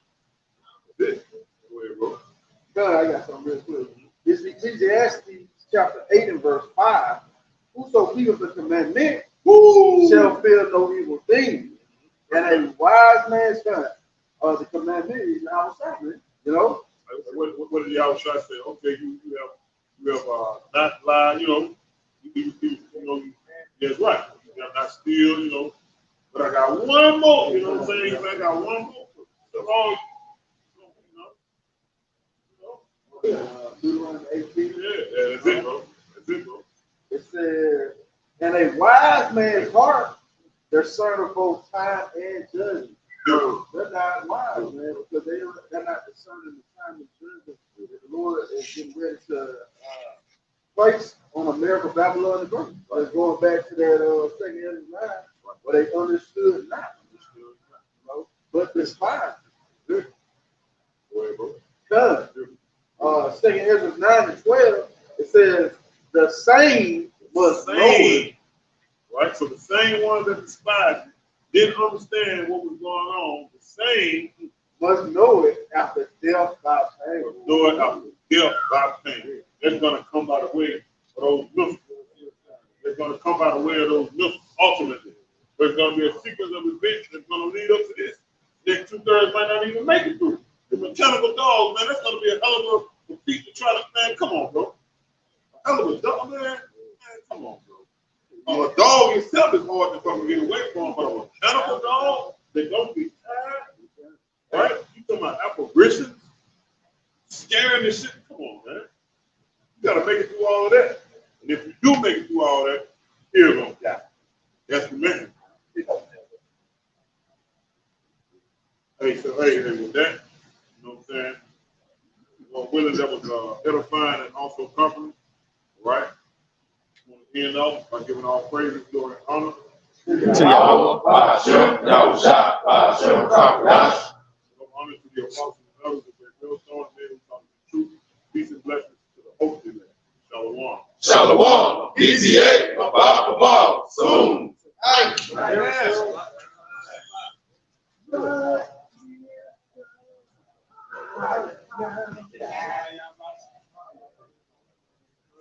That's it. Go ahead, bro. God, I got something real quick. This is Ecclesiastes chapter 8 and verse 5. Whoso keepeth the commandment shall fear no evil thing. And a wise man's son, the commandment is Yahawashi, man. You know? What did Yahawashi say? Okay, you have not lied, you know. That's right. You have not steal, you know. But I got one more, you know what I'm saying? I got one more. That's all, Deuteronomy 18. yeah, that's it, bro. That's it, bro. It says, and a wise man's heart, they're certain of both time and judgment. They're not wise, man, because they're not discerning the time and judgment that the Lord is getting ready to place on America, Babylon, and Greece. It's going back to that second Ezra 9, where they understood not, you know, but despised. Go ahead, bro. Because second Ezra 9 and 12, it says the same must know it. Right? So the same ones that despised it didn't understand what was going on. The same must know it after death by pain. know it after death by pain. That's going to come by the way of those myths. It's going to come by the way of those myths ultimately. There's going to be a sequence of events that's going to lead up to this. Next 2/3 might not even make it through. The mechanical dogs, man, that's going to be a hell of a feat to try to, man, come on, bro. A hell of a dog, man, come on, bro. A dog itself is hard to fucking get away from, but a mechanical dog, they don't be tired, right? You talking about apparitions, scaring this shit? Come on, man. You gotta make it through all of that. And if you do make it through all that, you're gonna die. That's the message. Hey, so hey, with that, you know what I'm saying? Well, Willie, that was edifying and also comforting, right? End off by giving all praises, glory, and honor to Yahawah, bahasham, Rawchaa Qadash. Honor to the apostles and others of their millstone, men who taught the truth. Peace and blessings to the hope of that. Shalom. Shalom. PTA. Bye-bye. Soon. Yes.